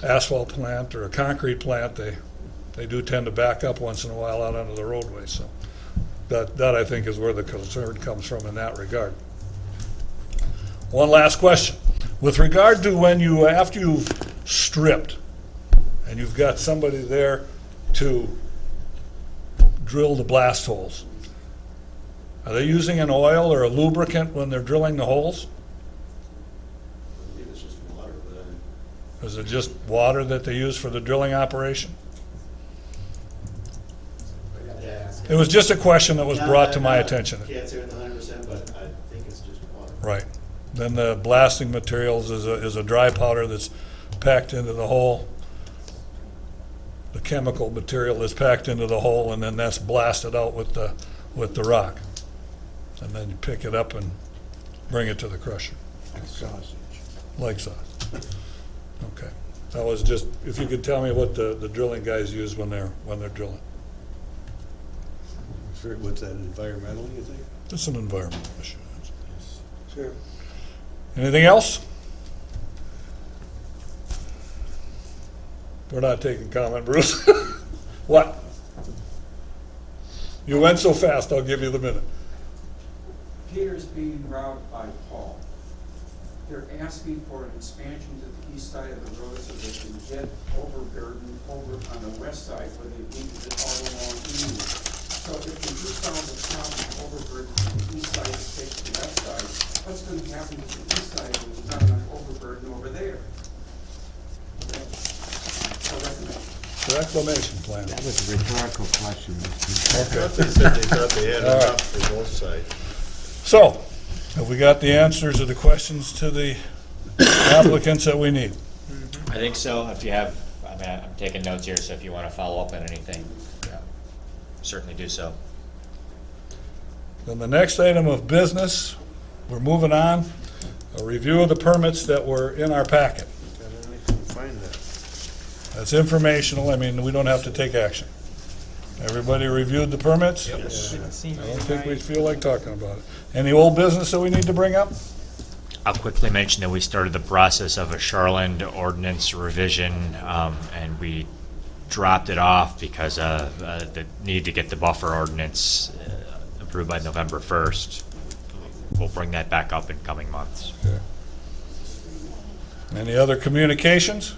asphalt plant or a concrete plant, they do tend to back up once in a while out onto the roadway, so that I think is where the concern comes from in that regard. One last question. With regard to after you've stripped and you've got somebody there to drill the blast holes, are they using an oil or a lubricant when they're drilling the holes? It's just water, but Is it just water that they use for the drilling operation? It was just a question that was brought to my attention. Can't say it 100%, but I think it's just water. Right. Then the blasting materials is a dry powder that's packed into the hole. The chemical material is packed into the hole, and then that's blasted out with the rock. And then you pick it up and bring it to the crusher. Like sausage. Like sausage. Okay. That was just, if you could tell me what the drilling guys use when they're drilling. What's that, environmental, you think? It's an environmental issue. Sure. Anything else? We're not taking comment, Bruce. What? You went so fast, I'll give you the minute. Peter's being routed by Paul. They're asking for an expansion to the east side of the road so they can get overburden over on the west side where they needed it all along east. So if we do solve the problem of overburden to the east side and take the west side, what's going to happen to the east side when there's not enough overburden over there? Reclamation plan. That was a rhetorical question. I thought they said they thought they had All right. enough for both sides. So, have we got the answers to the questions to the applicants that we need? I think so. If you have, I'm taking notes here, so if you want to follow up on anything, certainly do so. Then the next item of business, we're moving on, a review of the permits that were in our packet. I couldn't find that. That's informational, we don't have to take action. Everybody reviewed the permits? Didn't seem I don't think we feel like talking about it. Any old business that we need to bring up? I'll quickly mention that we started the process of a Shoreland ordinance revision, and we dropped it off because of the need to get the buffer ordinance approved by November 1st. We'll bring that back up in coming months. Okay. Any other communications?